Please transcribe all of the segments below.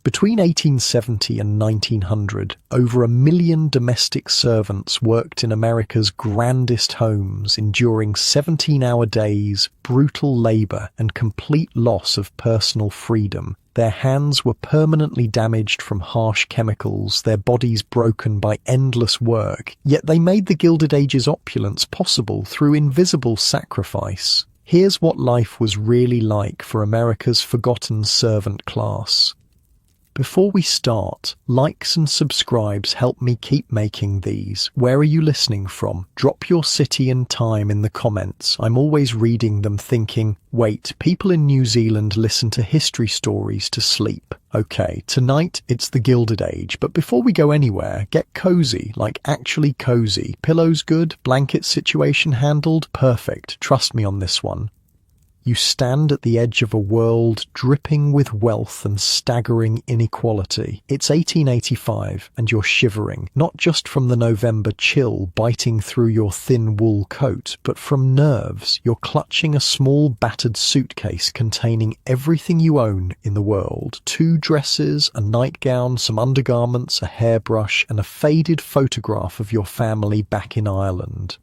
Between 1870 and 1900, over 1 million domestic servants worked in America's grandest homes, enduring 17-hour days, brutal labor, and complete loss of personal freedom. Their hands were permanently damaged from harsh chemicals, their bodies broken by endless work, yet they made the Gilded Age's opulence possible through invisible sacrifice. Here's what life was really like for America's forgotten servant class. Before we start, likes and subscribes help me keep making these. Where are you listening from? Drop your city and time in the comments. I'm always reading them thinking, wait, people in New Zealand listen to history stories to sleep. Okay, tonight it's the Gilded Age, but before we go anywhere, get cozy, like actually cozy. Pillows good? Blanket situation handled? Perfect. Trust me on this one. You stand at the edge of a world dripping with wealth and staggering inequality. It's 1885 and you're shivering, not just from the November chill biting through your thin wool coat, but from nerves. You're clutching a small battered suitcase containing everything you own in the world. 2 dresses, a nightgown, some undergarments, a hairbrush, and a faded photograph of your family back in Ireland.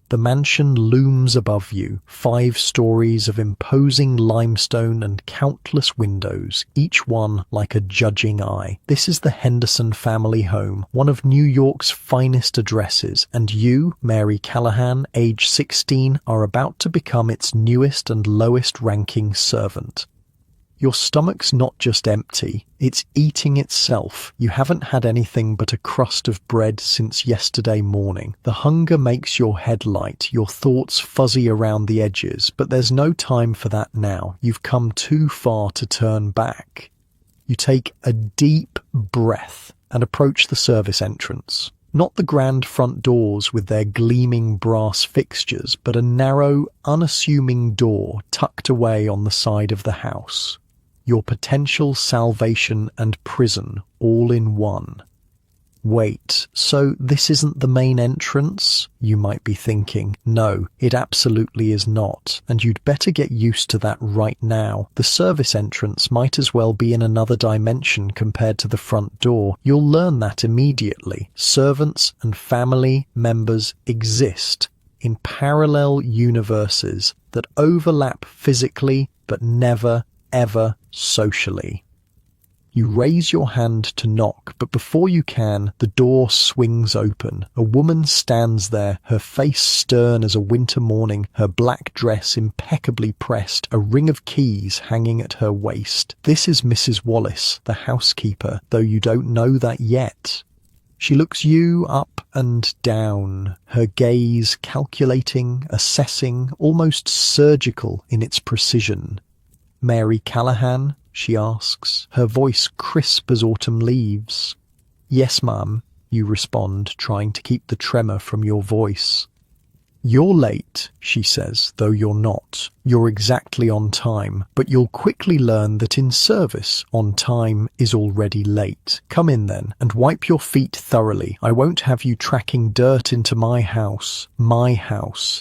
The mansion looms above you, 5 stories of imposing limestone and countless windows, each one like a judging eye. This is the Henderson family home, one of New York's finest addresses, and you, Mary Callahan, age 16, are about to become its newest and lowest-ranking servant. Your stomach's not just empty, it's eating itself. You haven't had anything but a crust of bread since yesterday morning. The hunger makes your head light, your thoughts fuzzy around the edges, but there's no time for that now. You've come too far to turn back. You take a deep breath and approach the service entrance. Not the grand front doors with their gleaming brass fixtures, but a narrow, unassuming door tucked away on the side of the house. Your potential salvation and prison all in one. Wait, so this isn't the main entrance? You might be thinking. No, it absolutely is not, and you'd better get used to that right now. The service entrance might as well be in another dimension compared to the front door. You'll learn that immediately. Servants and family members exist in parallel universes that overlap physically but never, ever socially. You raise your hand to knock, but before you can, the door swings open. A woman stands there, her face stern as a winter morning, her black dress impeccably pressed, a ring of keys hanging at her waist. This is Mrs. Wallace, the housekeeper, though you don't know that yet. She looks you up and down, her gaze calculating, assessing, almost surgical in its precision. Mary Callahan? She asks, her voice crisp as autumn leaves. Yes, ma'am, you respond, trying to keep the tremor from your voice. You're late, she says, though you're not. You're exactly on time, but you'll quickly learn that in service, on time is already late. Come in then, and wipe your feet thoroughly. I won't have you tracking dirt into my house,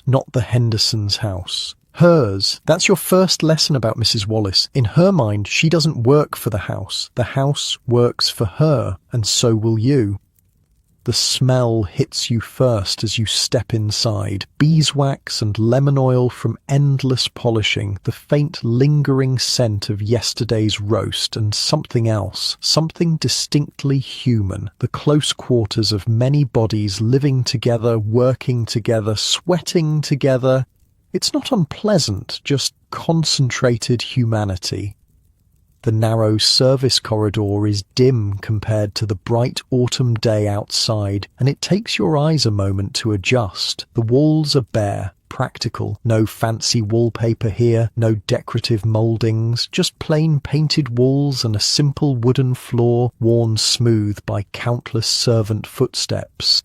not the Hendersons' house. Hers. That's your first lesson about Mrs. Wallace. In her mind, she doesn't work for the house works for her, and so will you. The smell hits you first as you step inside. Beeswax and lemon oil from endless polishing, the faint lingering scent of yesterday's roast, and something else, something distinctly human, the close quarters of many bodies living together, working together, sweating together. It's not unpleasant, just concentrated humanity. The narrow service corridor is dim compared to the bright autumn day outside, and it takes your eyes a moment to adjust. The walls are bare, practical. No fancy wallpaper here, no decorative mouldings, just plain painted walls and a simple wooden floor worn smooth by countless servant footsteps.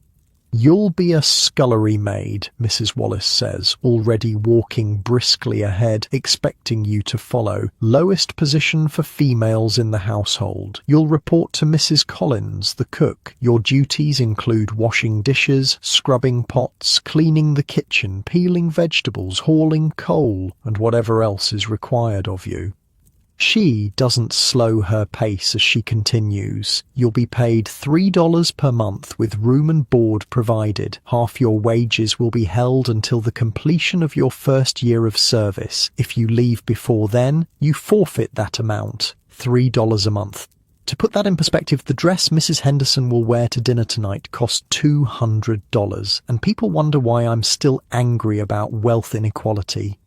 You'll be a scullery maid, Mrs. Wallace says, already walking briskly ahead, expecting you to follow. Lowest position for females in the household. You'll report to Mrs. Collins, the cook. Your duties include washing dishes, scrubbing pots, cleaning the kitchen, peeling vegetables, hauling coal, and whatever else is required of you. She doesn't slow her pace as she continues. You'll be paid $3 per month with room and board provided. Half your wages will be held until the completion of your first year of service. If you leave before then, you forfeit that amount, $3 a month. To put that in perspective, the dress Mrs. Henderson will wear to dinner tonight cost $200, and people wonder why I'm still angry about wealth inequality.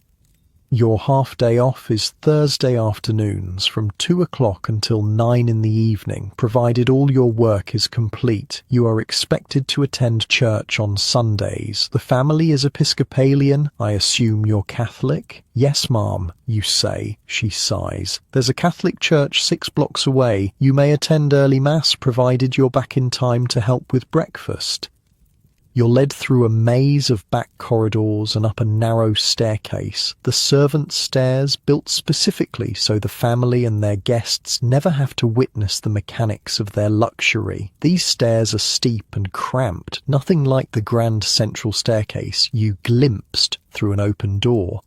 Your half day off is Thursday afternoons from 2 o'clock until 9 in the evening, provided all your work is complete. You are expected to attend church on Sundays. The family is Episcopalian. I assume you're Catholic? Yes, ma'am, you say. She sighs. There's a Catholic church 6 blocks away. You may attend early mass provided you're back in time to help with breakfast. You're led through a maze of back corridors and up a narrow staircase. The servants' stairs, built specifically so the family and their guests never have to witness the mechanics of their luxury. These stairs are steep and cramped, nothing like the grand central staircase you glimpsed through an open door.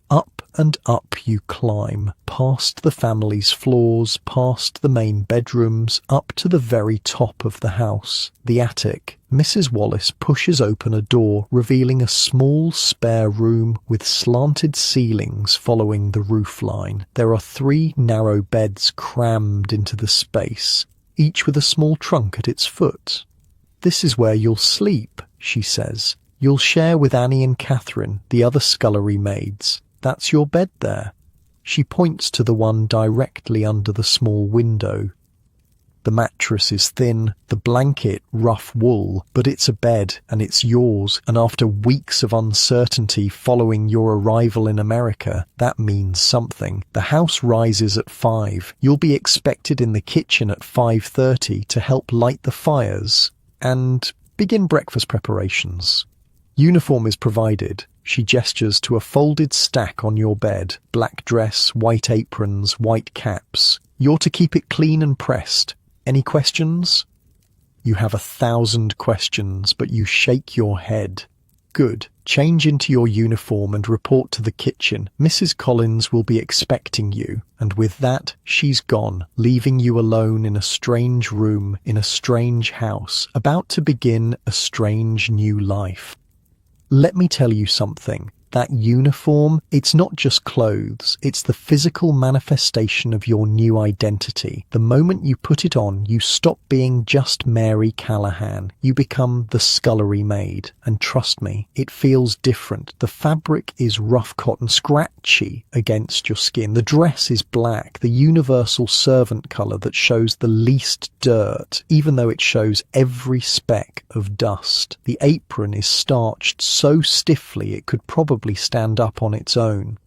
Up and up you climb, past the family's floors, past the main bedrooms, up to the very top of the house, the attic. Mrs. Wallace pushes open a door, revealing a small spare room with slanted ceilings following the roofline. There are 3 narrow beds crammed into the space, each with a small trunk at its foot. "This is where you'll sleep," she says. "You'll share with Annie and Catherine, the other scullery maids. That's your bed there." She points to the one directly under the small window. The mattress is thin, the blanket rough wool, but it's a bed and it's yours, and after weeks of uncertainty following your arrival in America, that means something. The house rises at 5. You'll be expected in the kitchen at 5:30 to help light the fires and begin breakfast preparations. Uniform is provided. She gestures to a folded stack on your bed. Black dress, white aprons, white caps. You're to keep it clean and pressed. Any questions? You have 1,000 questions, but you shake your head. Good. Change into your uniform and report to the kitchen. Mrs. Collins will be expecting you. And with that, she's gone, leaving you alone in a strange room, in a strange house, about to begin a strange new life. Let me tell you something. That uniform, it's not just clothes, it's the physical manifestation of your new identity. The moment you put it on, you stop being just Mary Callahan. You become the scullery maid. And trust me, it feels different. The fabric is rough cotton, scratchy against your skin. The dress is black, the universal servant colour that shows the least dirt, even though it shows every speck of dust. The apron is starched so stiffly it could probably stand up on its own.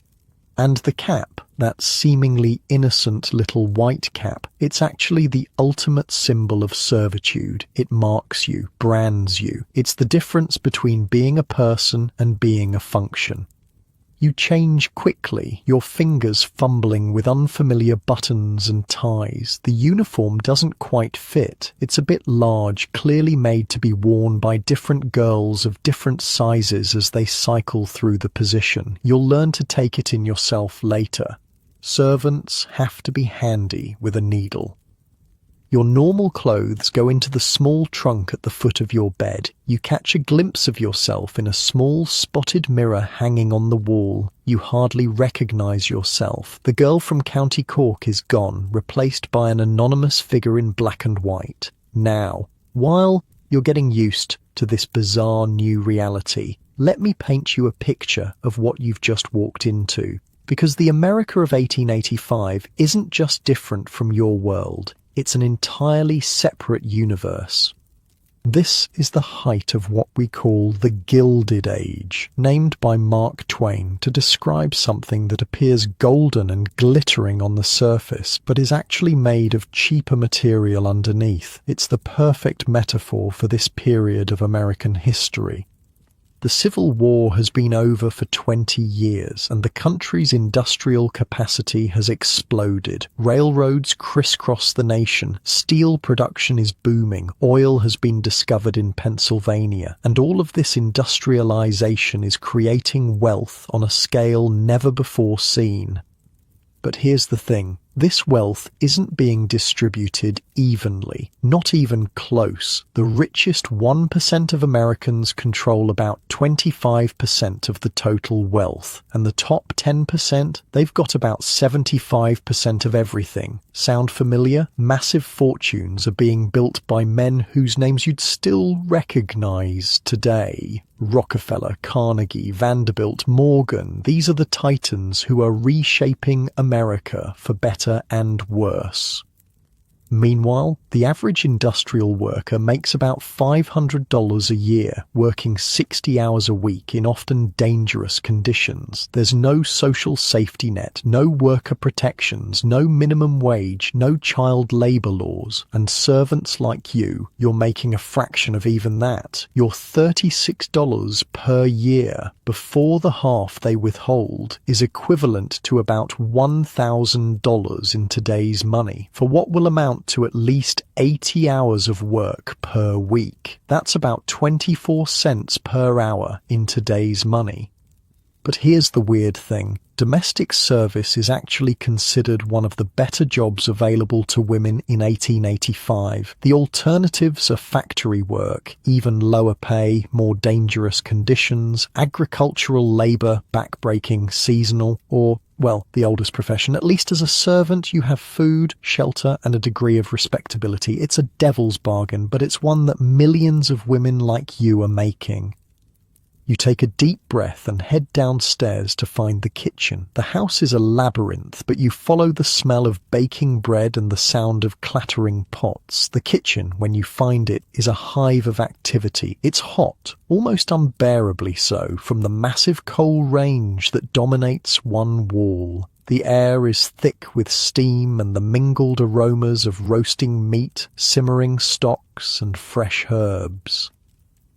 And the cap, that seemingly innocent little white cap, it's actually the ultimate symbol of servitude. It marks you, brands you. It's the difference between being a person and being a function. You change quickly, your fingers fumbling with unfamiliar buttons and ties. The uniform doesn't quite fit. It's a bit large, clearly made to be worn by different girls of different sizes as they cycle through the position. You'll learn to take it in yourself later. Servants have to be handy with a needle. Your normal clothes go into the small trunk at the foot of your bed. You catch a glimpse of yourself in a small spotted mirror hanging on the wall. You hardly recognize yourself. The girl from County Cork is gone, replaced by an anonymous figure in black and white. Now, while you're getting used to this bizarre new reality, let me paint you a picture of what you've just walked into. Because the America of 1885 isn't just different from your world. It's an entirely separate universe. This is the height of what we call the Gilded Age, named by Mark Twain to describe something that appears golden and glittering on the surface, but is actually made of cheaper material underneath. It's the perfect metaphor for this period of American history. The Civil War has been over for 20 years, and the country's industrial capacity has exploded. Railroads crisscross the nation, steel production is booming, oil has been discovered in Pennsylvania, and all of this industrialization is creating wealth on a scale never before seen. But here's the thing. This wealth isn't being distributed evenly, not even close. The richest 1% of Americans control about 25% of the total wealth, and the top 10%, they've got about 75% of everything. Sound familiar? Massive fortunes are being built by men whose names you'd still recognize today. Rockefeller, Carnegie, Vanderbilt, Morgan, these are the titans who are reshaping America for better and worse. Meanwhile, the average industrial worker makes about $500 a year, working 60 hours a week in often dangerous conditions. There's no social safety net, no worker protections, no minimum wage, no child labor laws. And servants like you're making a fraction of even that. You're $36 per year. Before the half they withhold is equivalent to about $1,000 in today's money, for what will amount to at least 80 hours of work per week. That's about 24 cents per hour in today's money. But here's the weird thing. Domestic service is actually considered one of the better jobs available to women in 1885. The alternatives are factory work, even lower pay, more dangerous conditions, agricultural labour, backbreaking, seasonal, or, well, the oldest profession. At least as a servant, you have food, shelter, and a degree of respectability. It's a devil's bargain, but it's one that millions of women like you are making. You take a deep breath and head downstairs to find the kitchen. The house is a labyrinth, but you follow the smell of baking bread and the sound of clattering pots. The kitchen, when you find it, is a hive of activity. It's hot, almost unbearably so, from the massive coal range that dominates one wall. The air is thick with steam and the mingled aromas of roasting meat, simmering stocks, and fresh herbs.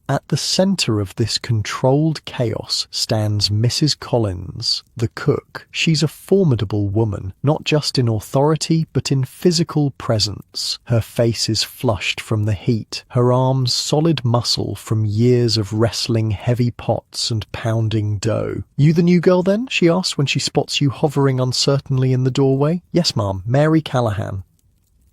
At the centre of this controlled chaos stands Mrs. Collins, the cook. She's a formidable woman, not just in authority, but in physical presence. Her face is flushed from the heat, her arms solid muscle from years of wrestling heavy pots and pounding dough. "You the new girl then?" she asks when she spots you hovering uncertainly in the doorway. "Yes, ma'am, Mary Callahan."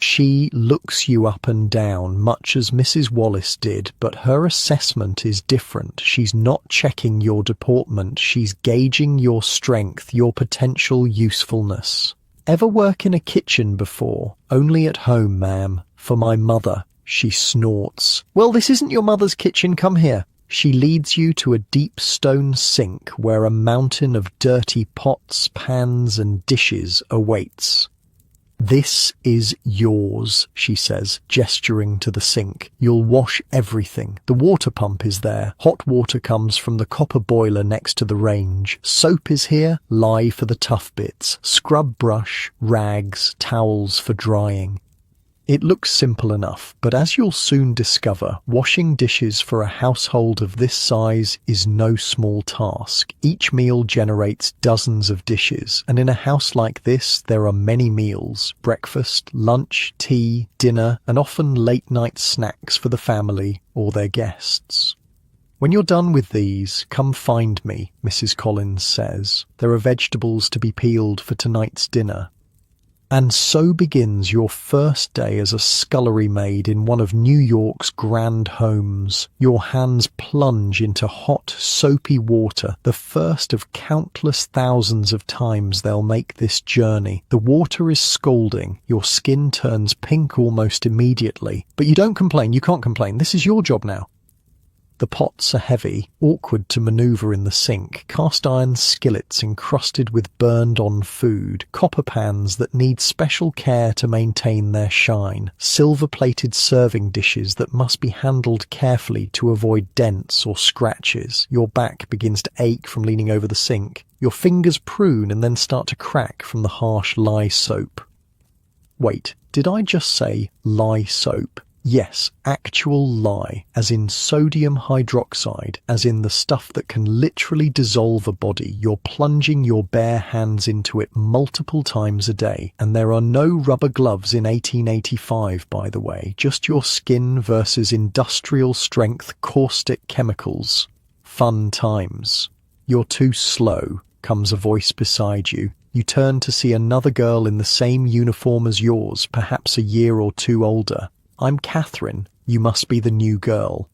She looks you up and down, much as Mrs. Wallace did, but her assessment is different. She's not checking your deportment, she's gauging your strength, your potential usefulness. "Ever work in a kitchen before?" "Only at home, ma'am. For my mother." She snorts. "Well, this isn't your mother's kitchen, come here." She leads you to a deep stone sink where a mountain of dirty pots, pans, and dishes awaits. "This is yours," she says, gesturing to the sink. "You'll wash everything. The water pump is there. Hot water comes from the copper boiler next to the range. Soap is here, lye for the tough bits, scrub brush, rags, towels for drying." It looks simple enough, but as you'll soon discover, washing dishes for a household of this size is no small task. Each meal generates dozens of dishes, and in a house like this, there are many meals: breakfast, lunch, tea, dinner, and often late-night snacks for the family or their guests. "When you're done with these, come find me," Mrs. Collins says. "There are vegetables to be peeled for tonight's dinner." And so begins your first day as a scullery maid in one of New York's grand homes. Your hands plunge into hot, soapy water, the first of countless thousands of times they'll make this journey. The water is scalding, your skin turns pink almost immediately. But you don't complain, you can't complain, this is your job now. The pots are heavy, awkward to maneuver in the sink, cast iron skillets encrusted with burned-on food, copper pans that need special care to maintain their shine, silver-plated serving dishes that must be handled carefully to avoid dents or scratches. Your back begins to ache from leaning over the sink. Your fingers prune and then start to crack from the harsh lye soap. Wait, did I just say lye soap? Yes, actual lye, as in sodium hydroxide, as in the stuff that can literally dissolve a body. You're plunging your bare hands into it multiple times a day, and there are no rubber gloves in 1885, by the way, just your skin versus industrial strength caustic chemicals. Fun times. "You're too slow," comes a voice beside you. You turn to see another girl in the same uniform as yours, perhaps a year or two older. "I'm Catherine. You must be the new girl."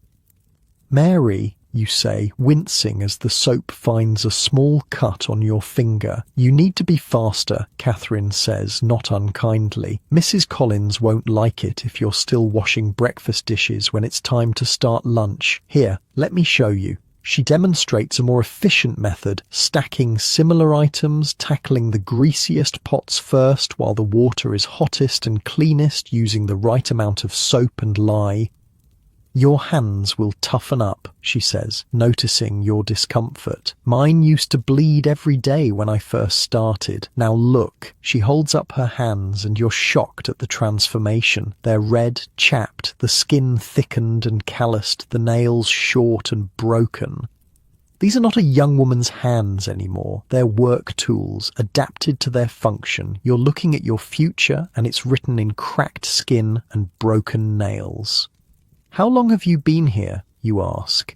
"Mary," you say, wincing as the soap finds a small cut on your finger. "You need to be faster," Catherine says, not unkindly. "Mrs. Collins won't like it if you're still washing breakfast dishes when it's time to start lunch. Here, let me show you." She demonstrates a more efficient method, stacking similar items, tackling the greasiest pots first while the water is hottest and cleanest, using the right amount of soap and lye. "Your hands will toughen up," she says, noticing your discomfort. "Mine used to bleed every day when I first started. Now look." She holds up her hands and you're shocked at the transformation. They're red, chapped, the skin thickened and calloused, the nails short and broken. These are not a young woman's hands anymore. They're work tools, adapted to their function. You're looking at your future and it's written in cracked skin and broken nails. "How long have you been here?" you ask.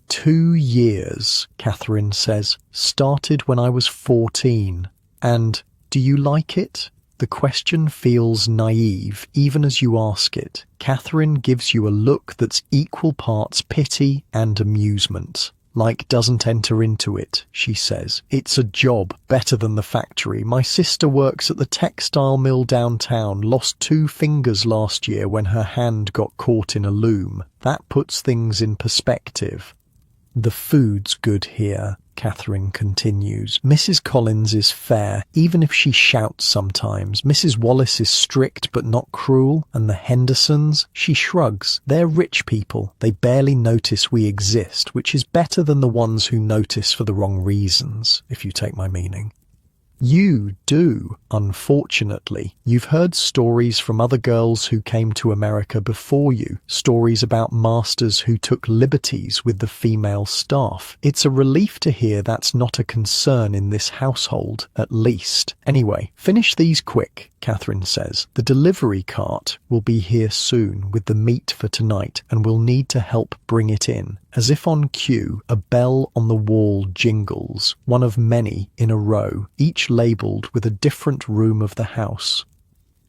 2 years, Catherine says. "Started when I was 14. And do you like it?" The question feels naive, even as you ask it. Catherine gives you a look that's equal parts pity and amusement. "Like doesn't enter into it," she says. "It's a job, better than the factory. My sister works at the textile mill downtown, lost 2 fingers last year when her hand got caught in a loom. That puts things in perspective." "The food's good here," Catherine continues. "Mrs. Collins is fair, even if she shouts sometimes. Mrs. Wallace is strict but not cruel, and the Hendersons," she shrugs. "They're rich people. They barely notice we exist, which is better than the ones who notice for the wrong reasons, if you take my meaning." You do, unfortunately. You've heard stories from other girls who came to America before you, stories about masters who took liberties with the female staff. It's a relief to hear that's not a concern in this household, at least. Anyway, finish these quick, Catherine says. The delivery cart will be here soon with the meat for tonight, and we'll need to help bring it in. As if on cue, a bell on the wall jingles, one of many in a row, each labelled with a different room of the house.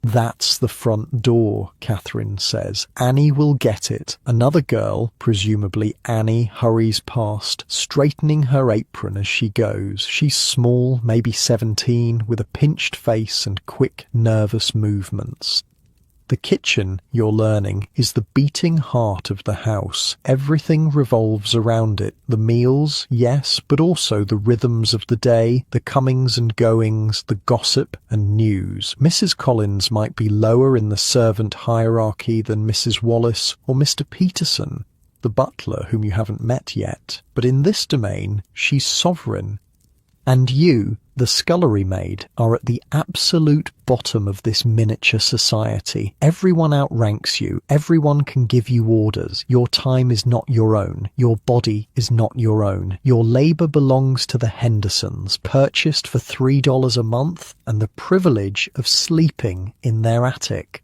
"That's the front door," Catherine says. "Annie will get it." Another girl, presumably Annie, hurries past, straightening her apron as she goes. She's small, maybe 17, with a pinched face and quick, nervous movements. The kitchen, you're learning, is the beating heart of the house. Everything revolves around it. The meals, yes, but also the rhythms of the day, the comings and goings, the gossip and news. Mrs. Collins might be lower in the servant hierarchy than Mrs. Wallace or Mr. Peterson, the butler whom you haven't met yet. But in this domain, she's sovereign. And you, the scullery maid, are at the absolute bottom of this miniature society. Everyone outranks you. Everyone can give you orders. Your time is not your own. Your body is not your own. Your labour belongs to the Hendersons, purchased for $3 a month, and the privilege of sleeping in their attic.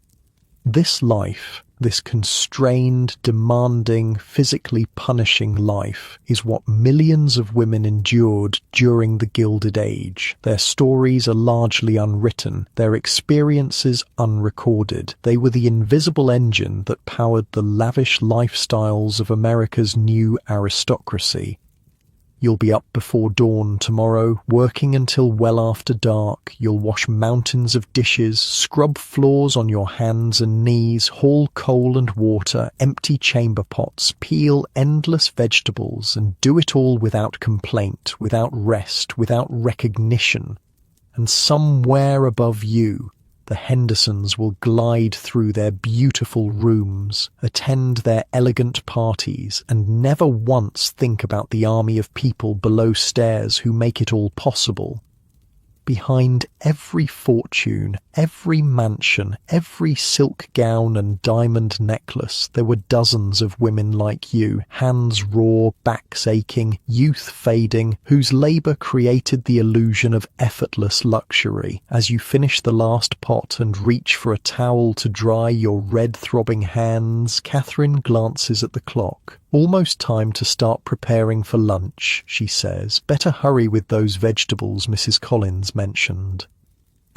This life, this constrained, demanding, physically punishing life, is what millions of women endured during the Gilded Age. Their stories are largely unwritten, their experiences unrecorded. They were the invisible engine that powered the lavish lifestyles of America's new aristocracy. You'll be up before dawn tomorrow, working until well after dark. You'll wash mountains of dishes, scrub floors on your hands and knees, haul coal and water, empty chamber pots, peel endless vegetables, and do it all without complaint, without rest, without recognition. And somewhere above you, the Hendersons will glide through their beautiful rooms, attend their elegant parties, and never once think about the army of people below stairs who make it all possible. Behind every fortune, Every mansion, every silk gown and diamond necklace, there were dozens of women like you, hands raw, backs aching, youth fading, whose labour created the illusion of effortless luxury. As you finish the last pot and reach for a towel to dry your red-throbbing hands, Catherine glances at the clock. "Almost time to start preparing for lunch," she says. "Better hurry with those vegetables Mrs. Collins mentioned."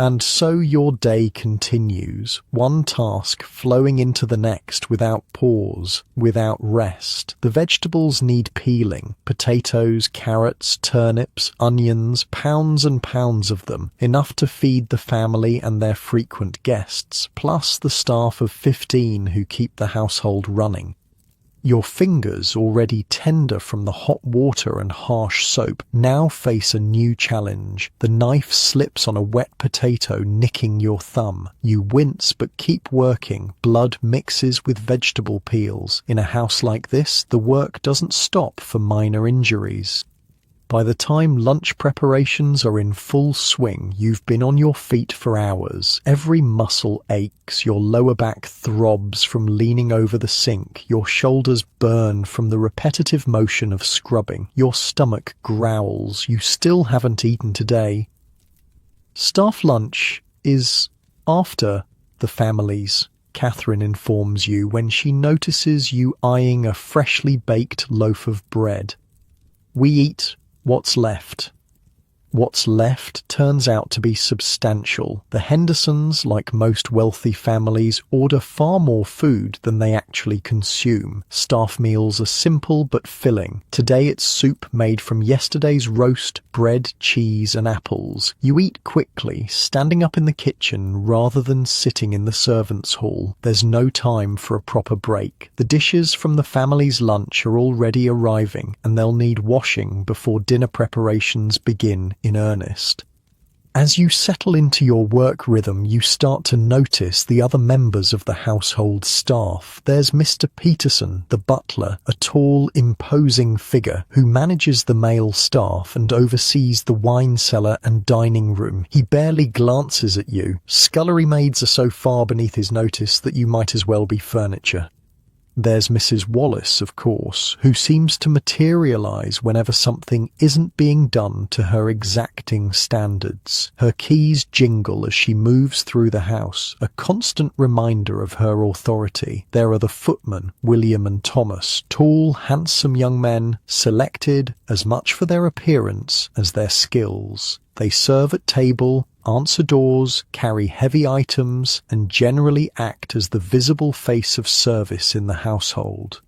And so your day continues, one task flowing into the next without pause, without rest. The vegetables need peeling: potatoes, carrots, turnips, onions, pounds and pounds of them, enough to feed the family and their frequent guests, plus the staff of 15 who keep the household running. Your fingers, already tender from the hot water and harsh soap, now face a new challenge. The knife slips on a wet potato, nicking your thumb. You wince but keep working. Blood mixes with vegetable peels. In a house like this, the work doesn't stop for minor injuries. By the time lunch preparations are in full swing, you've been on your feet for hours. Every muscle aches, your lower back throbs from leaning over the sink, your shoulders burn from the repetitive motion of scrubbing, your stomach growls. You still haven't eaten today. Staff lunch is after the family's, Catherine informs you when she notices you eyeing a freshly baked loaf of bread. "We eat what's left." What's left turns out to be substantial. The Hendersons, like most wealthy families, order far more food than they actually consume. Staff meals are simple but filling. Today it's soup made from yesterday's roast, bread, cheese and apples. You eat quickly, standing up in the kitchen rather than sitting in the servants' hall. There's no time for a proper break. The dishes from the family's lunch are already arriving, and they'll need washing before dinner preparations begin in earnest. As you settle into your work rhythm, you start to notice the other members of the household staff. There's Mr. Peterson, the butler, a tall, imposing figure who manages the male staff and oversees the wine cellar and dining room. He barely glances at you. Scullery maids are so far beneath his notice that you might as well be furniture. There's Mrs. Wallace, of course, who seems to materialize whenever something isn't being done to her exacting standards. Her keys jingle as she moves through the house, a constant reminder of her authority. There are the footmen, William and Thomas, tall, handsome young men, selected as much for their appearance as their skills. They serve at table, answer doors, carry heavy items, and generally act as the visible face of service in the household.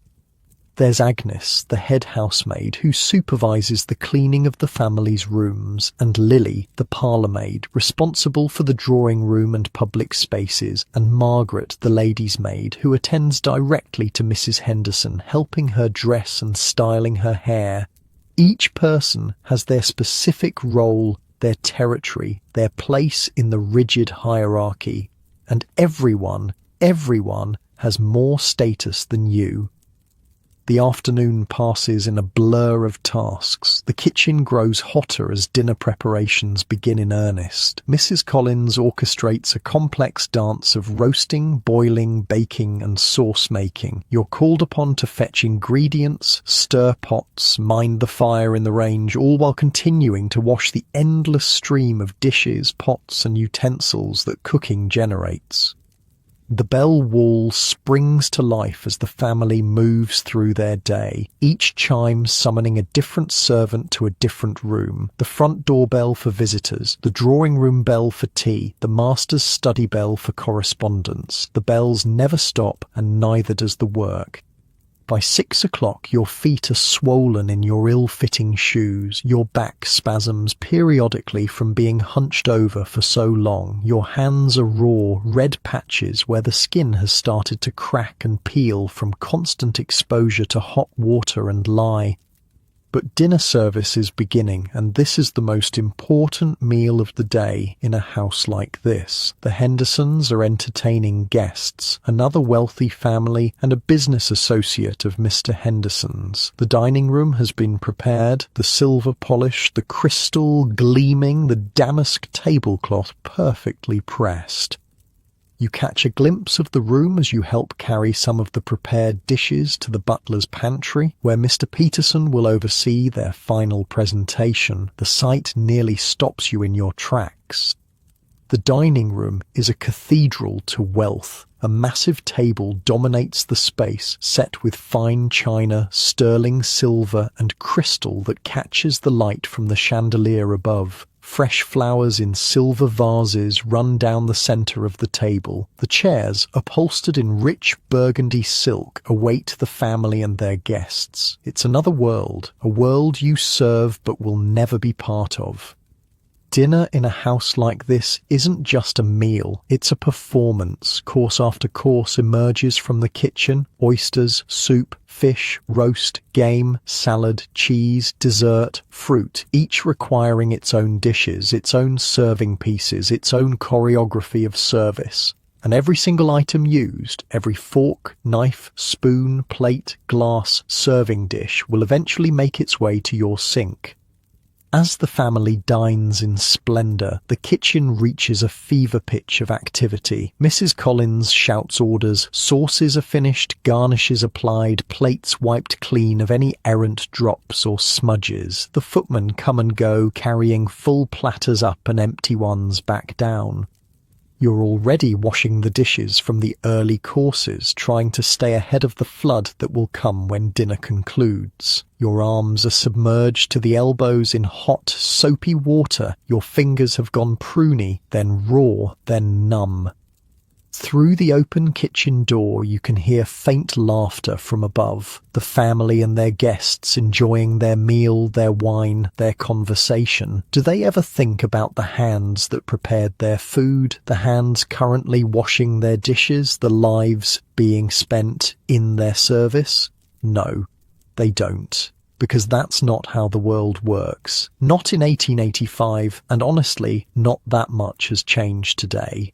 There's Agnes, the head housemaid, who supervises the cleaning of the family's rooms, and Lily, the parlour-maid, responsible for the drawing room and public spaces, and Margaret, the lady's maid, who attends directly to Mrs. Henderson, helping her dress and styling her hair. Each person has their specific role, their territory, their place in the rigid hierarchy, and everyone has more status than you. The afternoon passes in a blur of tasks. The kitchen grows hotter as dinner preparations begin in earnest. Mrs. Collins orchestrates a complex dance of roasting, boiling, baking, and sauce-making. You're called upon to fetch ingredients, stir pots, mind the fire in the range, all while continuing to wash the endless stream of dishes, pots, and utensils that cooking generates. The bell wall springs to life as the family moves through their day, each chime summoning a different servant to a different room. The front door bell for visitors, the drawing room bell for tea, the master's study bell for correspondence. The bells never stop, and neither does the work. By 6 o'clock, your feet are swollen in your ill-fitting shoes, your back spasms periodically from being hunched over for so long, your hands are raw, red patches where the skin has started to crack and peel from constant exposure to hot water and lye. But dinner service is beginning, and this is the most important meal of the day in a house like this. The Hendersons are entertaining guests, another wealthy family and a business associate of Mr. Henderson's. The dining room has been prepared, the silver polish, the crystal gleaming, the damask tablecloth perfectly pressed. You catch a glimpse of the room as you help carry some of the prepared dishes to the butler's pantry, where Mr. Peterson will oversee their final presentation. The sight nearly stops you in your tracks. The dining room is a cathedral to wealth. A massive table dominates the space, set with fine china, sterling silver, and crystal that catches the light from the chandelier above. Fresh flowers in silver vases run down the centre of the table. The chairs, upholstered in rich burgundy silk, await the family and their guests. It's another world, a world you serve but will never be part of. Dinner in a house like this isn't just a meal, it's a performance. Course after course emerges from the kitchen: oysters, soup, fish, roast, game, salad, cheese, dessert, fruit, each requiring its own dishes, its own serving pieces, its own choreography of service. And every single item used, every fork, knife, spoon, plate, glass, serving dish will eventually make its way to your sink. As the family dines in splendour, the kitchen reaches a fever pitch of activity. Mrs. Collins shouts orders, sauces are finished, garnishes applied, plates wiped clean of any errant drops or smudges. The footmen come and go, carrying full platters up and empty ones back down. You're already washing the dishes from the early courses, trying to stay ahead of the flood that will come when dinner concludes. Your arms are submerged to the elbows in hot, soapy water. Your fingers have gone pruny, then raw, then numb. Through the open kitchen door you can hear faint laughter from above, the family and their guests enjoying their meal, their wine, their conversation. Do they ever think about the hands that prepared their food, the hands currently washing their dishes, the lives being spent in their service? No, they don't. Because that's not how the world works. Not in 1885, and honestly, not that much has changed today.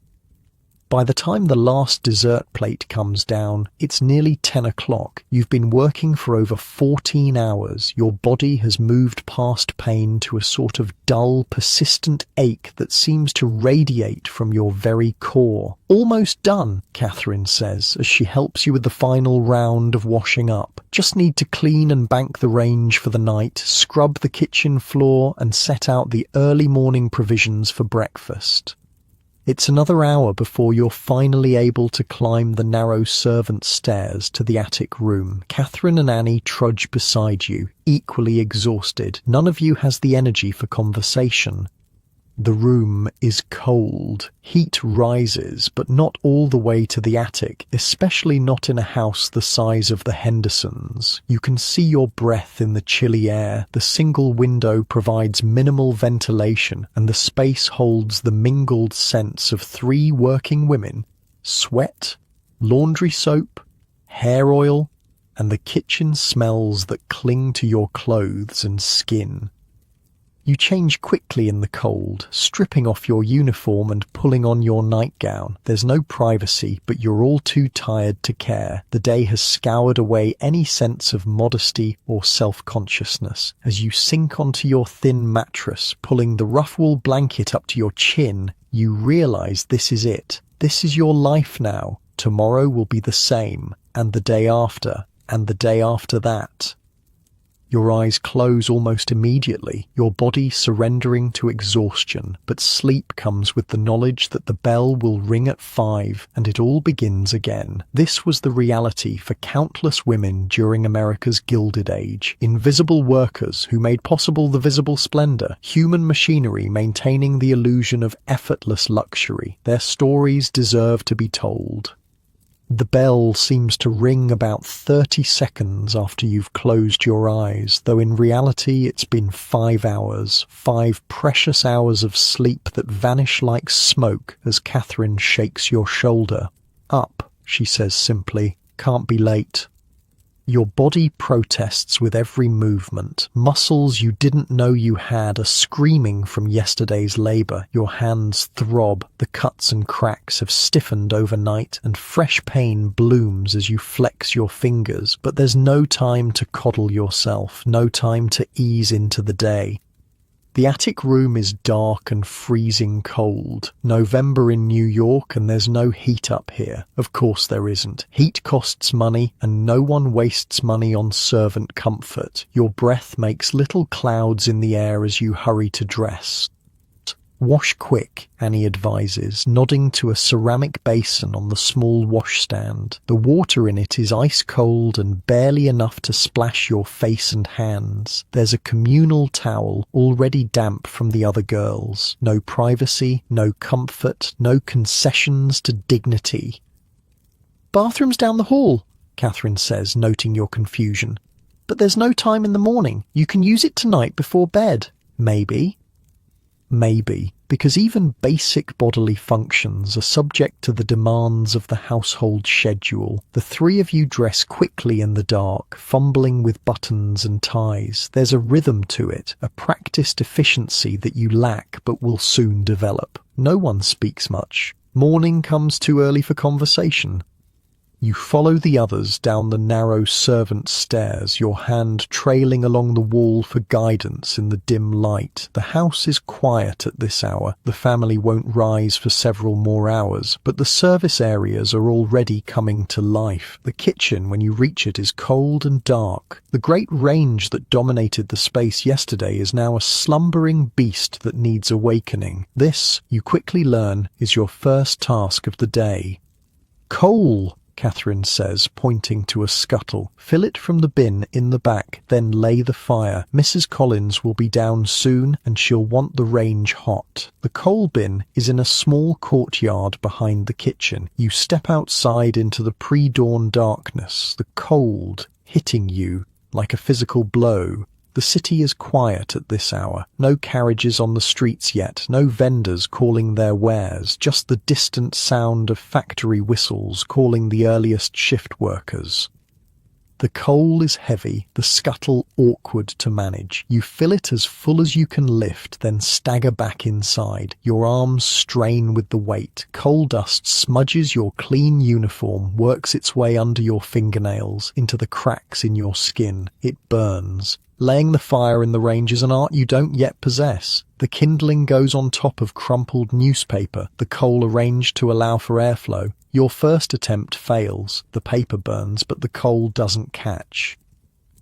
By the time the last dessert plate comes down, it's nearly 10 o'clock. You've been working for over 14 hours. Your body has moved past pain to a sort of dull, persistent ache that seems to radiate from your very core. Almost done, Catherine says, as she helps you with the final round of washing up. Just need to clean and bank the range for the night, scrub the kitchen floor, and set out the early morning provisions for breakfast. It's another hour before you're finally able to climb the narrow servant stairs to the attic room. Catherine and Annie trudge beside you, equally exhausted. None of you has the energy for conversation. The room is cold. Heat rises, but not all the way to the attic, especially not in a house the size of the Hendersons. You can see your breath in the chilly air. The single window provides minimal ventilation, and the space holds the mingled scents of 3 working women, sweat, laundry soap, hair oil, and the kitchen smells that cling to your clothes and skin. You change quickly in the cold, stripping off your uniform and pulling on your nightgown. There's no privacy, but you're all too tired to care. The day has scoured away any sense of modesty or self-consciousness. As you sink onto your thin mattress, pulling the rough wool blanket up to your chin, you realize this is it. This is your life now. Tomorrow will be the same, and the day after, and the day after that. Your eyes close almost immediately, your body surrendering to exhaustion, but sleep comes with the knowledge that the bell will ring at 5 and it all begins again. This was the reality for countless women during America's Gilded Age. Invisible workers who made possible the visible splendor, human machinery maintaining the illusion of effortless luxury. Their stories deserve to be told. The bell seems to ring about 30 seconds after you've closed your eyes, though in reality it's been 5 hours, 5 precious hours of sleep that vanish like smoke as Catherine shakes your shoulder. Up, she says simply, can't be late. Your body protests with every movement. Muscles you didn't know you had are screaming from yesterday's labor. Your hands throb. The cuts and cracks have stiffened overnight, and fresh pain blooms as you flex your fingers. But there's no time to coddle yourself, no time to ease into the day. The attic room is dark and freezing cold. November in New York, and there's no heat up here. Of course there isn't. Heat costs money, and no one wastes money on servant comfort. Your breath makes little clouds in the air as you hurry to dress. Wash quick, Annie advises, nodding to a ceramic basin on the small washstand. The water in it is ice cold and barely enough to splash your face and hands. There's a communal towel, already damp from the other girls. No privacy, no comfort, no concessions to dignity. "Bathroom's down the hall," Catherine says, noting your confusion. "But there's no time in the morning. You can use it tonight before bed." "Maybe." Maybe, because even basic bodily functions are subject to the demands of the household schedule. The three of you dress quickly in the dark, fumbling with buttons and ties. There's a rhythm to it, a practiced efficiency that you lack but will soon develop. No one speaks much. Morning comes too early for conversation. You follow the others down the narrow servant stairs, your hand trailing along the wall for guidance in the dim light. The house is quiet at this hour. The family won't rise for several more hours, but the service areas are already coming to life. The kitchen, when you reach it, is cold and dark. The great range that dominated the space yesterday is now a slumbering beast that needs awakening. This, you quickly learn, is your first task of the day. "Coal," Catherine says, pointing to a scuttle. "Fill it from the bin in the back, then lay the fire. Mrs. Collins will be down soon, and she'll want the range hot." The coal bin is in a small courtyard behind the kitchen. You step outside into the pre-dawn darkness, the cold hitting you like a physical blow. The city is quiet at this hour. No carriages on the streets yet, no vendors calling their wares, just the distant sound of factory whistles calling the earliest shift workers. The coal is heavy, the scuttle awkward to manage. You fill it as full as you can lift, then stagger back inside. Your arms strain with the weight. Coal dust smudges your clean uniform, works its way under your fingernails, into the cracks in your skin. It burns. Laying the fire in the range is an art you don't yet possess. The kindling goes on top of crumpled newspaper, the coal arranged to allow for airflow. Your first attempt fails. The paper burns, but the coal doesn't catch.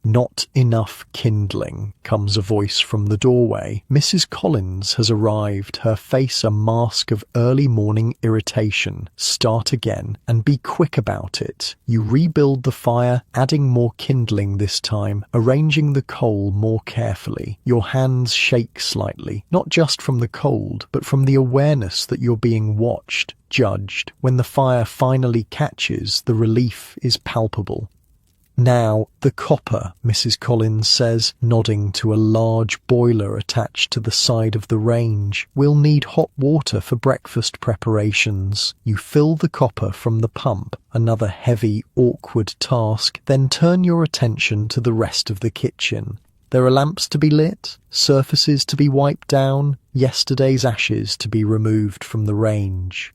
"Not enough kindling," comes a voice from the doorway. Mrs. Collins has arrived, her face a mask of early morning irritation. "Start again, and be quick about it." You rebuild the fire, adding more kindling this time, arranging the coal more carefully. Your hands shake slightly, not just from the cold, but from the awareness that you're being watched, judged. When the fire finally catches, the relief is palpable. "Now, the copper," Mrs. Collins says, nodding to a large boiler attached to the side of the range. "We'll need hot water for breakfast preparations." You fill the copper from the pump, another heavy, awkward task, then turn your attention to the rest of the kitchen. There are lamps to be lit, surfaces to be wiped down, yesterday's ashes to be removed from the range.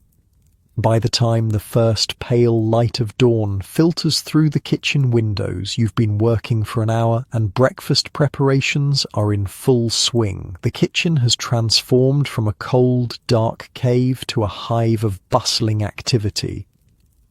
By the time the first pale light of dawn filters through the kitchen windows, you've been working for an hour and breakfast preparations are in full swing. The kitchen has transformed from a cold, dark cave to a hive of bustling activity.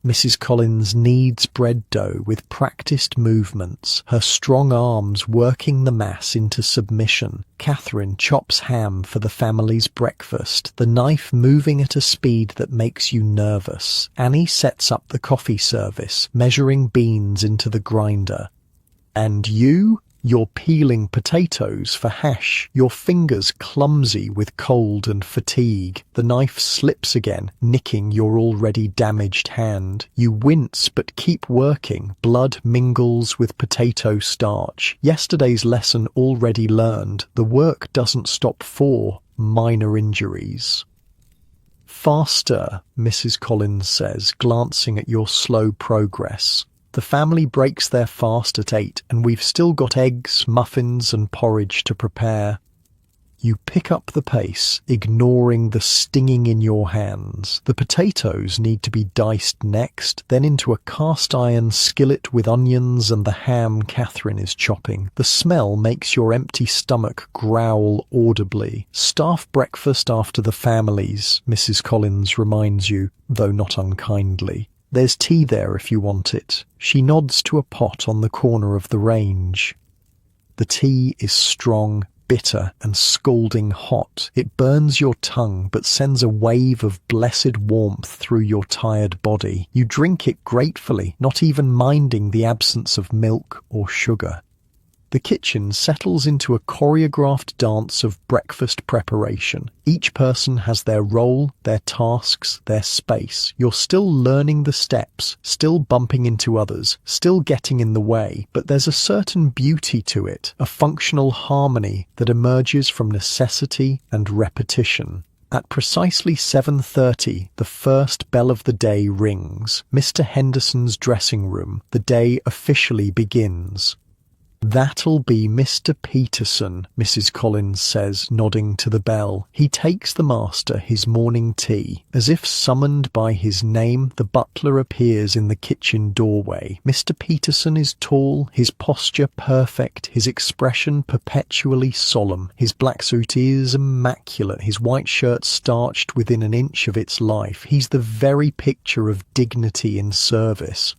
Mrs. Collins kneads bread dough with practiced movements, her strong arms working the mass into submission. Catherine chops ham for the family's breakfast, the knife moving at a speed that makes you nervous. Annie sets up the coffee service, measuring beans into the grinder. And you? You're peeling potatoes for hash, your fingers clumsy with cold and fatigue. The knife slips again, nicking your already damaged hand. You wince but keep working. Blood mingles with potato starch. Yesterday's lesson already learned. The work doesn't stop for minor injuries. "Faster," Mrs. Collins says, glancing at your slow progress. The family breaks their fast at 8, and we've still got eggs, muffins, and porridge to prepare. You pick up the pace, ignoring the stinging in your hands. The potatoes need to be diced next, then into a cast-iron skillet with onions and the ham Catherine is chopping. The smell makes your empty stomach growl audibly. Staff breakfast after the families, Mrs. Collins reminds you, though not unkindly. There's tea there if you want it. She nods to a pot on the corner of the range. The tea is strong, bitter and scalding hot. It burns your tongue but sends a wave of blessed warmth through your tired body. You drink it gratefully, not even minding the absence of milk or sugar. The kitchen settles into a choreographed dance of breakfast preparation. Each person has their role, their tasks, their space. You're still learning the steps, still bumping into others, still getting in the way, but there's a certain beauty to it, a functional harmony that emerges from necessity and repetition. At precisely 7:30, the first bell of the day rings. Mr. Henderson's dressing room. The day officially begins. "That'll be Mr. Peterson," Mrs. Collins says, nodding to the bell. He takes the master his morning tea. As if summoned by his name, the butler appears in the kitchen doorway. Mr. Peterson is tall, his posture perfect, his expression perpetually solemn. His black suit is immaculate, his white shirt starched within an inch of its life. He's the very picture of dignity in service.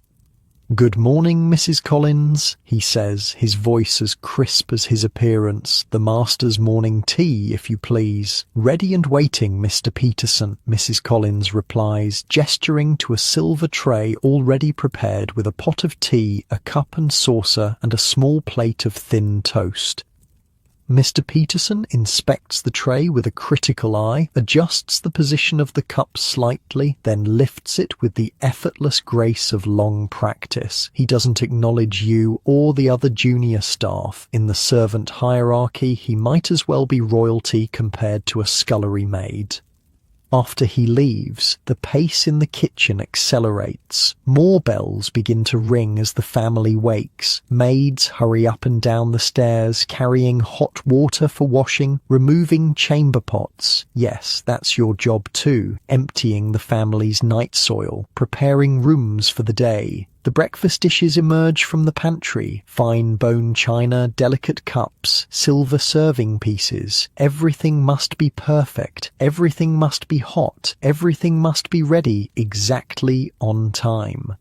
"Good morning, Mrs. Collins," he says, his voice as crisp as his appearance. "The master's morning tea, if you please." "Ready and waiting, Mr. Peterson," Mrs. Collins replies, gesturing to a silver tray already prepared with a pot of tea, a cup and saucer, and a small plate of thin toast. Mr. Peterson inspects the tray with a critical eye, adjusts the position of the cup slightly, then lifts it with the effortless grace of long practice. He doesn't acknowledge you or the other junior staff. In the servant hierarchy, he might as well be royalty compared to a scullery maid. After he leaves, the pace in the kitchen accelerates. More bells begin to ring as the family wakes. Maids hurry up and down the stairs, carrying hot water for washing, removing chamber pots. Yes, that's your job too, emptying the family's night soil, preparing rooms for the day. The breakfast dishes emerge from the pantry. Fine bone china, delicate cups, silver serving pieces. Everything must be perfect. Everything must be hot. Everything must be ready exactly on time.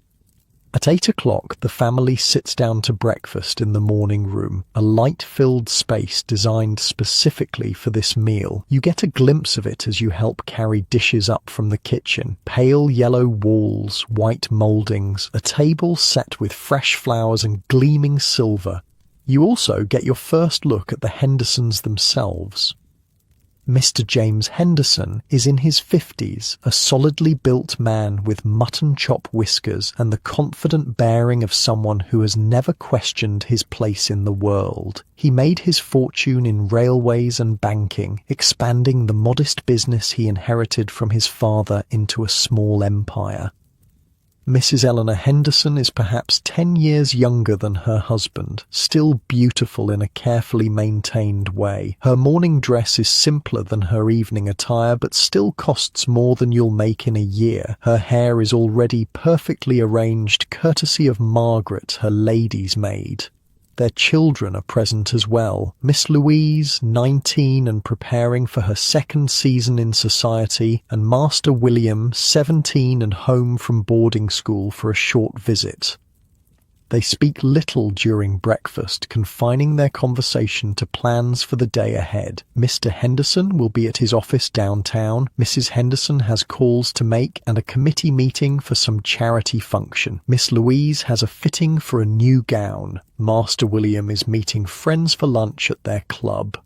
At 8 o'clock, the family sits down to breakfast in the morning room, a light-filled space designed specifically for this meal. You get a glimpse of it as you help carry dishes up from the kitchen. Pale yellow walls, white mouldings, a table set with fresh flowers and gleaming silver. You also get your first look at the Hendersons themselves. Mr. James Henderson is in his 50s, a solidly built man with mutton chop whiskers and the confident bearing of someone who has never questioned his place in the world. He made his fortune in railways and banking, expanding the modest business he inherited from his father into a small empire. Mrs. Eleanor Henderson is perhaps 10 years younger than her husband, still beautiful in a carefully maintained way. Her morning dress is simpler than her evening attire, but still costs more than you'll make in a year. Her hair is already perfectly arranged, courtesy of Margaret, her lady's maid. Their children are present as well. Miss Louise, 19 and preparing for her second season in society, and Master William, 17 and home from boarding school for a short visit. They speak little during breakfast, confining their conversation to plans for the day ahead. Mr. Henderson will be at his office downtown. Mrs. Henderson has calls to make and a committee meeting for some charity function. Miss Louise has a fitting for a new gown. Master William is meeting friends for lunch at their club.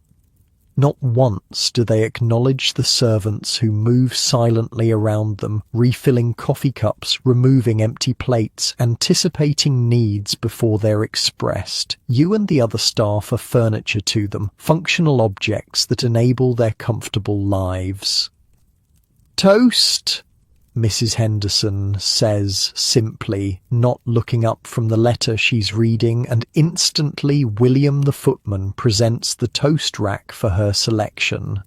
Not once do they acknowledge the servants who move silently around them, refilling coffee cups, removing empty plates, anticipating needs before they're expressed. You and the other staff are furniture to them, functional objects that enable their comfortable lives. "Toast!" Mrs. Henderson says simply, not looking up from the letter she's reading, and instantly William the footman presents the toast rack for her selection.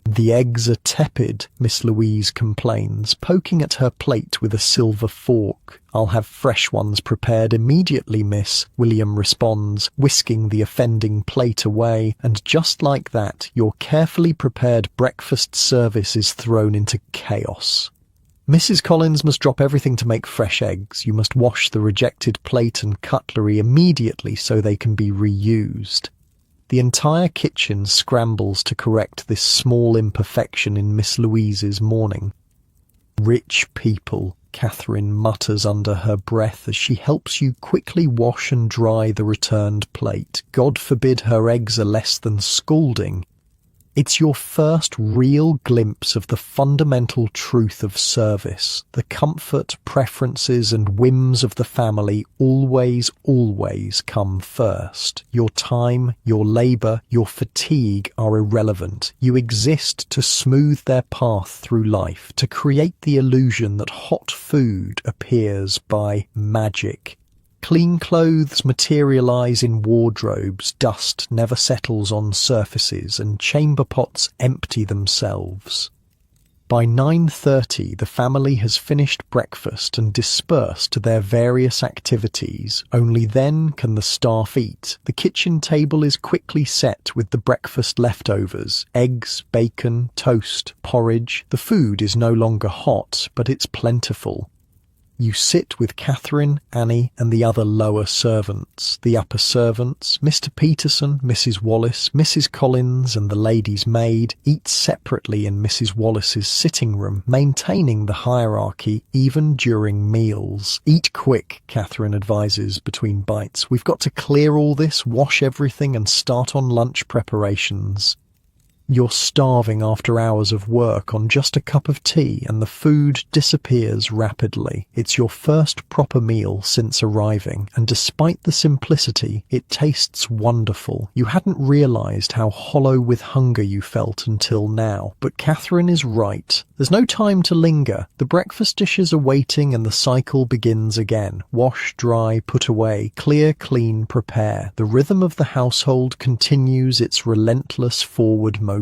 "The eggs are tepid," Miss Louise complains, poking at her plate with a silver fork. "I'll have fresh ones prepared immediately, miss," William responds, whisking the offending plate away, and just like that, your carefully prepared breakfast service is thrown into chaos. Mrs. Collins must drop everything to make fresh eggs. You must wash the rejected plate and cutlery immediately so they can be reused. The entire kitchen scrambles to correct this small imperfection in Miss Louise's morning. "Rich people," Catherine mutters under her breath as she helps you quickly wash and dry the returned plate. God forbid her eggs are less than scalding. It's your first real glimpse of the fundamental truth of service. The comfort, preferences, and whims of the family always come first. Your time, your labour, your fatigue are irrelevant. You exist to smooth their path through life, to create the illusion that hot food appears by magic. Clean clothes materialize in wardrobes, dust never settles on surfaces, and chamber pots empty themselves. By 9:30, the family has finished breakfast and dispersed to their various activities. Only then can the staff eat. The kitchen table is quickly set with the breakfast leftovers: eggs, bacon, toast, porridge. The food is no longer hot, but it's plentiful. You sit with Catherine, Annie, and the other lower servants. The upper servants, Mr. Peterson, Mrs. Wallace, Mrs. Collins, and the lady's maid, eat separately in Mrs. Wallace's sitting room, maintaining the hierarchy even during meals. "Eat quick," Catherine advises between bites. "We've got to clear all this, wash everything, and start on lunch preparations." You're starving after hours of work on just a cup of tea, and the food disappears rapidly. It's your first proper meal since arriving, and despite the simplicity, it tastes wonderful. You hadn't realised how hollow with hunger you felt until now, but Catherine is right. There's no time to linger. The breakfast dishes are waiting and the cycle begins again. Wash, dry, put away, clear, clean, prepare. The rhythm of the household continues its relentless forward motion.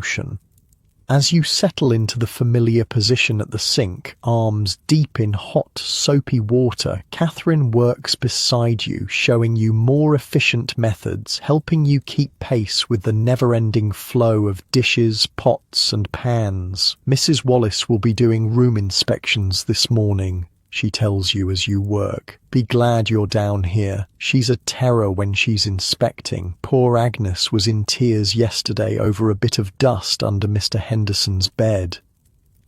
As you settle into the familiar position at the sink, arms deep in hot, soapy water, Catherine works beside you, showing you more efficient methods, helping you keep pace with the never-ending flow of dishes, pots, and pans. "Mrs. Wallace will be doing room inspections this morning," she tells you as you work. "Be glad you're down here. She's a terror when she's inspecting. Poor Agnes was in tears yesterday over a bit of dust under Mr. Henderson's bed."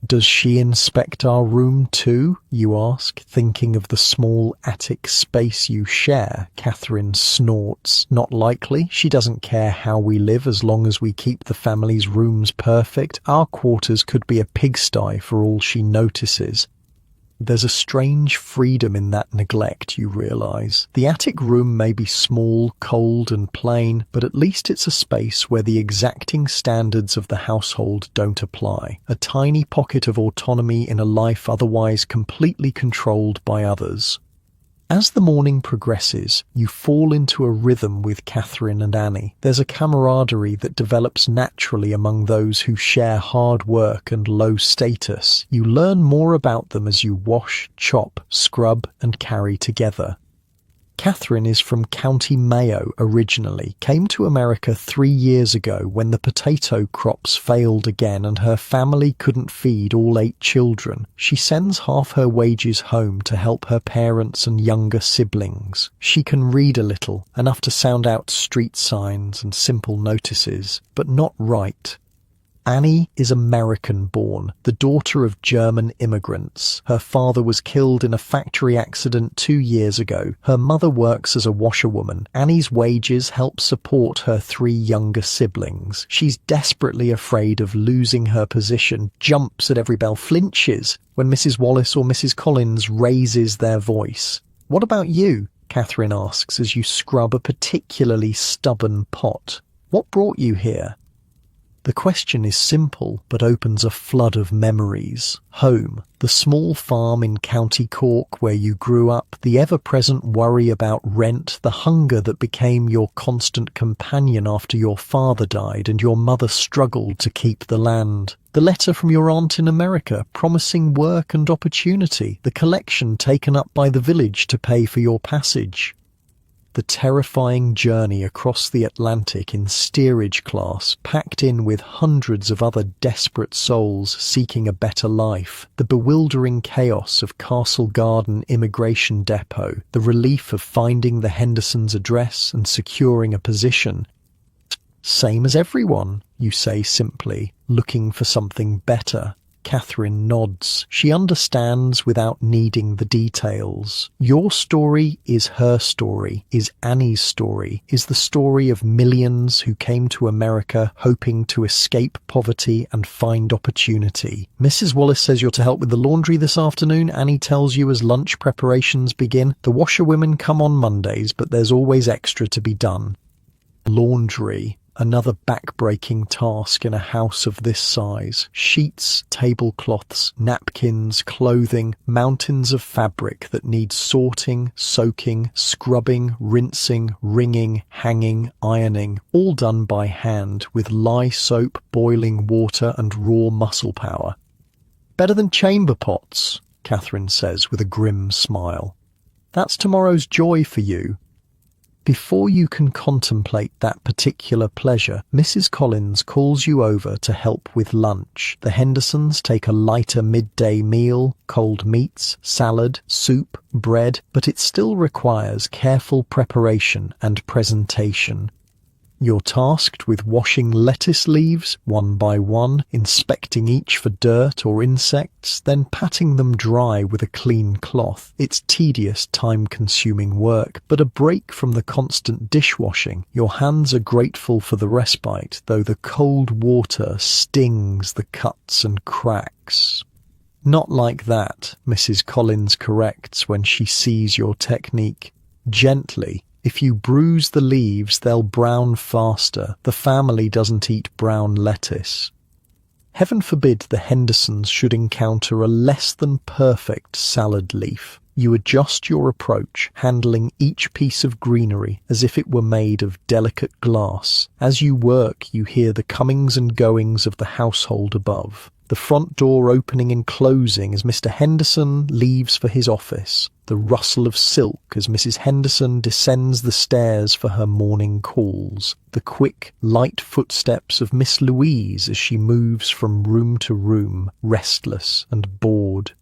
"Does she inspect our room too?" you ask, thinking of the small attic space you share. Catherine snorts. "Not likely. She doesn't care how we live as long as we keep the family's rooms perfect. Our quarters could be a pigsty for all she notices." There's a strange freedom in that neglect, you realise. The attic room may be small, cold and plain, but at least it's a space where the exacting standards of the household don't apply. A tiny pocket of autonomy in a life otherwise completely controlled by others. As the morning progresses, you fall into a rhythm with Catherine and Annie. There's a camaraderie that develops naturally among those who share hard work and low status. You learn more about them as you wash, chop, scrub, and carry together. Catherine is from County Mayo originally, came to America 3 years ago when the potato crops failed again and her family couldn't feed all 8 children. She sends half her wages home to help her parents and younger siblings. She can read a little, enough to sound out street signs and simple notices, but not write. Annie is American-born, the daughter of German immigrants. Her father was killed in a factory accident 2 years ago. Her mother works as a washerwoman. Annie's wages help support her 3 younger siblings. She's desperately afraid of losing her position, jumps at every bell, flinches when Mrs. Wallace or Mrs. Collins raises their voice. "What about you?" Catherine asks as you scrub a particularly stubborn pot. "What brought you here?" The question is simple, but opens a flood of memories. Home, the small farm in County Cork where you grew up, the ever-present worry about rent, the hunger that became your constant companion after your father died and your mother struggled to keep the land. The letter from your aunt in America promising work and opportunity, the collection taken up by the village to pay for your passage. The terrifying journey across the Atlantic in steerage class, packed in with hundreds of other desperate souls seeking a better life, the bewildering chaos of Castle Garden Immigration Depot, the relief of finding the Hendersons' address and securing a position. Same as everyone, you say simply, looking for something better. Catherine nods. She understands without needing the details. Your story is her story, is Annie's story, is the story of millions who came to America hoping to escape poverty and find opportunity. Mrs. Wallace says you're to help with the laundry this afternoon. Annie tells you as lunch preparations begin. The washerwomen come on Mondays, but there's always extra to be done. Laundry. Another back-breaking task in a house of this size. Sheets, tablecloths, napkins, clothing, mountains of fabric that need sorting, soaking, scrubbing, rinsing, wringing, hanging, ironing, all done by hand with lye soap, boiling water and raw muscle power. Better than chamber pots, Catherine says with a grim smile. That's tomorrow's joy for you. Before you can contemplate that particular pleasure, Mrs. Collins calls you over to help with lunch. The Hendersons take a lighter midday meal, cold meats, salad, soup, bread, but it still requires careful preparation and presentation. You're tasked with washing lettuce leaves one by one, inspecting each for dirt or insects, then patting them dry with a clean cloth. It's tedious, time-consuming work, but a break from the constant dishwashing. Your hands are grateful for the respite, though the cold water stings the cuts and cracks. Not like that, Mrs. Collins corrects when she sees your technique. Gently. If you bruise the leaves, they'll brown faster. The family doesn't eat brown lettuce. Heaven forbid the Hendersons should encounter a less than perfect salad leaf. You adjust your approach, handling each piece of greenery as if it were made of delicate glass. As you work, you hear the comings and goings of the household above. The front door opening and closing as Mr. Henderson leaves for his office. The rustle of silk as Mrs. Henderson descends the stairs for her morning calls. The quick, light footsteps of Miss Louise as she moves from room to room, restless and bored.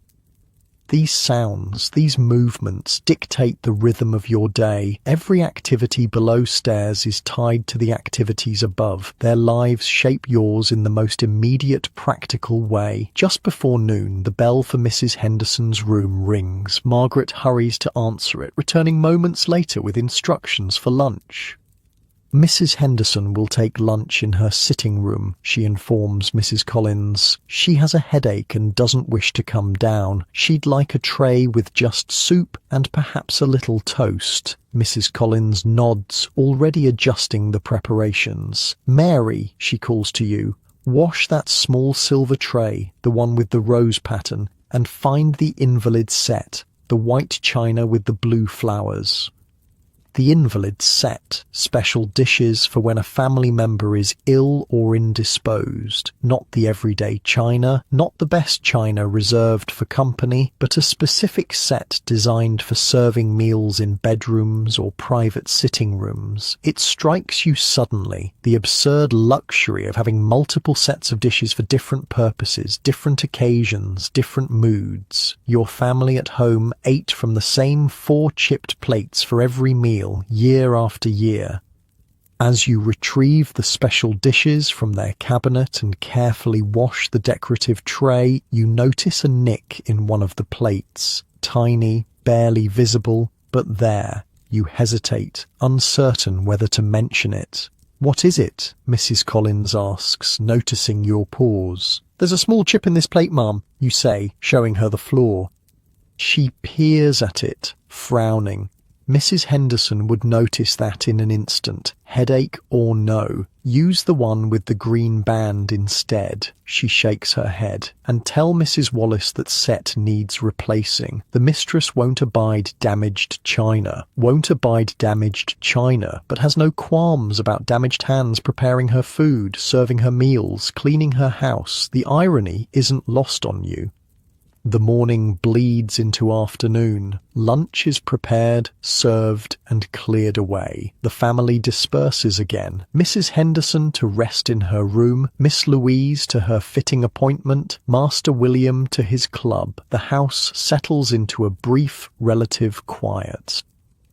These sounds, these movements dictate the rhythm of your day. Every activity below stairs is tied to the activities above. Their lives shape yours in the most immediate, practical way. Just before noon, the bell for Mrs. Henderson's room rings. Margaret hurries to answer it, returning moments later with instructions for lunch. Mrs. Henderson will take lunch in her sitting room, she informs Mrs. Collins. She has a headache and doesn't wish to come down. She'd like a tray with just soup and perhaps a little toast. Mrs. Collins nods, already adjusting the preparations. Mary, she calls to you, wash that small silver tray, the one with the rose pattern, and find the invalid set, the white china with the blue flowers. The invalid set, special dishes for when a family member is ill or indisposed, not the everyday china, not the best china reserved for company, but a specific set designed for serving meals in bedrooms or private sitting rooms. It strikes you suddenly, the absurd luxury of having multiple sets of dishes for different purposes, different occasions, different moods. Your family at home ate from the same 4 chipped plates for every meal, year after year. As you retrieve the special dishes from their cabinet and carefully wash the decorative tray, you notice a nick in one of the plates. Tiny, barely visible, but there. You hesitate, uncertain whether to mention it. "What is it?" Mrs. Collins asks, noticing your pause. "There's a small chip in this plate, ma'am," you say, showing her the floor. She peers at it, frowning. Mrs. Henderson would notice that in an instant. Headache or no, use the one with the green band instead. She shakes her head. And tell Mrs. Wallace that set needs replacing. The mistress won't abide damaged china, but has no qualms about damaged hands preparing her food, serving her meals, cleaning her house. The irony isn't lost on you. The morning bleeds into afternoon. Lunch is prepared, served, and cleared away. The family disperses again. Mrs. Henderson to rest in her room, Miss Louise to her fitting appointment, Master William to his club. The house settles into a brief relative quiet.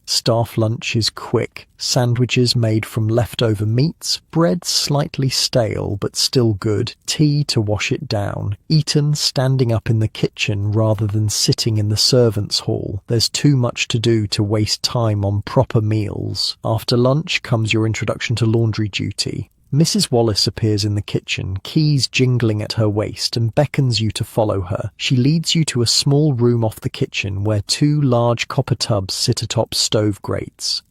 Staff lunch is quick. Sandwiches made from leftover meats, bread slightly stale but still good, tea to wash it down, eaten standing up in the kitchen rather than sitting in the servants' hall. There's too much to do to waste time on proper meals. After lunch comes your introduction to laundry duty. Mrs. Wallace appears in the kitchen, keys jingling at her waist, and beckons you to follow her. She leads you to a small room off the kitchen where 2 large copper tubs sit atop stove grates.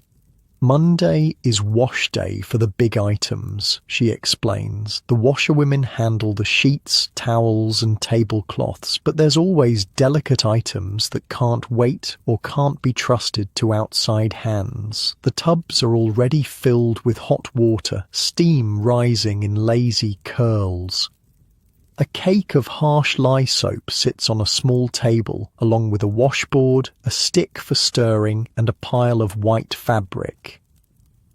Monday is wash day for the big items, she explains. The washerwomen handle the sheets, towels, and tablecloths, but there's always delicate items that can't wait or can't be trusted to outside hands. The tubs are already filled with hot water, steam rising in lazy curls. A cake of harsh lye soap sits on a small table, along with a washboard, a stick for stirring, and a pile of white fabric.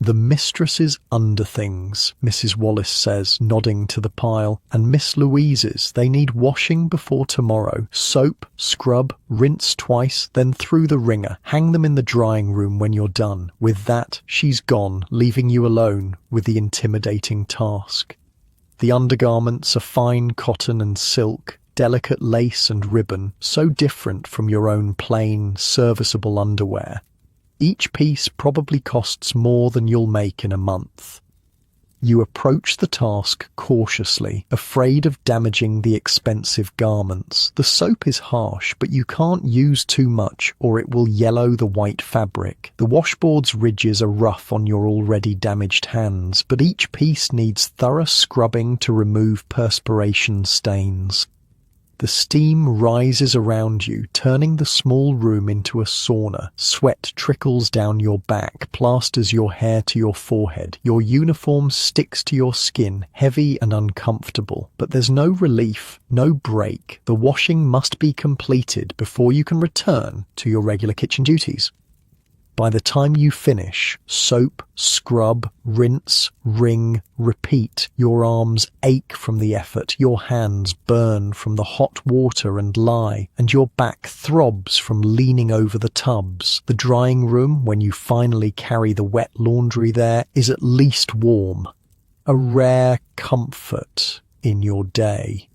The mistress's underthings, Mrs. Wallace says, nodding to the pile, and Miss Louise's. They need washing before tomorrow. Soap, scrub, rinse twice, then through the wringer. Hang them in the drying room when you're done. With that, she's gone, leaving you alone with the intimidating task. The undergarments are fine cotton and silk, delicate lace and ribbon, so different from your own plain, serviceable underwear. Each piece probably costs more than you'll make in a month. You approach the task cautiously, afraid of damaging the expensive garments. The soap is harsh, but you can't use too much or it will yellow the white fabric. The washboard's ridges are rough on your already damaged hands, but each piece needs thorough scrubbing to remove perspiration stains. The steam rises around you, turning the small room into a sauna. Sweat trickles down your back, plasters your hair to your forehead. Your uniform sticks to your skin, heavy and uncomfortable. But there's no relief, no break. The washing must be completed before you can return to your regular kitchen duties. By the time you finish, soap, scrub, rinse, wring, repeat. Your arms ache from the effort, your hands burn from the hot water and lye, and your back throbs from leaning over the tubs. The drying room, when you finally carry the wet laundry there, is at least warm. A rare comfort in your day.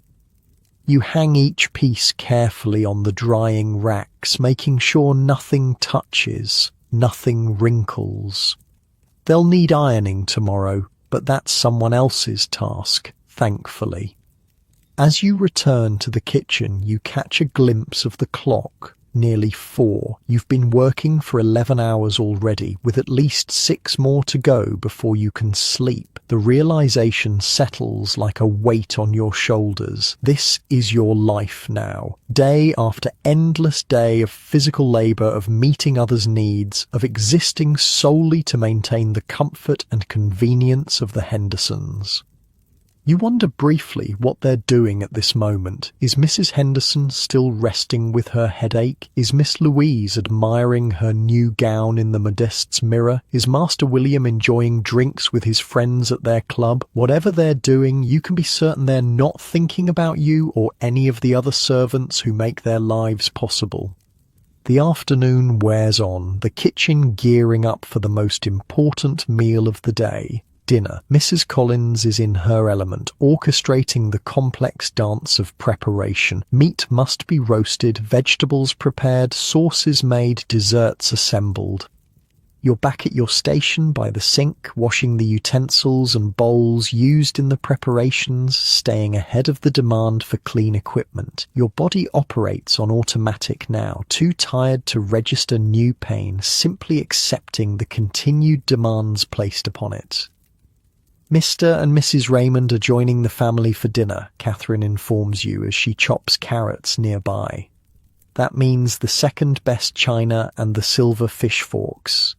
You hang each piece carefully on the drying racks, making sure nothing touches. Nothing wrinkles. They'll need ironing tomorrow, but that's someone else's task, thankfully. As you return to the kitchen, you catch a glimpse of the clock. Nearly 4. You've been working for 11 hours already, with at least 6 more to go before you can sleep. The realization settles like a weight on your shoulders. This is your life now. Day after endless day of physical labor, of meeting others' needs, of existing solely to maintain the comfort and convenience of the Hendersons. You wonder briefly what they're doing at this moment. Is Mrs. Henderson still resting with her headache? Is Miss Louise admiring her new gown in the Modeste's mirror? Is Master William enjoying drinks with his friends at their club? Whatever they're doing, you can be certain they're not thinking about you or any of the other servants who make their lives possible. The afternoon wears on, the kitchen gearing up for the most important meal of the day. Dinner. Mrs. Collins is in her element, orchestrating the complex dance of preparation. Meat must be roasted, vegetables prepared, sauces made, desserts assembled. You're back at your station by the sink, washing the utensils and bowls used in the preparations, staying ahead of the demand for clean equipment. Your body operates on automatic now, too tired to register new pain, simply accepting the continued demands placed upon it. Mr. and Mrs. Raymond are joining the family for dinner, Catherine informs you as she chops carrots nearby. That means the second best china and the silver fish forks.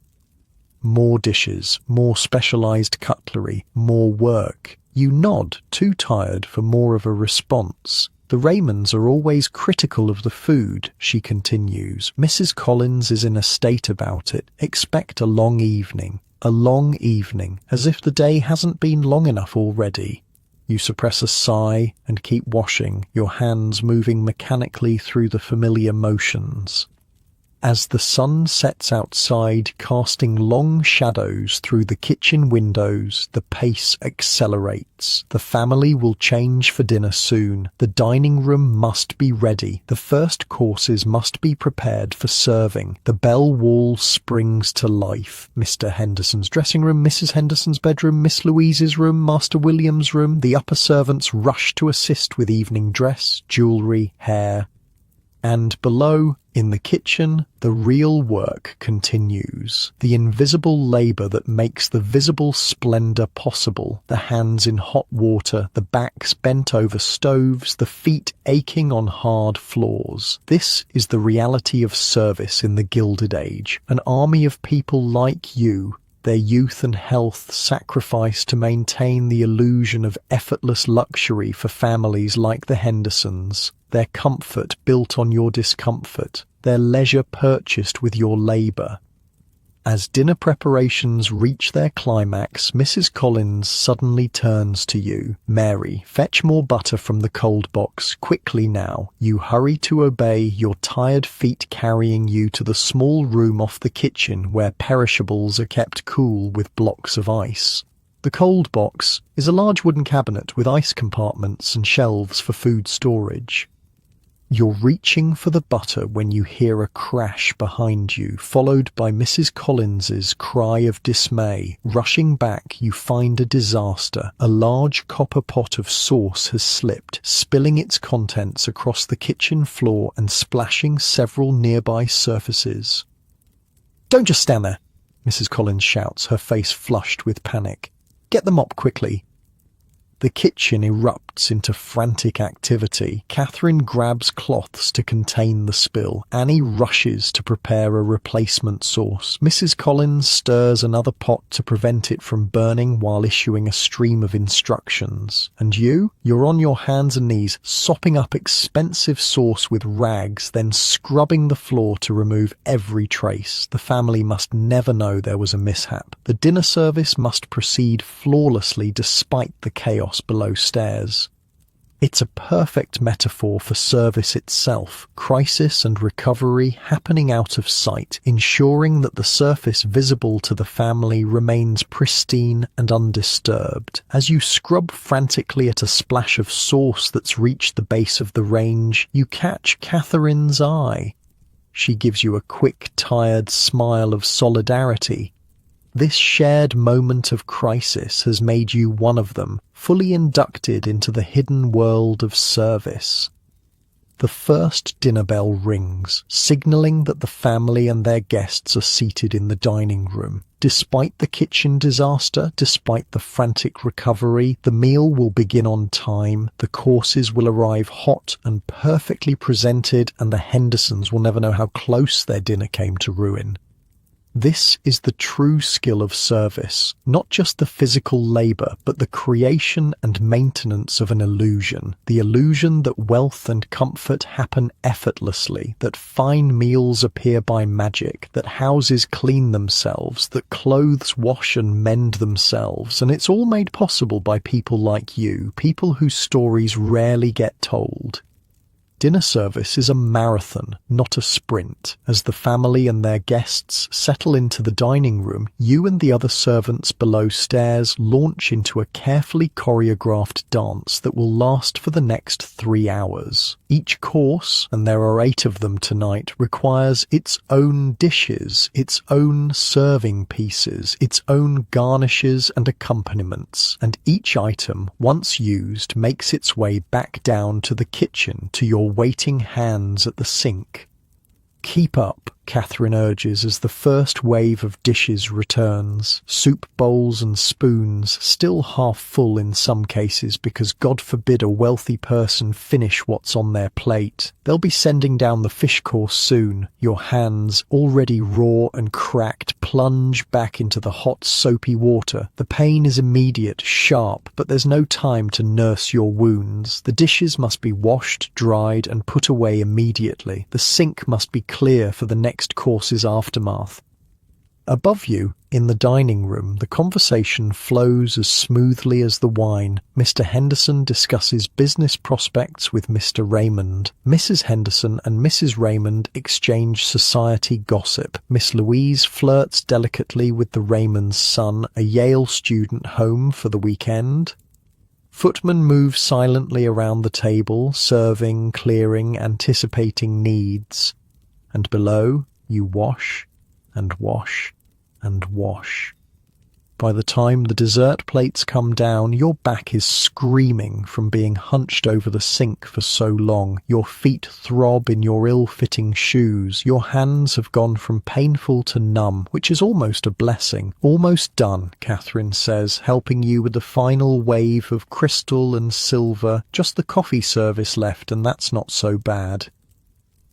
More dishes, more specialized cutlery, more work. You nod, too tired for more of a response. The Raymonds are always critical of the food, she continues. Mrs. Collins is in a state about it. Expect a long evening, as if the day hasn't been long enough already. You suppress a sigh and keep washing, your hands moving mechanically through the familiar motions. As the sun sets outside, casting long shadows through the kitchen windows, the pace accelerates. The family will change for dinner soon. The dining room must be ready. The first courses must be prepared for serving. The bell wall springs to life. Mr. Henderson's dressing room, Mrs. Henderson's bedroom, Miss Louise's room, Master William's room. The upper servants rush to assist with evening dress, jewellery, hair. And below, in the kitchen, the real work continues. The invisible labour that makes the visible splendour possible. The hands in hot water, the backs bent over stoves, the feet aching on hard floors. This is the reality of service in the Gilded Age. An army of people like you, their youth and health sacrificed to maintain the illusion of effortless luxury for families like the Hendersons, their comfort built on your discomfort, their leisure purchased with your labour. As dinner preparations reach their climax, Mrs. Collins suddenly turns to you. Mary, fetch more butter from the cold box, quickly now. You hurry to obey, your tired feet carrying you to the small room off the kitchen where perishables are kept cool with blocks of ice. The cold box is a large wooden cabinet with ice compartments and shelves for food storage. You're reaching for the butter when you hear a crash behind you, followed by Mrs. Collins's cry of dismay. Rushing back, you find a disaster. A large copper pot of sauce has slipped, spilling its contents across the kitchen floor and splashing several nearby surfaces. "Don't just stand there," Mrs. Collins shouts, her face flushed with panic. "Get the mop quickly." The kitchen erupts into frantic activity. Catherine grabs cloths to contain the spill. Annie rushes to prepare a replacement sauce. Mrs. Collins stirs another pot to prevent it from burning while issuing a stream of instructions. And you're on your hands and knees, sopping up expensive sauce with rags, then scrubbing the floor to remove every trace. The family must never know there was a mishap. The dinner service must proceed flawlessly despite the chaos below stairs. It's a perfect metaphor for service itself, crisis and recovery happening out of sight, ensuring that the surface visible to the family remains pristine and undisturbed. As you scrub frantically at a splash of sauce that's reached the base of the range, you catch Catherine's eye. She gives you a quick, tired smile of solidarity. This shared moment of crisis has made you one of them, fully inducted into the hidden world of service. The first dinner bell rings, signalling that the family and their guests are seated in the dining room. Despite the kitchen disaster, despite the frantic recovery, the meal will begin on time, the courses will arrive hot and perfectly presented, and the Hendersons will never know how close their dinner came to ruin. This is the true skill of service, not just the physical labour, but the creation and maintenance of an illusion. The illusion that wealth and comfort happen effortlessly, that fine meals appear by magic, that houses clean themselves, that clothes wash and mend themselves, and it's all made possible by people like you, people whose stories rarely get told. Dinner service is a marathon, not a sprint. As the family and their guests settle into the dining room, you and the other servants below stairs launch into a carefully choreographed dance that will last for the next 3 hours. Each course, and there are 8 of them tonight, requires its own dishes, its own serving pieces, its own garnishes and accompaniments, and each item, once used, makes its way back down to the kitchen to your waiting hands at the sink. "Keep up," Catherine urges as the first wave of dishes returns. Soup bowls and spoons, still half full in some cases because God forbid a wealthy person finish what's on their plate. They'll be sending down the fish course soon. Your hands, already raw and cracked, plunge back into the hot soapy water. The pain is immediate, sharp, but there's no time to nurse your wounds. The dishes must be washed, dried, and put away immediately. The sink must be clear for the next course's aftermath. Above you, in the dining room, the conversation flows as smoothly as the wine. Mr. Henderson discusses business prospects with Mr. Raymond. Mrs. Henderson and Mrs. Raymond exchange society gossip. Miss Louise flirts delicately with the Raymonds' son, a Yale student home for the weekend. Footmen move silently around the table, serving, clearing, anticipating needs. And below, you wash and wash and wash. By the time the dessert plates come down, your back is screaming from being hunched over the sink for so long. Your feet throb in your ill-fitting shoes. Your hands have gone from painful to numb, which is almost a blessing. "Almost done," Catherine says, helping you with the final wave of crystal and silver. "Just the coffee service left, and that's not so bad."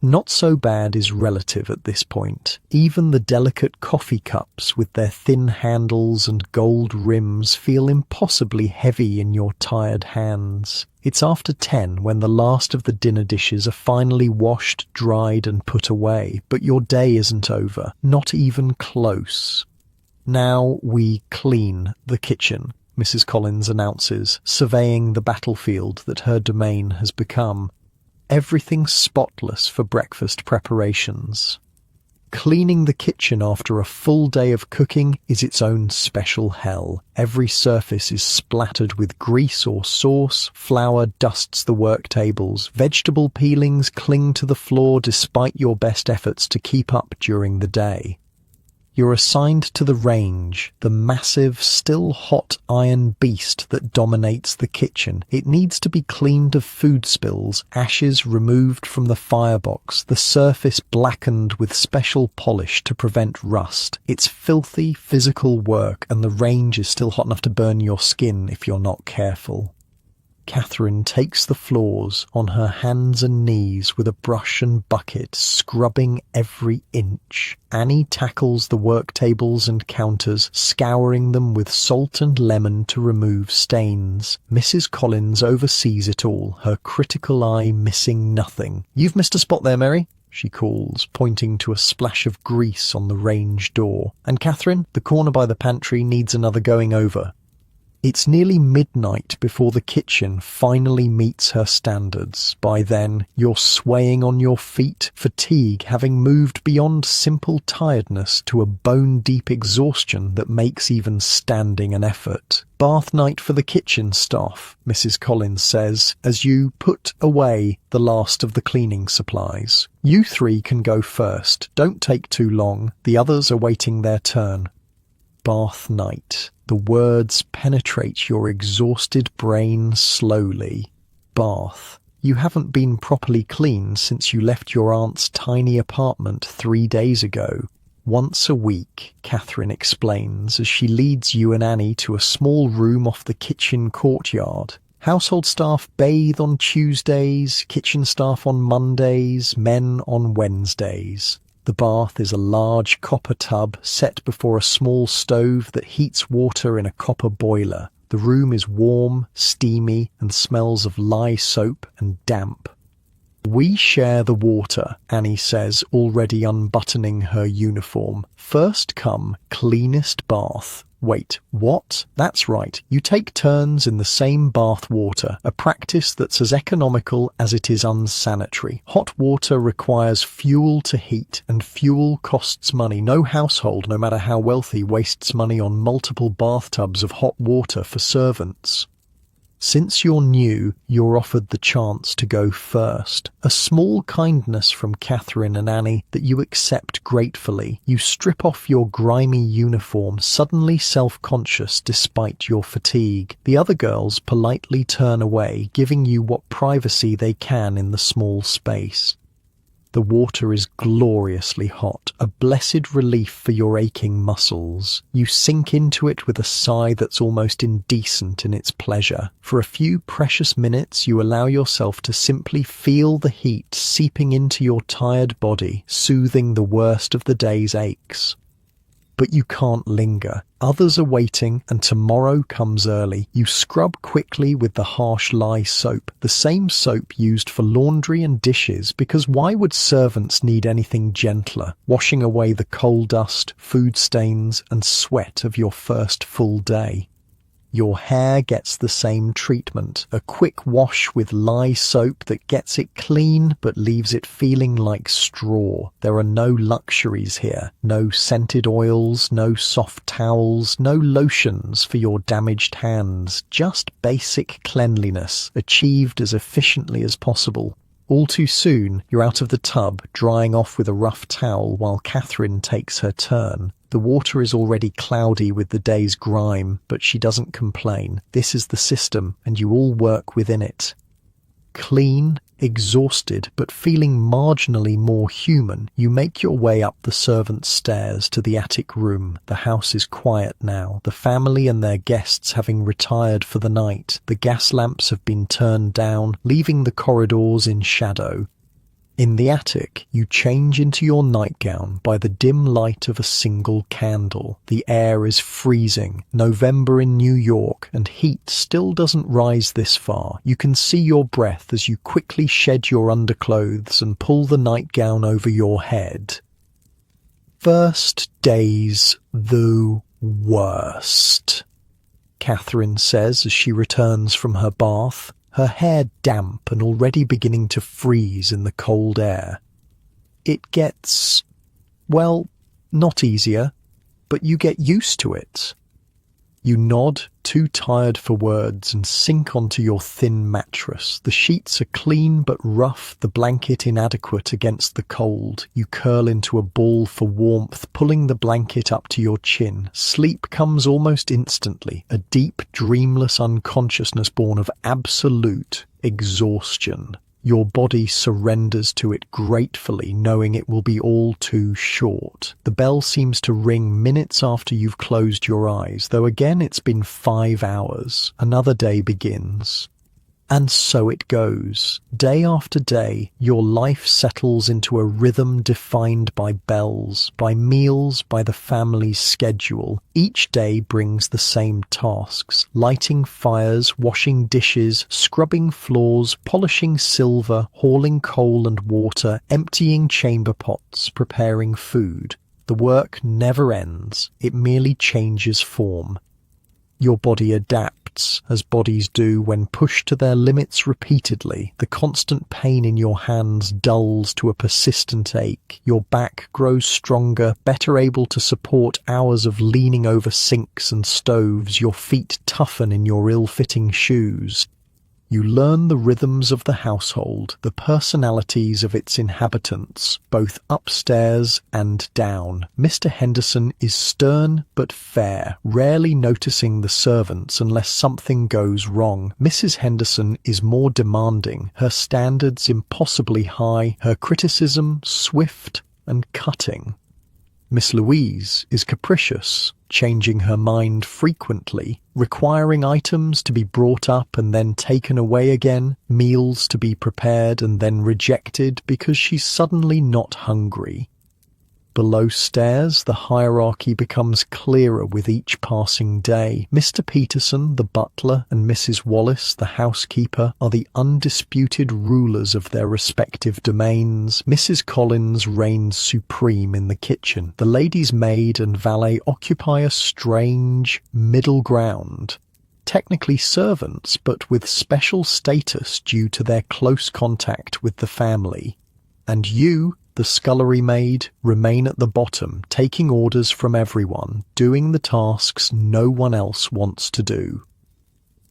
Not so bad is relative at this point. Even the delicate coffee cups with their thin handles and gold rims feel impossibly heavy in your tired hands. It's after 10 when the last of the dinner dishes are finally washed, dried and put away, but your day isn't over, not even close. "Now we clean the kitchen," Mrs. Collins announces, surveying the battlefield that her domain has become. Everything spotless for breakfast preparations. Cleaning the kitchen after a full day of cooking is its own special hell. Every surface is splattered with grease or sauce, flour dusts the work tables, vegetable peelings cling to the floor despite your best efforts to keep up during the day. You're assigned to the range, the massive, still hot iron beast that dominates the kitchen. It needs to be cleaned of food spills, ashes removed from the firebox, the surface blackened with special polish to prevent rust. It's filthy, physical work, and the range is still hot enough to burn your skin if you're not careful. Catherine takes the floors on her hands and knees with a brush and bucket, scrubbing every inch. Annie tackles the work tables and counters, scouring them with salt and lemon to remove stains. Mrs. Collins oversees it all, her critical eye missing nothing. "You've missed a spot there, Mary," she calls, pointing to a splash of grease on the range door. "And Catherine, the corner by the pantry needs another going over." It's nearly midnight before the kitchen finally meets her standards. By then, you're swaying on your feet, fatigue having moved beyond simple tiredness to a bone-deep exhaustion that makes even standing an effort. "Bath night for the kitchen staff," Mrs. Collins says, as you put away the last of the cleaning supplies. "You 3 can go first. Don't take too long. The others are waiting their turn." Bath night. The words penetrate your exhausted brain slowly. Bath. You haven't been properly cleaned since you left your aunt's tiny apartment 3 days ago. "Once a week," Catherine explains as she leads you and Annie to a small room off the kitchen courtyard. Household staff bathe on Tuesdays, kitchen staff on Mondays, men on Wednesdays. The bath is a large copper tub set before a small stove that heats water in a copper boiler. The room is warm, steamy, and smells of lye soap and damp. "We share the water," Annie says, already unbuttoning her uniform. "First come, cleanest bath." Wait, what? That's right, you take turns in the same bath water, a practice that's as economical as it is unsanitary. Hot water requires fuel to heat, and fuel costs money. No household, no matter how wealthy, wastes money on multiple bathtubs of hot water for servants. Since you're new, you're offered the chance to go first. A small kindness from Catherine and Annie that you accept gratefully. You strip off your grimy uniform, suddenly self-conscious despite your fatigue. The other girls politely turn away, giving you what privacy they can in the small space. The water is gloriously hot, a blessed relief for your aching muscles. You sink into it with a sigh that's almost indecent in its pleasure. For a few precious minutes, you allow yourself to simply feel the heat seeping into your tired body, soothing the worst of the day's aches. But you can't linger. Others are waiting, and tomorrow comes early. You scrub quickly with the harsh lye soap, the same soap used for laundry and dishes, because why would servants need anything gentler, washing away the coal dust, food stains, and sweat of your first full day? Your hair gets the same treatment, a quick wash with lye soap that gets it clean but leaves it feeling like straw. There are no luxuries here, no scented oils, no soft towels, no lotions for your damaged hands, just basic cleanliness, achieved as efficiently as possible. All too soon, you're out of the tub, drying off with a rough towel while Catherine takes her turn. The water is already cloudy with the day's grime, but she doesn't complain. This is the system, and you all work within it. Clean, exhausted, but feeling marginally more human, you make your way up the servants' stairs to the attic room. The house is quiet now, the family and their guests having retired for the night. The gas lamps have been turned down, leaving the corridors in shadow. In the attic, you change into your nightgown by the dim light of a single candle. The air is freezing. November in New York, and heat still doesn't rise this far. You can see your breath as you quickly shed your underclothes and pull the nightgown over your head. First days the worst, Catherine says as she returns from her bath, her hair damp and already beginning to freeze in the cold air. It gets, well, not easier, but you get used to it. You nod, too tired for words, and sink onto your thin mattress. The sheets are clean but rough, the blanket inadequate against the cold. You curl into a ball for warmth, pulling the blanket up to your chin. Sleep comes almost instantly, a deep, dreamless unconsciousness born of absolute exhaustion. Your body surrenders to it gratefully, knowing it will be all too short. The bell seems to ring minutes after you've closed your eyes, though again it's been 5 hours. Another day begins. And so it goes. Day after day, your life settles into a rhythm defined by bells, by meals, by the family's schedule. Each day brings the same tasks: lighting fires, washing dishes, scrubbing floors, polishing silver, hauling coal and water, emptying chamber pots, preparing food. The work never ends. It merely changes form. Your body adapts, as bodies do when pushed to their limits repeatedly. The constant pain in your hands dulls to a persistent ache. Your back grows stronger, better able to support hours of leaning over sinks and stoves. Your feet toughen in your ill-fitting shoes. You learn the rhythms of the household, the personalities of its inhabitants, both upstairs and down. Mr. Henderson is stern but fair, rarely noticing the servants unless something goes wrong. Mrs. Henderson is more demanding, her standards impossibly high, her criticism swift and cutting. Miss Louise is capricious, changing her mind frequently, requiring items to be brought up and then taken away again, meals to be prepared and then rejected because she's suddenly not hungry. Below stairs, the hierarchy becomes clearer with each passing day. Mr. Peterson, the butler, and Mrs. Wallace, the housekeeper, are the undisputed rulers of their respective domains. Mrs. Collins reigns supreme in the kitchen. The lady's maid and valet occupy a strange middle ground. Technically servants, but with special status due to their close contact with the family. And you, the scullery maid, remain at the bottom, taking orders from everyone, doing the tasks no one else wants to do.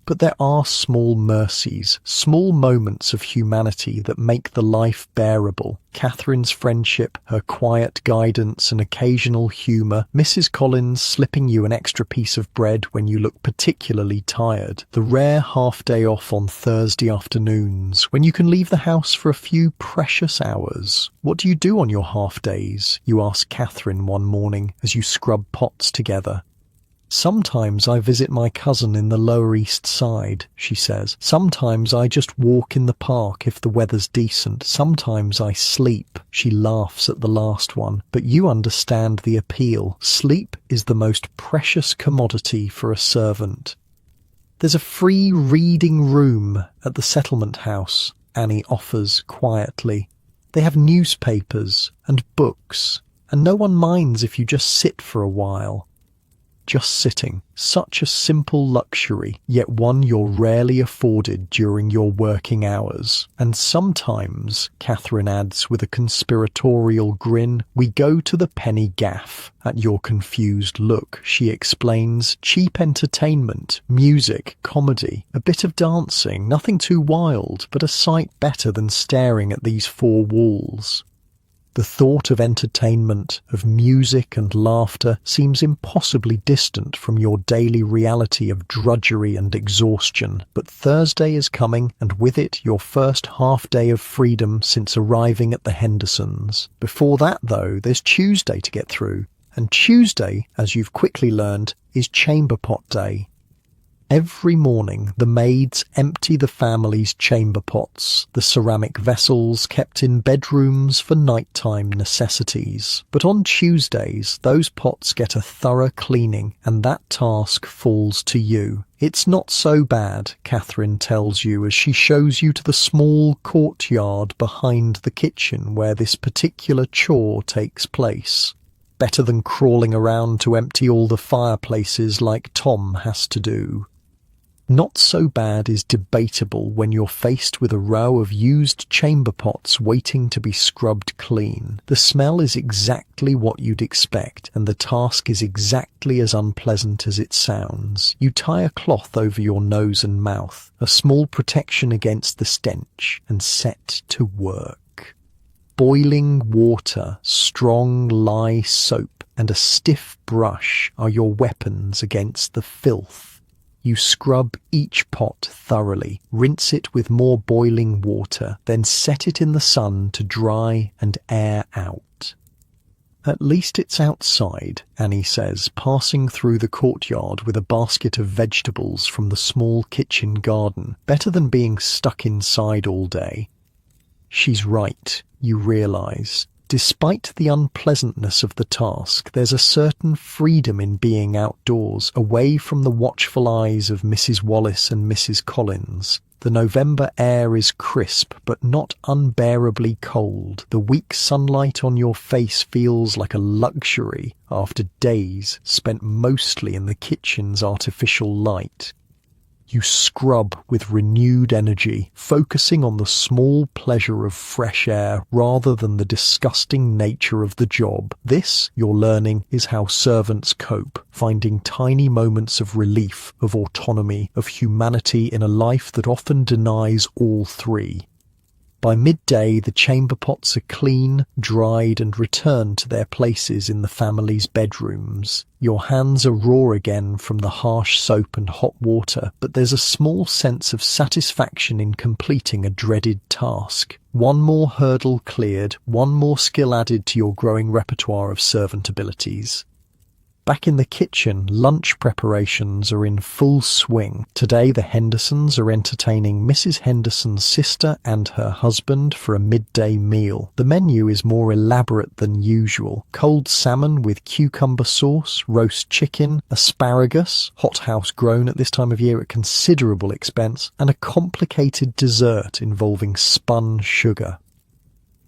But there are small mercies, small moments of humanity that make the life bearable. Catherine's friendship, her quiet guidance and occasional humour, Mrs. Collins slipping you an extra piece of bread when you look particularly tired, the rare half-day off on Thursday afternoons, when you can leave the house for a few precious hours. What do you do on your half-days? You ask Catherine one morning as you scrub pots together. Sometimes I visit my cousin in the Lower East Side, she says. Sometimes I just walk in the park if the weather's decent. Sometimes I sleep. She laughs at the last one. But you understand the appeal. Sleep is the most precious commodity for a servant. There's a free reading room at the settlement house, Annie offers quietly. They have newspapers and books, and no one minds if you just sit for a while. Just sitting, such a simple luxury, yet one you're rarely afforded during your working hours. And sometimes, Catherine adds with a conspiratorial grin, we go to the penny gaff. At your confused look, she explains, cheap entertainment, music, comedy, a bit of dancing, nothing too wild, but a sight better than staring at these four walls. The thought of entertainment, of music and laughter seems impossibly distant from your daily reality of drudgery and exhaustion. But Thursday is coming, and with it your first half-day of freedom since arriving at the Hendersons. Before that, though, there's Tuesday to get through. And Tuesday, as you've quickly learned, is chamber pot day. Every morning, the maids empty the family's chamber pots, the ceramic vessels kept in bedrooms for nighttime necessities. But on Tuesdays, those pots get a thorough cleaning, and that task falls to you. It's not so bad, Catherine tells you as she shows you to the small courtyard behind the kitchen where this particular chore takes place. Better than crawling around to empty all the fireplaces like Tom has to do. Not so bad is debatable when you're faced with a row of used chamber pots waiting to be scrubbed clean. The smell is exactly what you'd expect, and the task is exactly as unpleasant as it sounds. You tie a cloth over your nose and mouth, a small protection against the stench, and set to work. Boiling water, strong lye soap, and a stiff brush are your weapons against the filth. You scrub each pot thoroughly, rinse it with more boiling water, then set it in the sun to dry and air out. At least it's outside, Annie says, passing through the courtyard with a basket of vegetables from the small kitchen garden. Better than being stuck inside all day. She's right, you realise. Despite the unpleasantness of the task, there's a certain freedom in being outdoors, away from the watchful eyes of Mrs. Wallace and Mrs. Collins. The November air is crisp, but not unbearably cold. The weak sunlight on your face feels like a luxury after days spent mostly in the kitchen's artificial light. You scrub with renewed energy, focusing on the small pleasure of fresh air rather than the disgusting nature of the job. This, you're learning, is how servants cope, finding tiny moments of relief, of autonomy, of humanity in a life that often denies all three. By midday, the chamber pots are clean, dried, and returned to their places in the family's bedrooms. Your hands are raw again from the harsh soap and hot water, but there's a small sense of satisfaction in completing a dreaded task. One more hurdle cleared, one more skill added to your growing repertoire of servant abilities. Back in the kitchen, lunch preparations are in full swing. Today, the Hendersons are entertaining Mrs. Henderson's sister and her husband for a midday meal. The menu is more elaborate than usual. Cold salmon with cucumber sauce, roast chicken, asparagus, hothouse grown at this time of year at considerable expense, and a complicated dessert involving spun sugar.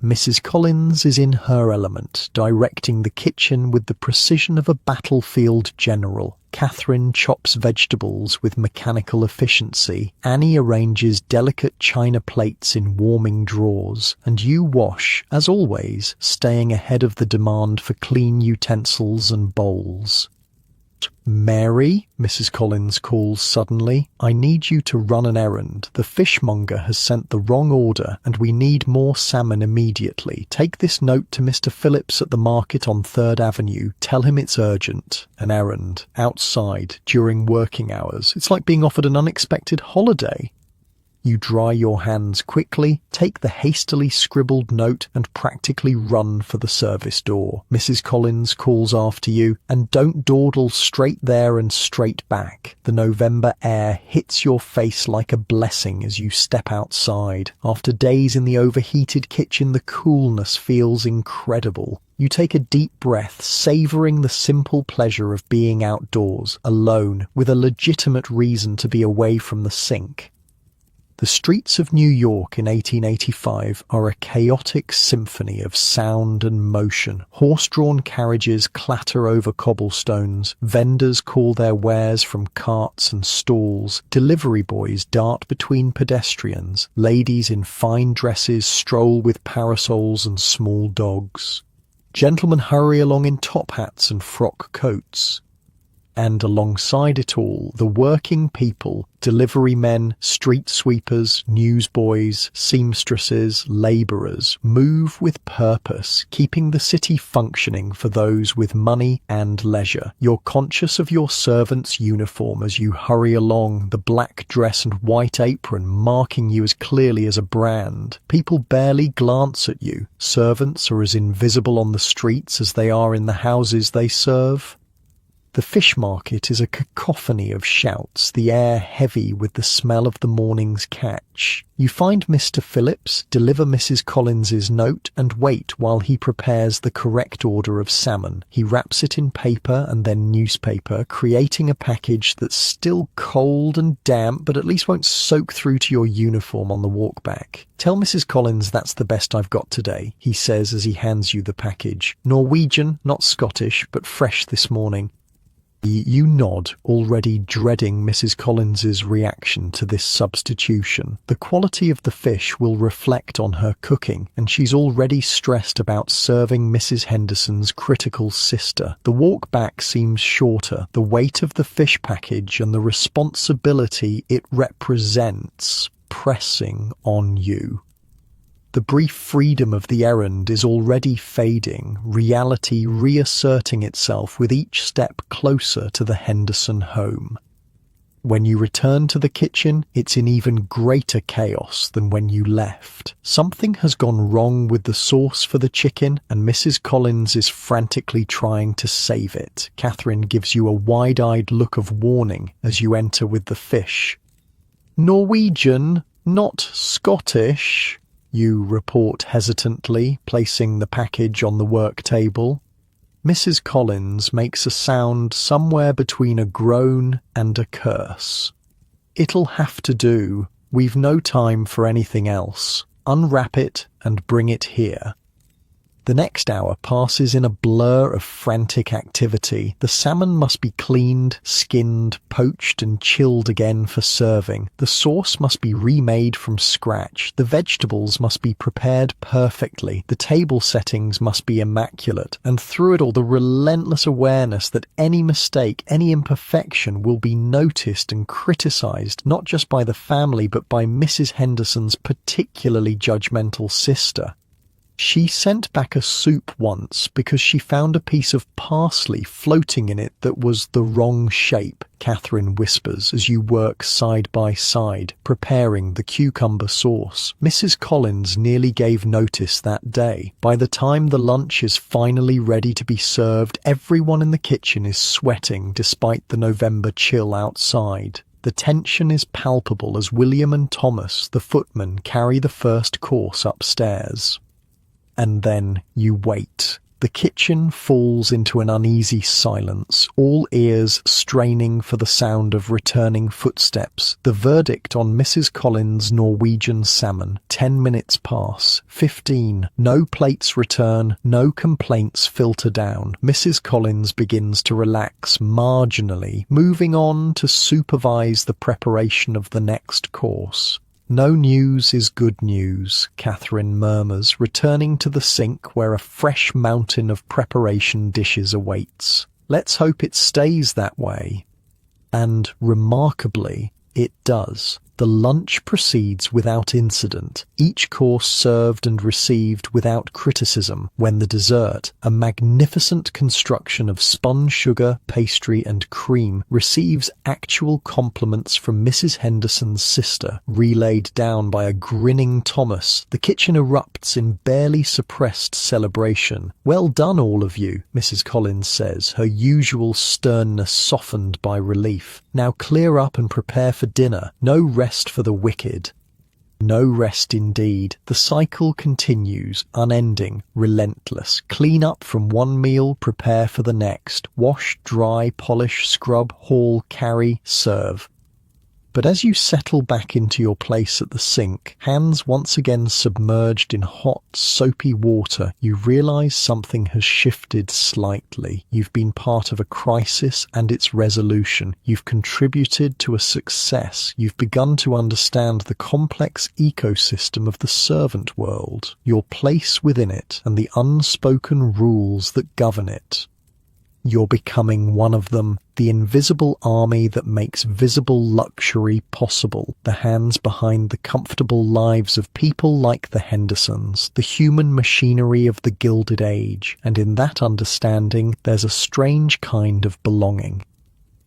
Mrs. Collins is in her element, directing the kitchen with the precision of a battlefield general. Catherine chops vegetables with mechanical efficiency. Annie arranges delicate china plates in warming drawers. And you wash, as always, staying ahead of the demand for clean utensils and bowls. "Mary," Mrs. Collins calls suddenly, "I need you to run an errand. The fishmonger has sent the wrong order, and we need more salmon immediately. Take this note to Mr. Phillips at the market on 3rd Avenue. Tell him it's urgent." An errand. Outside. During working hours. It's like being offered an unexpected holiday. You dry your hands quickly, take the hastily scribbled note, and practically run for the service door. Mrs. Collins calls after you, and don't dawdle straight there and straight back. The November air hits your face like a blessing as you step outside. After days in the overheated kitchen, the coolness feels incredible. You take a deep breath, savouring the simple pleasure of being outdoors, alone, with a legitimate reason to be away from the sink. The streets of New York in 1885 are a chaotic symphony of sound and motion. Horse-drawn carriages clatter over cobblestones, vendors call their wares from carts and stalls, delivery boys dart between pedestrians, ladies in fine dresses stroll with parasols and small dogs. Gentlemen hurry along in top hats and frock coats. And alongside it all, the working people, delivery men, street sweepers, newsboys, seamstresses, labourers, move with purpose, keeping the city functioning for those with money and leisure. You're conscious of your servant's uniform as you hurry along, the black dress and white apron marking you as clearly as a brand. People barely glance at you. Servants are as invisible on the streets as they are in the houses they serve. The fish market is a cacophony of shouts, the air heavy with the smell of the morning's catch. You find Mr. Phillips, deliver Mrs. Collins's note, and wait while he prepares the correct order of salmon. He wraps it in paper and then newspaper, creating a package that's still cold and damp, but at least won't soak through to your uniform on the walk back. "Tell Mrs. Collins that's the best I've got today," he says as he hands you the package. "Norwegian, not Scottish, but fresh this morning." You nod, already dreading Mrs. Collins's reaction to this substitution. The quality of the fish will reflect on her cooking, and she's already stressed about serving Mrs. Henderson's critical sister. The walk back seems shorter. The weight of the fish package and the responsibility it represents pressing on you. The brief freedom of the errand is already fading, reality reasserting itself with each step closer to the Henderson home. When you return to the kitchen, it's in even greater chaos than when you left. Something has gone wrong with the sauce for the chicken, and Mrs. Collins is frantically trying to save it. Catherine gives you a wide-eyed look of warning as you enter with the fish. "Norwegian, not Scottish," you report hesitantly, placing the package on the work table. Mrs. Collins makes a sound somewhere between a groan and a curse. "It'll have to do. We've no time for anything else. Unwrap it and bring it here." The next hour passes in a blur of frantic activity. The salmon must be cleaned, skinned, poached and chilled again for serving. The sauce must be remade from scratch. The vegetables must be prepared perfectly. The table settings must be immaculate. And through it all, the relentless awareness that any mistake, any imperfection will be noticed and criticised, not just by the family, but by Mrs. Henderson's particularly judgmental sister. She sent back a soup once because she found a piece of parsley floating in it that was the wrong shape, Catherine whispers as you work side by side, preparing the cucumber sauce. Mrs. Collins nearly gave notice that day. By the time the lunch is finally ready to be served, everyone in the kitchen is sweating despite the November chill outside. The tension is palpable as William and Thomas, the footmen, carry the first course upstairs. And then you wait. The kitchen falls into an uneasy silence, all ears straining for the sound of returning footsteps. The verdict on Mrs. Collins' Norwegian salmon. 10 minutes pass. 15. No plates return. No complaints filter down. Mrs. Collins begins to relax marginally, moving on to supervise the preparation of the next course. No news is good news, Catherine murmurs, returning to the sink where a fresh mountain of preparation dishes awaits. Let's hope it stays that way. And, remarkably, it does. The lunch proceeds without incident, each course served and received without criticism, when the dessert, a magnificent construction of spun sugar, pastry and cream, receives actual compliments from Mrs. Henderson's sister, relayed down by a grinning Thomas. The kitchen erupts in barely suppressed celebration. "Well done, all of you," Mrs. Collins says, her usual sternness softened by relief. "Now clear up and prepare for dinner. No rest for the wicked." No rest indeed. The cycle continues, unending, relentless. Clean up from one meal, prepare for the next. Wash, dry, polish, scrub, haul, carry, serve. But as you settle back into your place at the sink, hands once again submerged in hot, soapy water, you realize something has shifted slightly. You've been part of a crisis and its resolution. You've contributed to a success. You've begun to understand the complex ecosystem of the servant world, your place within it, and the unspoken rules that govern it. You're becoming one of them, the invisible army that makes visible luxury possible, the hands behind the comfortable lives of people like the Hendersons, the human machinery of the Gilded Age, and in that understanding there's a strange kind of belonging.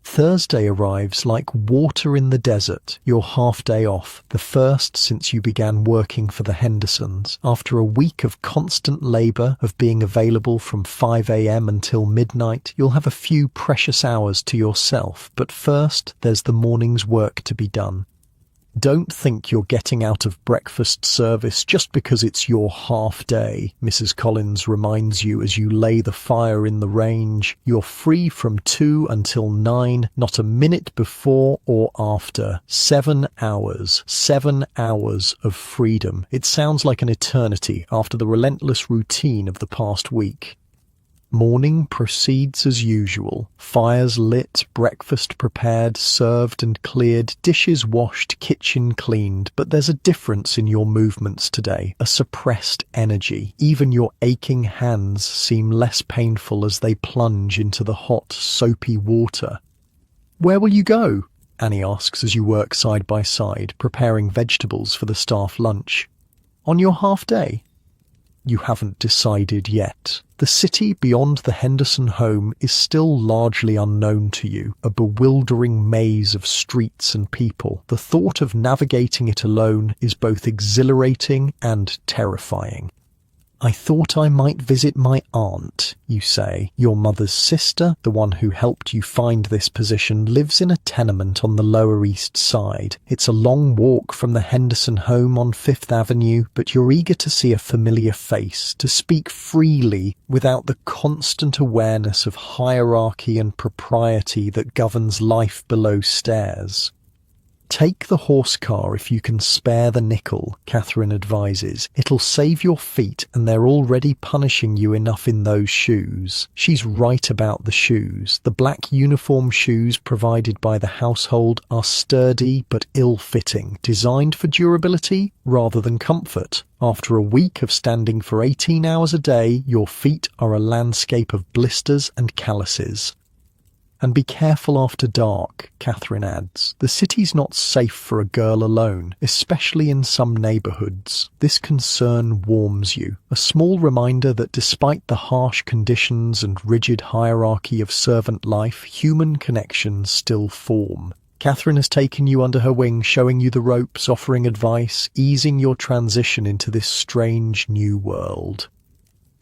Thursday arrives like water in the desert, your half-day off, the first since you began working for the Hendersons. After a week of constant labour, of being available from 5 a.m. until midnight, you'll have a few precious hours to yourself, but first there's the morning's work to be done. Don't think you're getting out of breakfast service just because it's your half day, Mrs. Collins reminds you as you lay the fire in the range. You're free from 2 until 9, not a minute before or after. 7 hours. 7 hours of freedom. It sounds like an eternity after the relentless routine of the past week. Morning proceeds as usual. Fires lit, breakfast prepared, served and cleared, dishes washed, kitchen cleaned. But there's a difference in your movements today, a suppressed energy. Even your aching hands seem less painful as they plunge into the hot, soapy water. "Where will you go?" Annie asks as you work side by side, preparing vegetables for the staff lunch. "On your half day?" You haven't decided yet. The city beyond the Henderson home is still largely unknown to you, a bewildering maze of streets and people. The thought of navigating it alone is both exhilarating and terrifying. "I thought I might visit my aunt," you say. Your mother's sister, the one who helped you find this position, lives in a tenement on the Lower East Side. It's a long walk from the Henderson home on 5th Avenue, but you're eager to see a familiar face, to speak freely without the constant awareness of hierarchy and propriety that governs life below stairs. "Take the horse car if you can spare the nickel," Catherine advises. "It'll save your feet, and they're already punishing you enough in those shoes." She's right about the shoes. The black uniform shoes provided by the household are sturdy but ill-fitting, designed for durability rather than comfort. After a week of standing for 18 hours a day, your feet are a landscape of blisters and calluses. And be careful after dark, Catherine adds. The city's not safe for a girl alone, especially in some neighborhoods. This concern warms you, a small reminder that despite the harsh conditions and rigid hierarchy of servant life, human connections still form. Catherine has taken you under her wing, showing you the ropes, offering advice, easing your transition into this strange new world.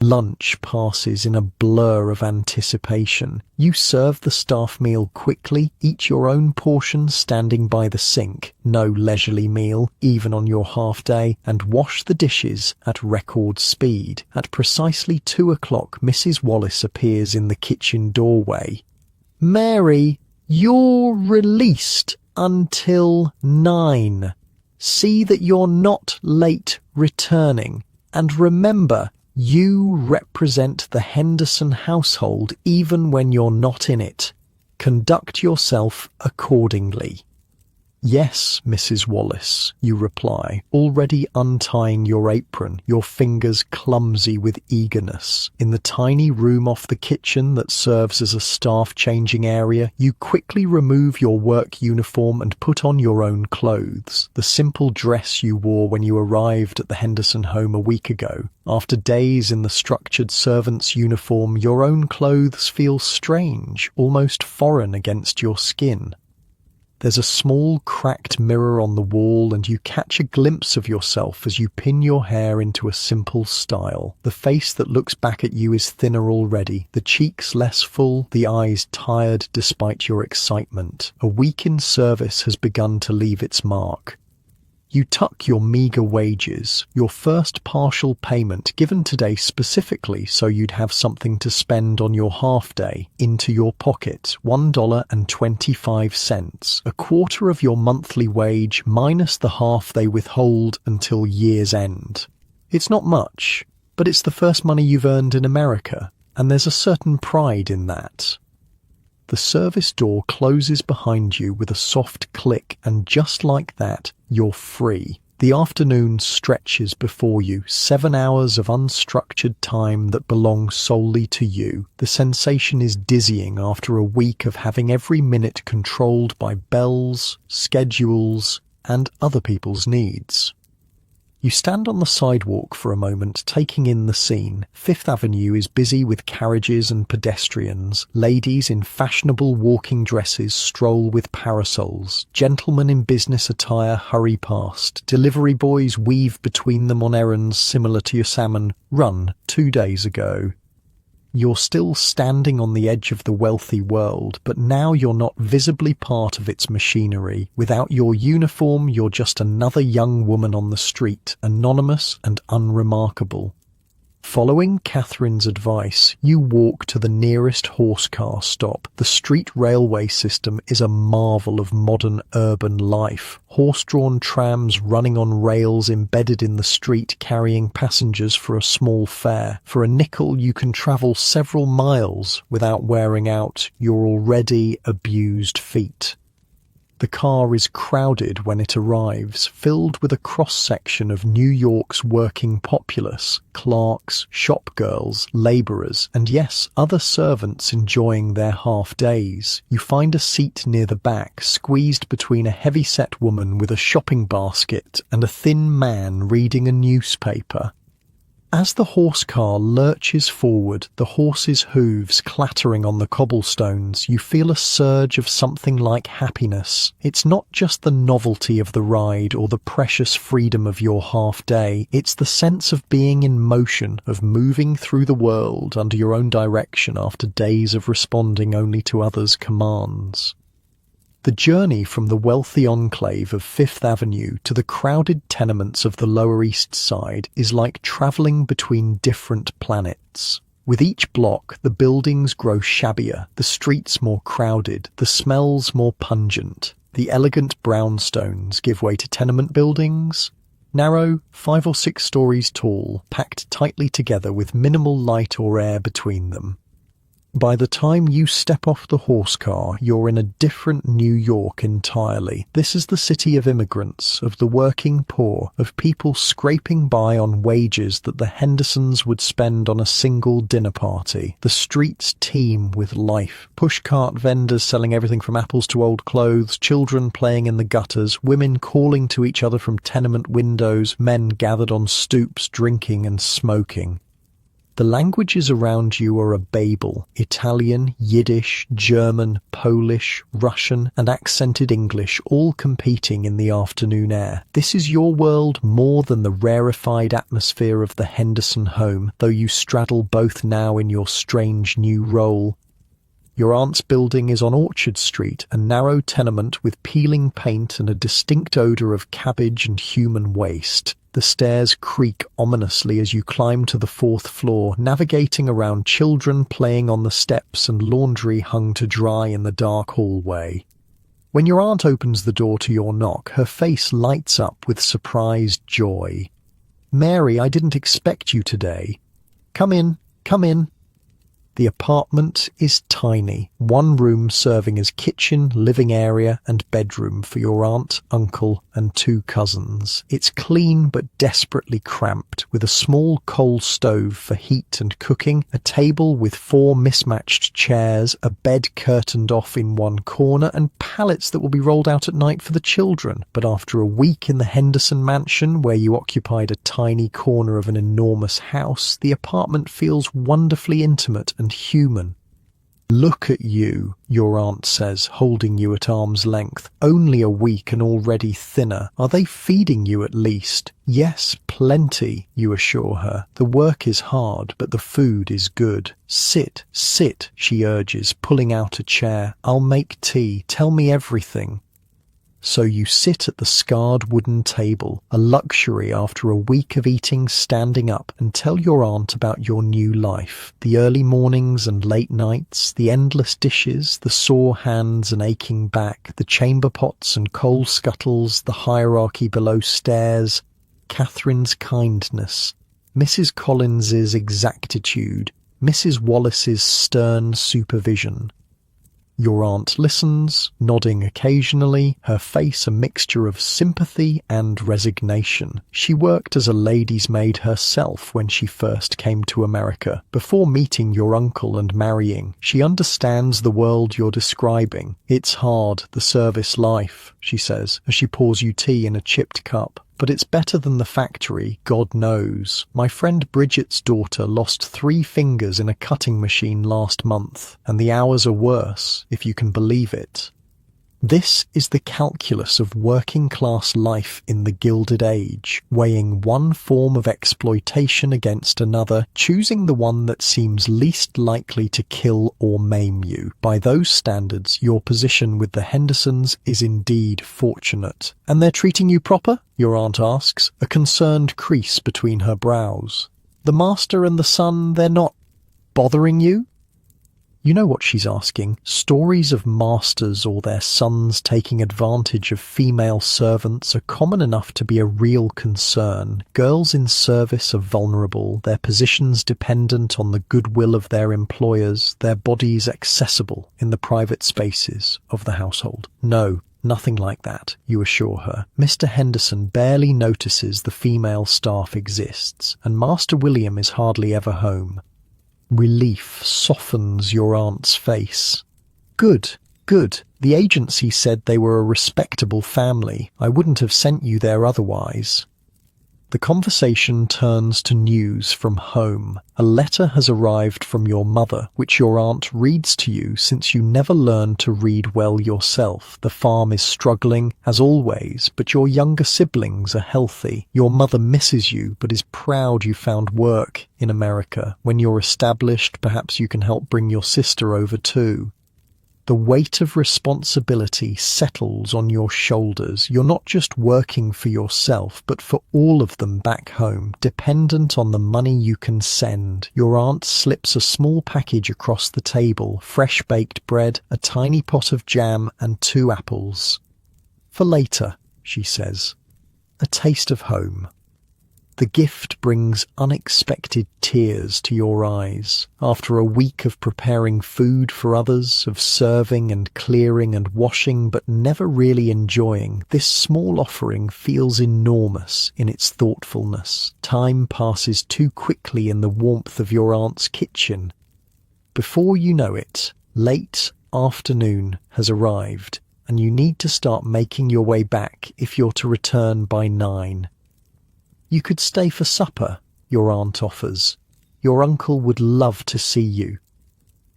Lunch passes in a blur of anticipation. You serve the staff meal quickly, eat your own portion standing by the sink, no leisurely meal, even on your half day, and wash the dishes at record speed. At precisely 2 o'clock, Mrs. Wallace appears in the kitchen doorway. "Mary, you're released until 9. See that you're not late returning. And remember, you represent the Henderson household even when you're not in it. Conduct yourself accordingly." "Yes, Mrs. Wallace," you reply, already untying your apron, your fingers clumsy with eagerness. In the tiny room off the kitchen that serves as a staff changing area, you quickly remove your work uniform and put on your own clothes, the simple dress you wore when you arrived at the Henderson home a week ago. After days in the structured servant's uniform, your own clothes feel strange, almost foreign against your skin. There's a small cracked mirror on the wall and you catch a glimpse of yourself as you pin your hair into a simple style. The face that looks back at you is thinner already, the cheeks less full, the eyes tired despite your excitement. A week in service has begun to leave its mark. You tuck your meagre wages, your first partial payment given today specifically so you'd have something to spend on your half day, into your pocket, $1.25, a quarter of your monthly wage minus the half they withhold until year's end. It's not much, but it's the first money you've earned in America, and there's a certain pride in that. The service door closes behind you with a soft click, and just like that, you're free. The afternoon stretches before you, 7 hours of unstructured time that belong solely to you. The sensation is dizzying after a week of having every minute controlled by bells, schedules, and other people's needs. You stand on the sidewalk for a moment, taking in the scene. Fifth Avenue is busy with carriages and pedestrians. Ladies in fashionable walking dresses stroll with parasols. Gentlemen in business attire hurry past. Delivery boys weave between them on errands similar to your salmon run 2 days ago. You're still standing on the edge of the wealthy world, but now you're not visibly part of its machinery. Without your uniform, you're just another young woman on the street, anonymous and unremarkable. Following Catherine's advice, you walk to the nearest horse car stop. The street railway system is a marvel of modern urban life. Horse-drawn trams running on rails embedded in the street carrying passengers for a small fare. For a nickel, you can travel several miles without wearing out your already abused feet. The car is crowded when it arrives, filled with a cross-section of New York's working populace, clerks, shop girls, labourers, and yes, other servants enjoying their half-days. You find a seat near the back, squeezed between a heavy-set woman with a shopping basket and a thin man reading a newspaper. As the horse car lurches forward, the horse's hooves clattering on the cobblestones, you feel a surge of something like happiness. It's not just the novelty of the ride or the precious freedom of your half-day, it's the sense of being in motion, of moving through the world under your own direction after days of responding only to others' commands. The journey from the wealthy enclave of Fifth Avenue to the crowded tenements of the Lower East Side is like travelling between different planets. With each block, the buildings grow shabbier, the streets more crowded, the smells more pungent. The elegant brownstones give way to tenement buildings, narrow, 5 or 6 stories tall, packed tightly together with minimal light or air between them. By the time you step off the horse car, you're in a different New York entirely. This is the city of immigrants, of the working poor, of people scraping by on wages that the Hendersons would spend on a single dinner party. The streets teem with life. Pushcart vendors selling everything from apples to old clothes, children playing in the gutters, women calling to each other from tenement windows, men gathered on stoops drinking and smoking. The languages around you are a babel: Italian, Yiddish, German, Polish, Russian, and accented English, all competing in the afternoon air. This is your world more than the rarefied atmosphere of the Henderson home, though you straddle both now in your strange new role. Your aunt's building is on Orchard Street, a narrow tenement with peeling paint and a distinct odour of cabbage and human waste. The stairs creak ominously as you climb to the 4th floor, navigating around children playing on the steps and laundry hung to dry in the dark hallway. When your aunt opens the door to your knock, her face lights up with surprised joy. "Mary, I didn't expect you today." "Come in, come in." The apartment is tiny, one room serving as kitchen, living area, and bedroom for your aunt, uncle, and 2 cousins. It's clean but desperately cramped, with a small coal stove for heat and cooking, a table with 4 mismatched chairs, a bed curtained off in one corner, and pallets that will be rolled out at night for the children. But after a week in the Henderson mansion, where you occupied a tiny corner of an enormous house, the apartment feels wonderfully intimate and human. "Look at you," your aunt says, holding you at arm's length. "Only a week and already thinner. Are they feeding you at least?" "Yes, plenty," you assure her. "The work is hard, but the food is good." "Sit, sit," she urges, pulling out a chair. "I'll make tea. Tell me everything." So you sit at the scarred wooden table, a luxury after a week of eating standing up, and tell your aunt about your new life. The early mornings and late nights, the endless dishes, the sore hands and aching back, the chamber pots and coal scuttles, the hierarchy below stairs, Catherine's kindness, Mrs. Collins's exactitude, Mrs. Wallace's stern supervision. Your aunt listens, nodding occasionally, her face a mixture of sympathy and resignation. She worked as a lady's maid herself when she first came to America. Before meeting your uncle and marrying, she understands the world you're describing. "It's hard, the service life," she says, as she pours you tea in a chipped cup. "But it's better than the factory, God knows. My friend Bridget's daughter lost 3 fingers in a cutting machine last month, and the hours are worse, if you can believe it." This is the calculus of working-class life in the Gilded Age, weighing one form of exploitation against another, choosing the one that seems least likely to kill or maim you. By those standards, your position with the Hendersons is indeed fortunate. "And they're treating you proper?" your aunt asks, a concerned crease between her brows. "The master and the son, they're not bothering you?" You know what she's asking. Stories of masters or their sons taking advantage of female servants are common enough to be a real concern. Girls in service are vulnerable, their positions dependent on the goodwill of their employers, their bodies accessible in the private spaces of the household. No, nothing like that, you assure her. Mr. Henderson barely notices the female staff exists, and Master William is hardly ever home. Relief softens your aunt's face. "Good, good. The agency said they were a respectable family. I wouldn't have sent you there otherwise." The conversation turns to news from home. A letter has arrived from your mother, which your aunt reads to you since you never learned to read well yourself. The farm is struggling, as always, but your younger siblings are healthy. Your mother misses you, but is proud you found work in America. When you're established, perhaps you can help bring your sister over too. The weight of responsibility settles on your shoulders. You're not just working for yourself, but for all of them back home, dependent on the money you can send. Your aunt slips a small package across the table, fresh baked bread, a tiny pot of jam, and 2 apples. "For later," she says. A taste of home. The gift brings unexpected tears to your eyes. After a week of preparing food for others, of serving and clearing and washing, but never really enjoying, this small offering feels enormous in its thoughtfulness. Time passes too quickly in the warmth of your aunt's kitchen. Before you know it, late afternoon has arrived, and you need to start making your way back if you're to return by 9. You could stay for supper, your aunt offers. Your uncle would love to see you.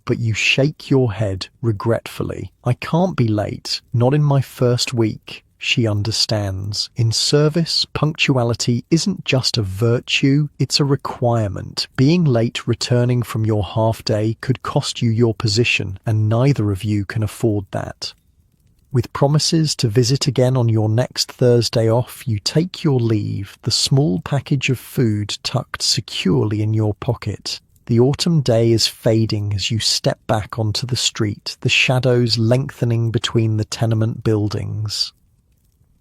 But you shake your head regretfully. I can't be late, not in my first week. She understands. In service, punctuality isn't just a virtue, it's a requirement. Being late returning from your half day could cost you your position, and neither of you can afford that. With promises to visit again on your next Thursday off, you take your leave, the small package of food tucked securely in your pocket. The autumn day is fading as you step back onto the street, the shadows lengthening between the tenement buildings.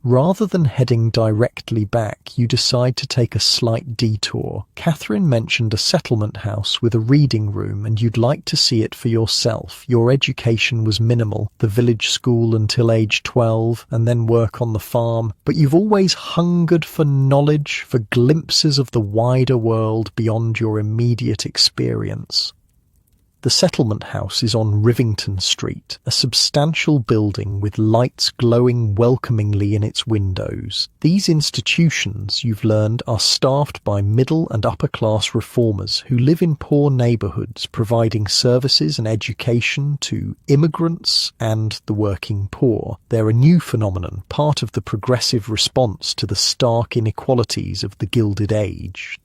Rather than heading directly back, you decide to take a slight detour. Catherine mentioned a settlement house with a reading room, and you'd like to see it for yourself. Your education was minimal, the village school until age 12, and then work on the farm, but you've always hungered for knowledge, for glimpses of the wider world beyond your immediate experience. The settlement house is on Rivington Street, a substantial building with lights glowing welcomingly in its windows. These institutions, you've learned, are staffed by middle and upper class reformers who live in poor neighbourhoods, providing services and education to immigrants and the working poor. They're a new phenomenon, part of the progressive response to the stark inequalities of the Gilded Age.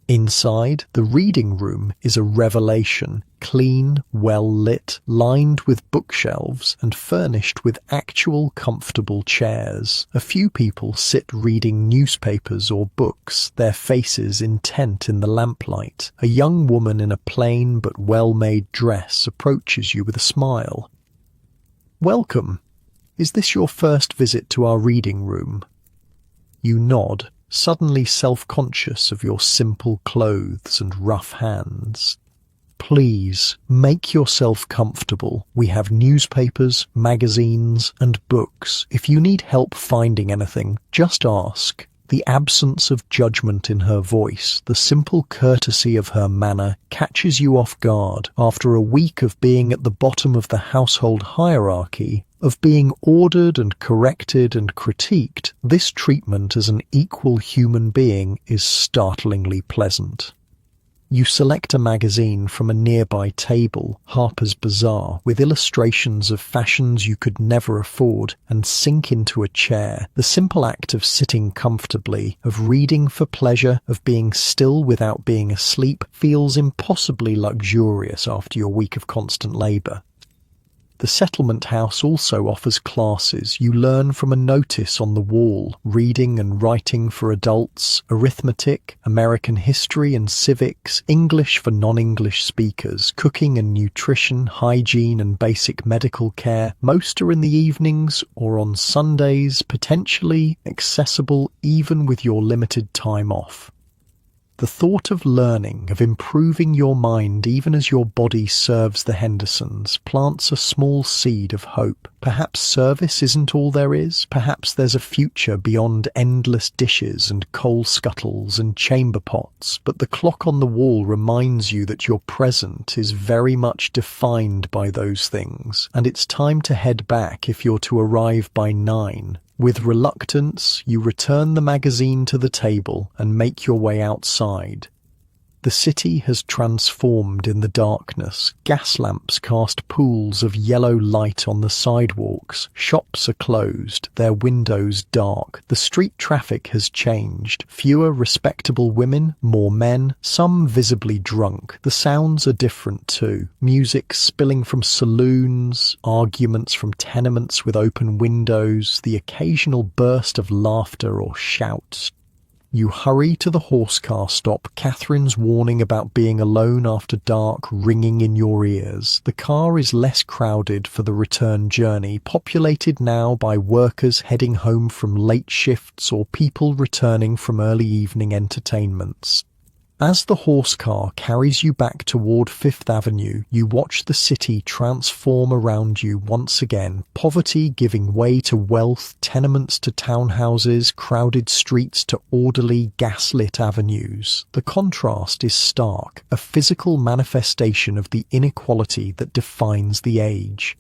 Inside, the reading room is a revelation, clean, well-lit, lined with bookshelves and furnished with actual comfortable chairs. A few people sit reading newspapers or books, their faces intent in the lamplight. A young woman in a plain but well-made dress approaches you with a smile. "Welcome. Is this your first visit to our reading room?" You nod, suddenly self-conscious of your simple clothes and rough hands. "Please, make yourself comfortable. We have newspapers, magazines, and books. If you need help finding anything, just ask." The absence of judgment in her voice, the simple courtesy of her manner, catches you off guard. After a week of being at the bottom of the household hierarchy, of being ordered and corrected and critiqued, this treatment as an equal human being is startlingly pleasant. You select a magazine from a nearby table, Harper's Bazaar, with illustrations of fashions you could never afford, and sink into a chair. The simple act of sitting comfortably, of reading for pleasure, of being still without being asleep, feels impossibly luxurious after your week of constant labour. The settlement house also offers classes. You learn from a notice on the wall: reading and writing for adults, arithmetic, American history and civics, English for non-English speakers, cooking and nutrition, hygiene and basic medical care. Most are in the evenings or on Sundays, potentially accessible even with your limited time off. The thought of learning, of improving your mind even as your body serves the Hendersons, plants a small seed of hope. Perhaps service isn't all there is. Perhaps there's a future beyond endless dishes and coal scuttles and chamber pots. But the clock on the wall reminds you that your present is very much defined by those things, and it's time to head back if you're to arrive by 9. With reluctance, you return the magazine to the table and make your way outside. The city has transformed in the darkness. Gas lamps cast pools of yellow light on the sidewalks. Shops are closed, their windows dark. The street traffic has changed. Fewer respectable women, more men, some visibly drunk. The sounds are different too. Music spilling from saloons, arguments from tenements with open windows, the occasional burst of laughter or shouts. You hurry to the horse car stop, Catherine's warning about being alone after dark ringing in your ears. The car is less crowded for the return journey, populated now by workers heading home from late shifts or people returning from early evening entertainments. As the horse car carries you back toward Fifth Avenue, you watch the city transform around you once again, poverty giving way to wealth, tenements to townhouses, crowded streets to orderly, gaslit avenues. The contrast is stark, a physical manifestation of the inequality that defines the age.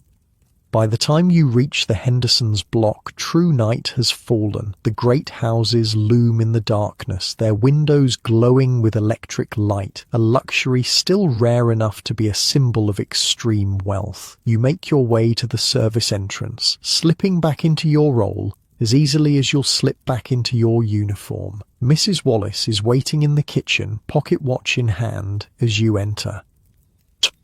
By the time you reach the Hendersons' block, true night has fallen. The great houses loom in the darkness, their windows glowing with electric light, a luxury still rare enough to be a symbol of extreme wealth. You make your way to the service entrance, slipping back into your role as easily as you'll slip back into your uniform. Mrs. Wallace is waiting in the kitchen, pocket watch in hand, as you enter.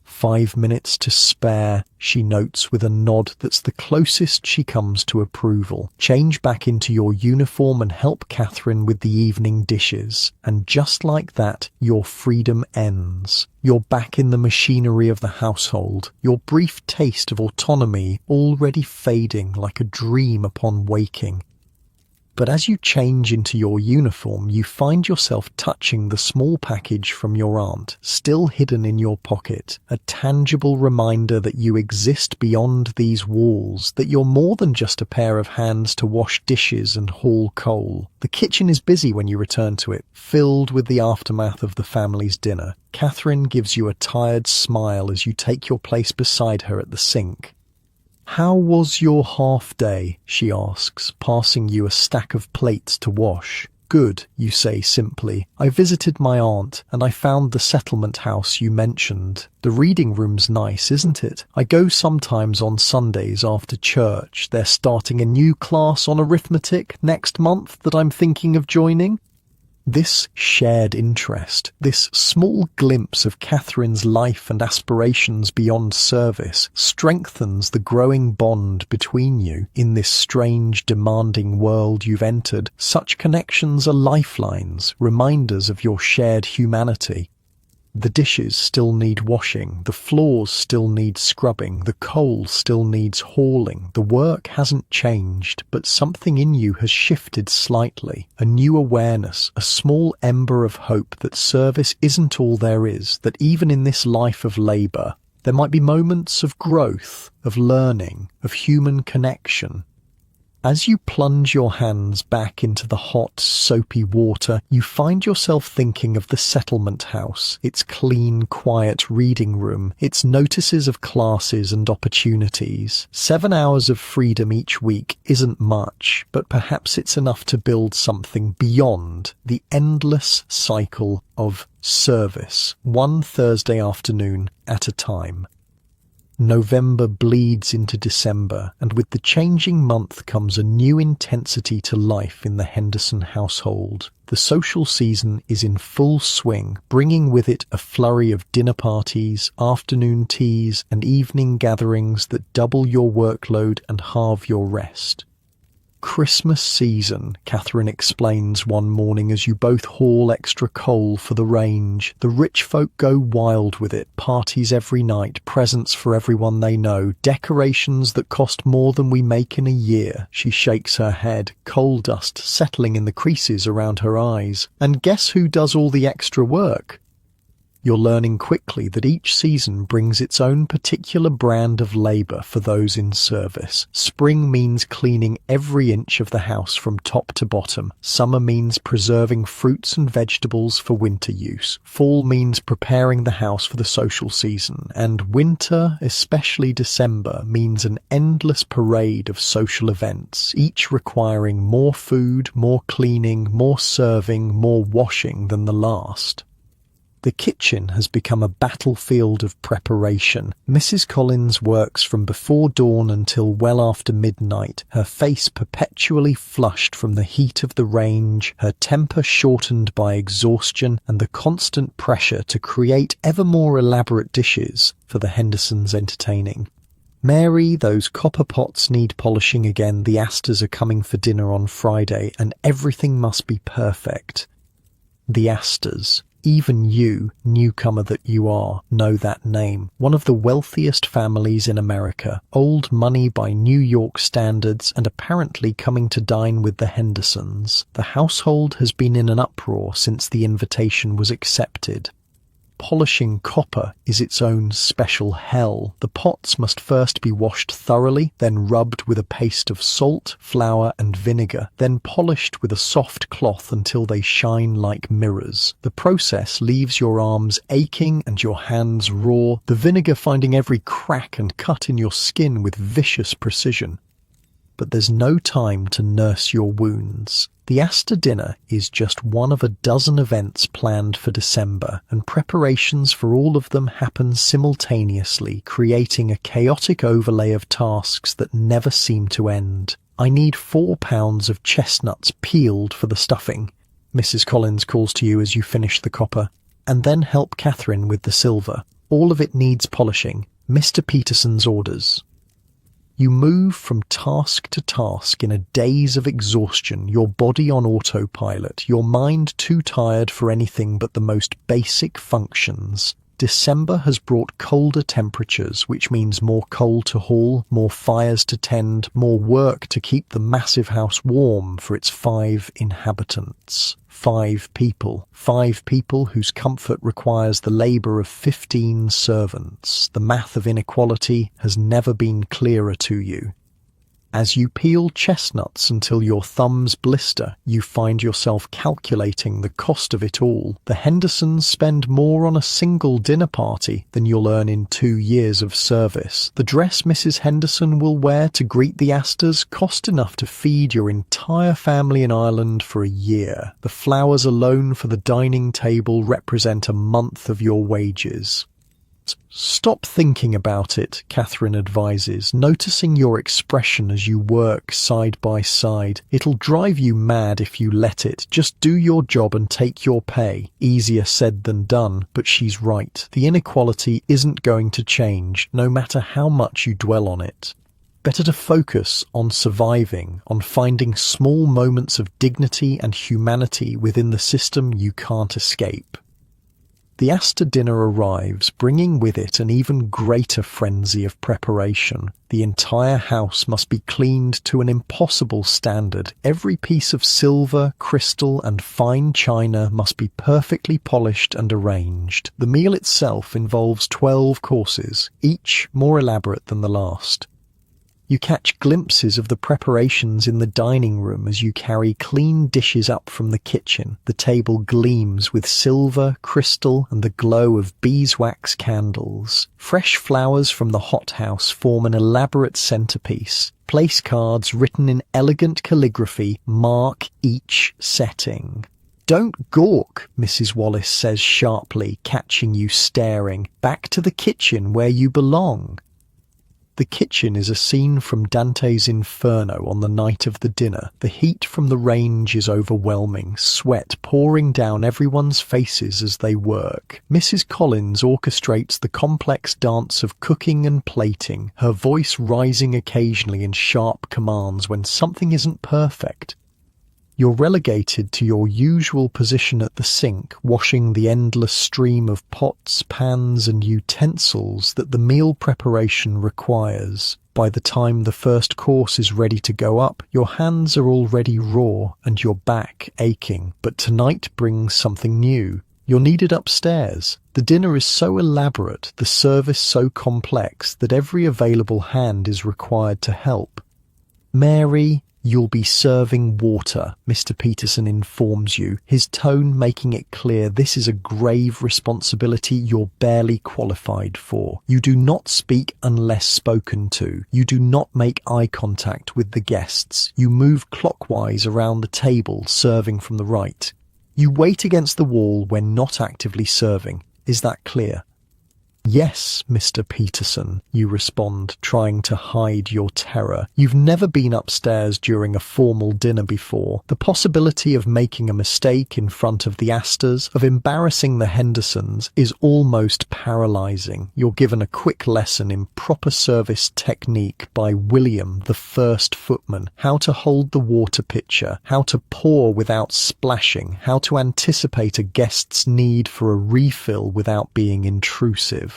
5 minutes to spare, she notes with a nod that's the closest she comes to approval. Change back into your uniform and help Catherine with the evening dishes. And just like that, your freedom ends. You're back in the machinery of the household, your brief taste of autonomy already fading like a dream upon waking. But as you change into your uniform, you find yourself touching the small package from your aunt, still hidden in your pocket, a tangible reminder that you exist beyond these walls, that you're more than just a pair of hands to wash dishes and haul coal. The kitchen is busy when you return to it, filled with the aftermath of the family's dinner. Catherine gives you a tired smile as you take your place beside her at the sink. "How was your half day?" she asks, passing you a stack of plates to wash. "Good," you say simply. "I visited my aunt, and I found the settlement house you mentioned. The reading room's nice, isn't it? I go sometimes on Sundays after church. They're starting a new class on arithmetic next month that I'm thinking of joining." This shared interest, this small glimpse of Catherine's life and aspirations beyond service, strengthens the growing bond between you in this strange, demanding world you've entered. Such connections are lifelines, reminders of your shared humanity. The dishes still need washing, the floors still need scrubbing, the coal still needs hauling. The work hasn't changed, but something in you has shifted slightly. A new awareness, a small ember of hope that service isn't all there is, that even in this life of labour, there might be moments of growth, of learning, of human connection. As you plunge your hands back into the hot, soapy water, you find yourself thinking of the settlement house, its clean, quiet reading room, its notices of classes and opportunities. 7 hours of freedom each week isn't much, but perhaps it's enough to build something beyond the endless cycle of service, one Thursday afternoon at a time. November bleeds into December, and with the changing month comes a new intensity to life in the Henderson household. The social season is in full swing, bringing with it a flurry of dinner parties, afternoon teas, and evening gatherings that double your workload and halve your rest. "Christmas season," Catherine explains one morning as you both haul extra coal for the range. "The rich folk go wild with it. Parties every night, presents for everyone they know, decorations that cost more than we make in a year." She shakes her head, coal dust settling in the creases around her eyes. "And guess who does all the extra work?" You're learning quickly that each season brings its own particular brand of labour for those in service. Spring means cleaning every inch of the house from top to bottom. Summer means preserving fruits and vegetables for winter use. Fall means preparing the house for the social season. And winter, especially December, means an endless parade of social events, each requiring more food, more cleaning, more serving, more washing than the last. The kitchen has become a battlefield of preparation. Mrs. Collins works from before dawn until well after midnight, her face perpetually flushed from the heat of the range, her temper shortened by exhaustion and the constant pressure to create ever more elaborate dishes for the Hendersons' entertaining. Mary, those copper pots need polishing again. The Astors are coming for dinner on Friday, and everything must be perfect. The Astors. Even you, newcomer that you are, know that name. One of the wealthiest families in America, old money by New York standards, and apparently coming to dine with the Hendersons. The household has been in an uproar since the invitation was accepted. Polishing copper is its own special hell. The pots must first be washed thoroughly, then rubbed with a paste of salt, flour and vinegar, then polished with a soft cloth until they shine like mirrors. The process leaves your arms aching and your hands raw, the vinegar finding every crack and cut in your skin with vicious precision. But there's no time to nurse your wounds. The Astor dinner is just one of a dozen events planned for December, and preparations for all of them happen simultaneously, creating a chaotic overlay of tasks that never seem to end. I need 4 pounds of chestnuts peeled for the stuffing. Mrs. Collins calls to you as you finish the copper, and then help Catherine with the silver. All of it needs polishing. Mr. Peterson's orders. You move from task to task in a daze of exhaustion, your body on autopilot, your mind too tired for anything but the most basic functions. December has brought colder temperatures, which means more coal to haul, more fires to tend, more work to keep the massive house warm for its 5 inhabitants. 5 people. 5 people whose comfort requires the labour of 15 servants. The math of inequality has never been clearer to you. As you peel chestnuts until your thumbs blister, you find yourself calculating the cost of it all. The Hendersons spend more on a single dinner party than you'll earn in 2 years of service. The dress Mrs. Henderson will wear to greet the Astors cost enough to feed your entire family in Ireland for a year. The flowers alone for the dining table represent a month of your wages. Stop thinking about it, Catherine advises, noticing your expression as you work side by side. It'll drive you mad if you let it. Just do your job and take your pay. Easier said than done, but she's right. The inequality isn't going to change, no matter how much you dwell on it. Better to focus on surviving, on finding small moments of dignity and humanity within the system you can't escape. The Astor dinner arrives, bringing with it an even greater frenzy of preparation. The entire house must be cleaned to an impossible standard. Every piece of silver, crystal, and fine china must be perfectly polished and arranged. The meal itself involves 12 courses, each more elaborate than the last. You catch glimpses of the preparations in the dining room as you carry clean dishes up from the kitchen. The table gleams with silver, crystal, and the glow of beeswax candles. Fresh flowers from the hothouse form an elaborate centerpiece. Place cards written in elegant calligraphy mark each setting. "Don't gawk," Mrs. Wallace says sharply, catching you staring. "Back to the kitchen where you belong." The kitchen is a scene from Dante's Inferno on the night of the dinner. The heat from the range is overwhelming, sweat pouring down everyone's faces as they work. Mrs. Collins orchestrates the complex dance of cooking and plating, her voice rising occasionally in sharp commands when something isn't perfect. You're relegated to your usual position at the sink, washing the endless stream of pots, pans, and utensils that the meal preparation requires. By the time the first course is ready to go up, your hands are already raw and your back aching. But tonight brings something new. You're needed upstairs. The dinner is so elaborate, the service so complex, that every available hand is required to help. "Mary, you'll be serving water," Mr. Peterson informs you, his tone making it clear this is a grave responsibility you're barely qualified for. You do not speak unless spoken to. You do not make eye contact with the guests. You move clockwise around the table, serving from the right. You wait against the wall when not actively serving. Is that clear? Yes, Mr. Peterson, you respond, trying to hide your terror. You've never been upstairs during a formal dinner before. The possibility of making a mistake in front of the Astors, of embarrassing the Hendersons, is almost paralyzing. You're given a quick lesson in proper service technique by William, the first footman, how to hold the water pitcher, how to pour without splashing, how to anticipate a guest's need for a refill without being intrusive.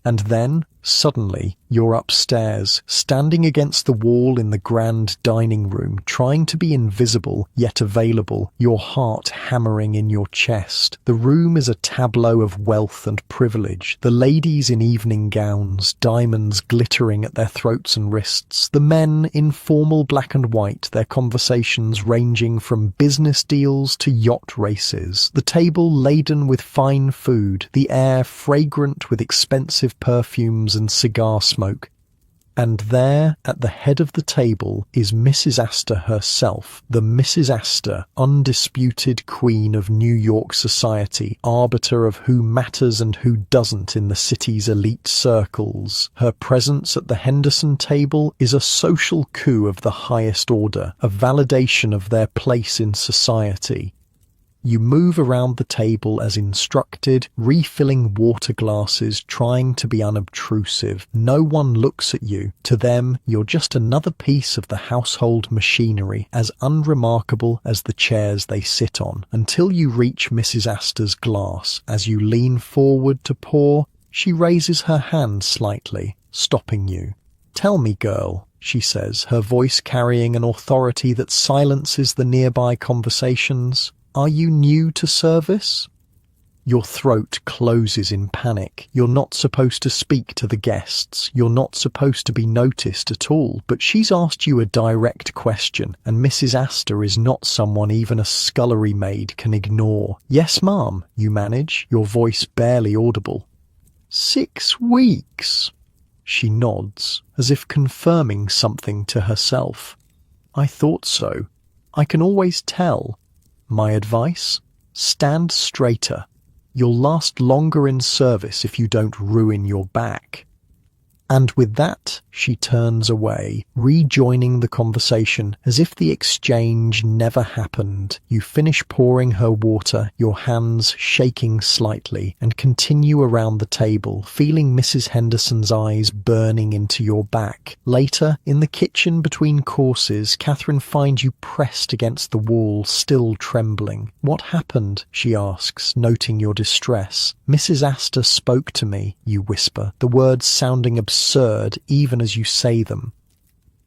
And then, suddenly, you're upstairs, standing against the wall in the grand dining room, trying to be invisible, yet available, your heart hammering in your chest. The room is a tableau of wealth and privilege. The ladies in evening gowns, diamonds glittering at their throats and wrists. The men in formal black and white, their conversations ranging from business deals to yacht races. The table laden with fine food, the air fragrant with expensive perfumes and cigar smoke. And there, at the head of the table, is Mrs. Astor herself, the Mrs. Astor, undisputed queen of New York society, arbiter of who matters and who doesn't in the city's elite circles. Her presence at the Henderson table is a social coup of the highest order, a validation of their place in society. You move around the table as instructed, refilling water glasses, trying to be unobtrusive. No one looks at you. To them, you're just another piece of the household machinery, as unremarkable as the chairs they sit on, until you reach Mrs. Astor's glass. As you lean forward to pour, she raises her hand slightly, stopping you. "Tell me, girl," she says, her voice carrying an authority that silences the nearby conversations. "Are you new to service?" Your throat closes in panic. You're not supposed to speak to the guests. You're not supposed to be noticed at all. But she's asked you a direct question, and Mrs. Astor is not someone even a scullery maid can ignore. "Yes, ma'am," you manage, your voice barely audible. 6 weeks. She nods, as if confirming something to herself. "I thought so. I can always tell. My advice? Stand straighter. You'll last longer in service if you don't ruin your back." And with that, she turns away, rejoining the conversation as if the exchange never happened. You finish pouring her water, your hands shaking slightly, and continue around the table, feeling Mrs. Henderson's eyes burning into your back. Later, in the kitchen between courses, Catherine finds you pressed against the wall, still trembling. "What happened?" she asks, noting your distress. "Mrs. Astor spoke to me," you whisper, the words sounding absurd even as you say them.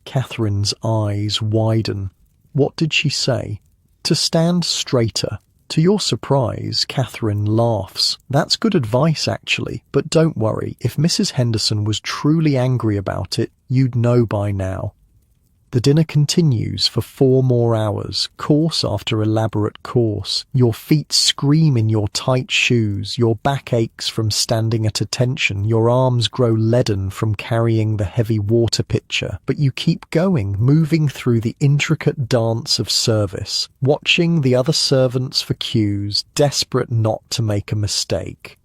Catherine's eyes widen. What did she say? "To stand straighter." To your surprise, Catherine laughs. "That's good advice, actually, but don't worry. If Mrs. Henderson was truly angry about it, you'd know by now." The dinner continues for 4 more hours, course after elaborate course. Your feet scream in your tight shoes, your back aches from standing at attention, your arms grow leaden from carrying the heavy water pitcher. But you keep going, moving through the intricate dance of service, watching the other servants for cues, desperate not to make a mistake.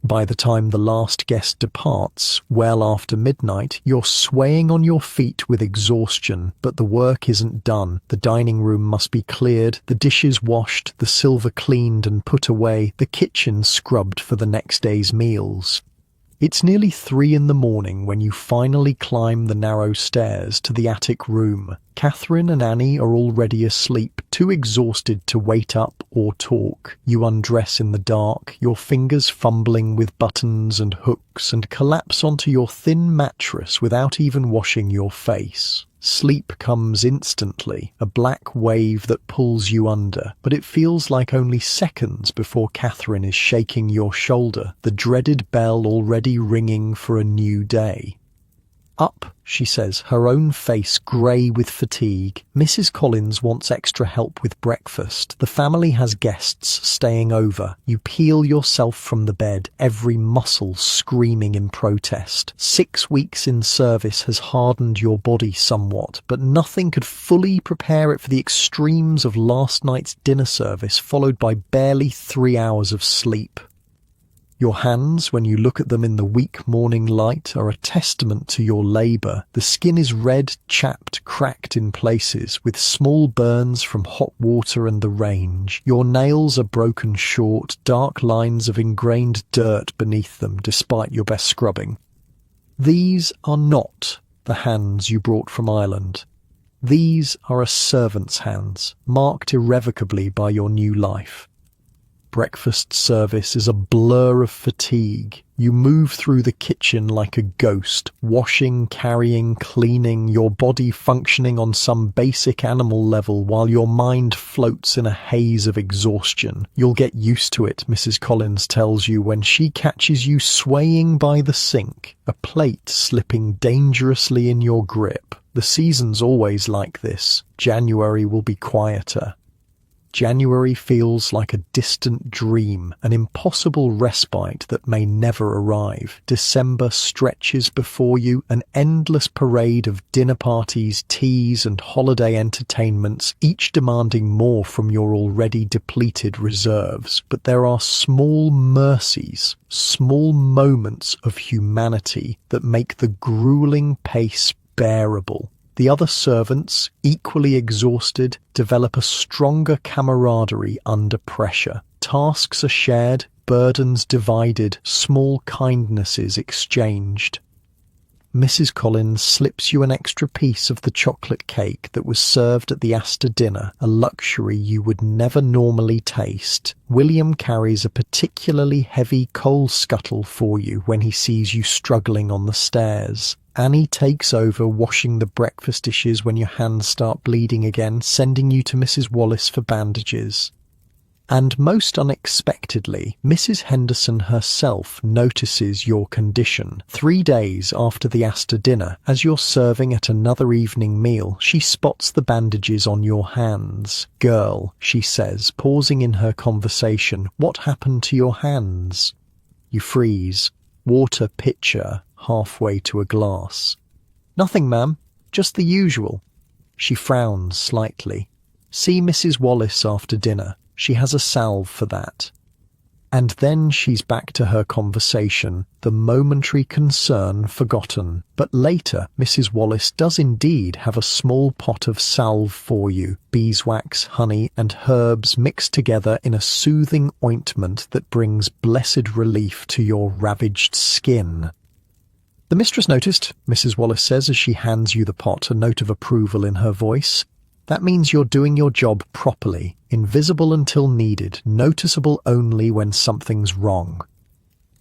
By the time the last guest departs, well after midnight, you're swaying on your feet with exhaustion, but the work isn't done. The dining room must be cleared, the dishes washed, the silver cleaned and put away, the kitchen scrubbed for the next day's meals. It's nearly 3 in the morning when you finally climb the narrow stairs to the attic room. Catherine and Annie are already asleep, too exhausted to wait up or talk. You undress in the dark, your fingers fumbling with buttons and hooks, and collapse onto your thin mattress without even washing your face. Sleep comes instantly, a black wave that pulls you under, but it feels like only seconds before Catherine is shaking your shoulder, the dreaded bell already ringing for a new day. "Up," she says, her own face grey with fatigue. "Mrs. Collins wants extra help with breakfast. The family has guests staying over." You peel yourself from the bed, every muscle screaming in protest. 6 weeks in service has hardened your body somewhat, but nothing could fully prepare it for the extremes of last night's dinner service, followed by barely 3 hours of sleep. Your hands, when you look at them in the weak morning light, are a testament to your labor. The skin is red, chapped, cracked in places, with small burns from hot water and the range. Your nails are broken short, dark lines of ingrained dirt beneath them, despite your best scrubbing. These are not the hands you brought from Ireland. These are a servant's hands, marked irrevocably by your new life. Breakfast service is a blur of fatigue. You move through the kitchen like a ghost, washing, carrying, cleaning, your body functioning on some basic animal level while your mind floats in a haze of exhaustion. You'll get used to it, Mrs. Collins tells you when she catches you swaying by the sink, a plate slipping dangerously in your grip. The season's always like this. January will be quieter. January feels like a distant dream, an impossible respite that may never arrive. December stretches before you, an endless parade of dinner parties, teas, and holiday entertainments, each demanding more from your already depleted reserves. But there are small mercies, small moments of humanity that make the grueling pace bearable. The other servants, equally exhausted, develop a stronger camaraderie under pressure. Tasks are shared, burdens divided, small kindnesses exchanged. Mrs. Collins slips you an extra piece of the chocolate cake that was served at the Astor dinner, a luxury you would never normally taste. William carries a particularly heavy coal scuttle for you when he sees you struggling on the stairs. Annie takes over washing the breakfast dishes when your hands start bleeding again, sending you to Mrs. Wallace for bandages. And most unexpectedly, Mrs. Henderson herself notices your condition. 3 days after the Astor dinner, as you're serving at another evening meal, she spots the bandages on your hands. "Girl," she says, pausing in her conversation, "what happened to your hands?" You freeze. Water pitcher halfway to a glass. "Nothing, ma'am. Just the usual." She frowns slightly. "See Mrs. Wallace after dinner. She has a salve for that." And then she's back to her conversation, the momentary concern forgotten. But later, Mrs. Wallace does indeed have a small pot of salve for you, beeswax, honey, and herbs mixed together in a soothing ointment that brings blessed relief to your ravaged skin. "The mistress noticed," Mrs. Wallace says as she hands you the pot, a note of approval in her voice. "That means you're doing your job properly, invisible until needed, noticeable only when something's wrong."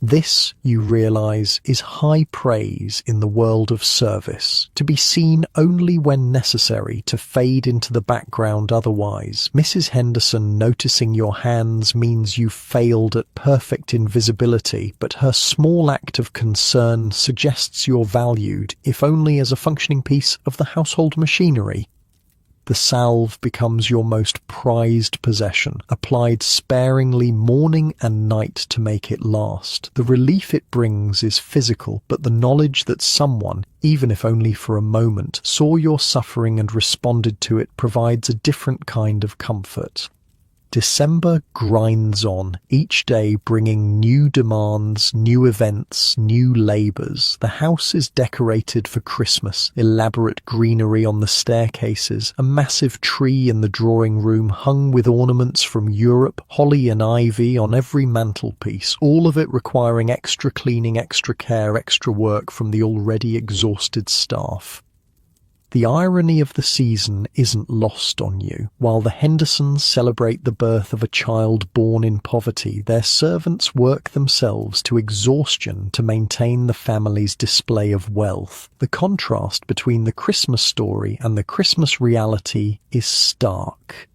This, you realize, is high praise in the world of service, to be seen only when necessary, to fade into the background otherwise. Mrs. Henderson noticing your hands means you failed at perfect invisibility, but her small act of concern suggests you're valued, if only as a functioning piece of the household machinery. The salve becomes your most prized possession, applied sparingly morning and night to make it last. The relief it brings is physical, but the knowledge that someone, even if only for a moment, saw your suffering and responded to it provides a different kind of comfort. December grinds on, each day bringing new demands, new events, new labours. The house is decorated for Christmas, elaborate greenery on the staircases, a massive tree in the drawing room hung with ornaments from Europe, holly and ivy on every mantelpiece, all of it requiring extra cleaning, extra care, extra work from the already exhausted staff. The irony of the season isn't lost on you. While the Hendersons celebrate the birth of a child born in poverty, their servants work themselves to exhaustion to maintain the family's display of wealth. The contrast between the Christmas story and the Christmas reality is stark.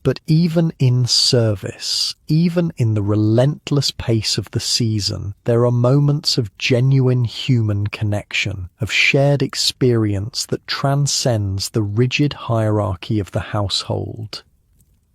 But even in service, even in the relentless pace of the season, there are moments of genuine human connection, of shared experience that transcends the rigid hierarchy of the household.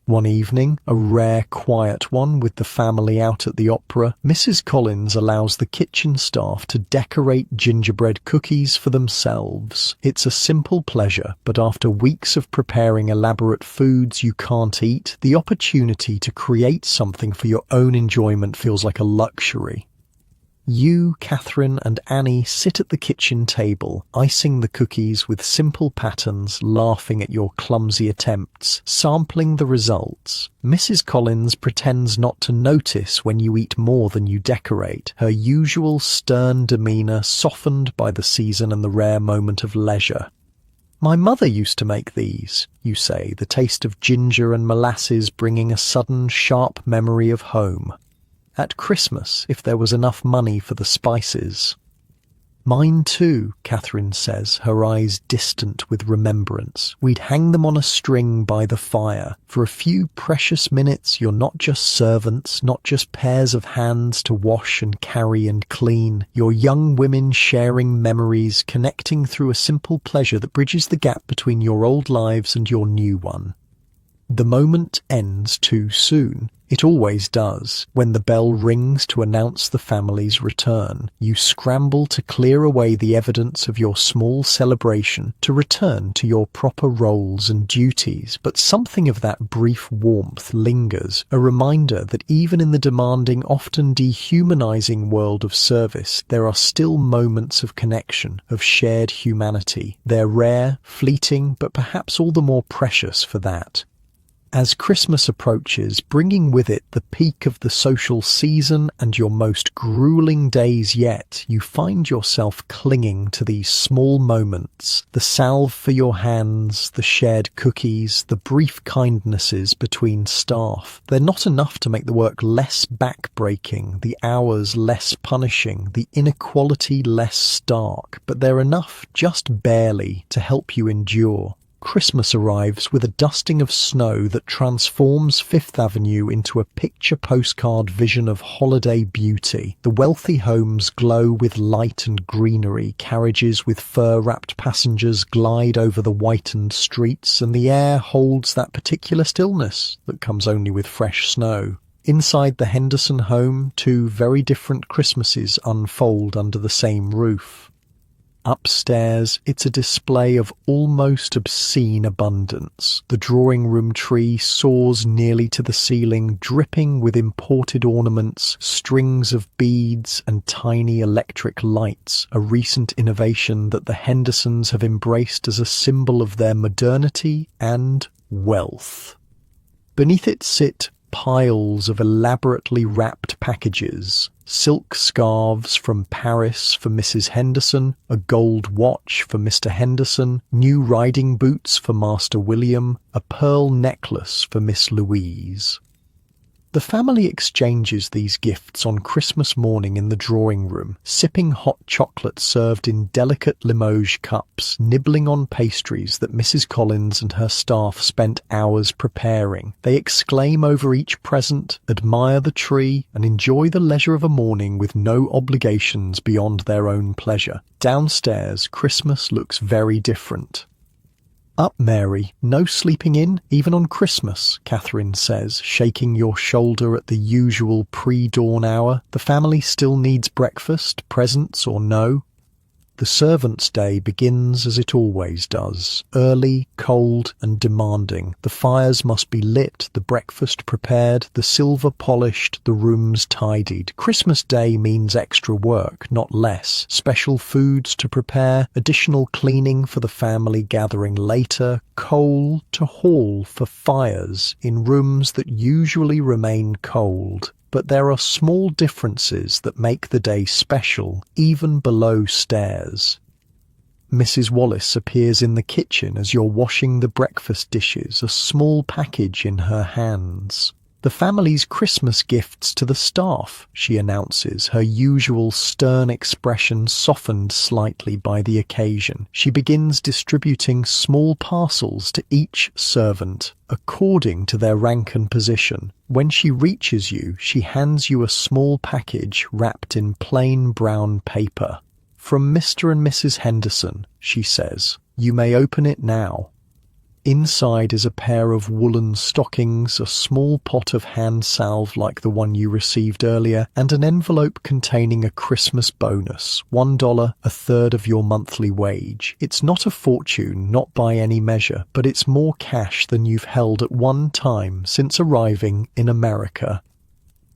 One evening, a rare quiet one with the family out at the opera, Mrs. Collins allows the kitchen staff to decorate gingerbread cookies for themselves. It's a simple pleasure, but after weeks of preparing elaborate foods you can't eat, the opportunity to create something for your own enjoyment feels like a luxury. You, Catherine, and Annie sit at the kitchen table, icing the cookies with simple patterns, laughing at your clumsy attempts, sampling the results. Mrs. Collins pretends not to notice when you eat more than you decorate, her usual stern demeanour softened by the season and the rare moment of leisure. "My mother used to make these," you say, the taste of ginger and molasses bringing a sudden, sharp memory of home. "At Christmas, if there was enough money for the spices." "Mine too," Catherine says, her eyes distant with remembrance. "We'd hang them on a string by the fire. For a few precious minutes, you're not just servants, not just pairs of hands to wash and carry and clean. You're young women sharing memories, connecting through a simple pleasure that bridges the gap between your old lives and your new one." The moment ends too soon. It always does. When the bell rings to announce the family's return, you scramble to clear away the evidence of your small celebration, to return to your proper roles and duties. But something of that brief warmth lingers, a reminder that even in the demanding, often dehumanizing world of service, there are still moments of connection, of shared humanity. They're rare, fleeting, but perhaps all the more precious for that. As Christmas approaches, bringing with it the peak of the social season and your most grueling days yet, you find yourself clinging to these small moments, the salve for your hands, the shared cookies, the brief kindnesses between staff. They're not enough to make the work less back-breaking, the hours less punishing, the inequality less stark, but they're enough, just barely, to help you endure. Christmas arrives with a dusting of snow that transforms Fifth Avenue into a picture postcard vision of holiday beauty. The wealthy homes glow with light and greenery, carriages with fur-wrapped passengers glide over the whitened streets, and the air holds that particular stillness that comes only with fresh snow. Inside the Henderson home, two very different Christmases unfold under the same roof. Upstairs, it's a display of almost obscene abundance. The drawing room tree soars nearly to the ceiling, dripping with imported ornaments, strings of beads, and tiny electric lights, a recent innovation that the Hendersons have embraced as a symbol of their modernity and wealth. Beneath it sit piles of elaborately wrapped packages, silk scarves from Paris for Mrs. Henderson, a gold watch for Mr. Henderson, new riding boots for Master William, a pearl necklace for Miss Louise. The family exchanges these gifts on Christmas morning in the drawing room, sipping hot chocolate served in delicate Limoges cups, nibbling on pastries that Mrs. Collins and her staff spent hours preparing. They exclaim over each present, admire the tree, and enjoy the leisure of a morning with no obligations beyond their own pleasure. Downstairs, Christmas looks very different. "Up, Mary, no sleeping in, even on Christmas," Catherine says, shaking your shoulder at the usual pre-dawn hour. "The family still needs breakfast, presents or no." The servants' day begins as it always does, early, cold, and demanding. The fires must be lit, the breakfast prepared, the silver polished, the rooms tidied. Christmas Day means extra work, not less. Special foods to prepare, additional cleaning for the family gathering later, coal to haul for fires in rooms that usually remain cold. But there are small differences that make the day special, even below stairs. Mrs. Wallace appears in the kitchen as you're washing the breakfast dishes, a small package in her hands. "The family's Christmas gifts to the staff," she announces, her usual stern expression softened slightly by the occasion. She begins distributing small parcels to each servant, according to their rank and position. When she reaches you, she hands you a small package wrapped in plain brown paper. "From Mr. and Mrs. Henderson," she says. "You may open it now." Inside is a pair of woolen stockings, a small pot of hand salve like the one you received earlier, and an envelope containing a Christmas bonus, $1, a third of your monthly wage. It's not a fortune, not by any measure, but it's more cash than you've held at one time since arriving in America.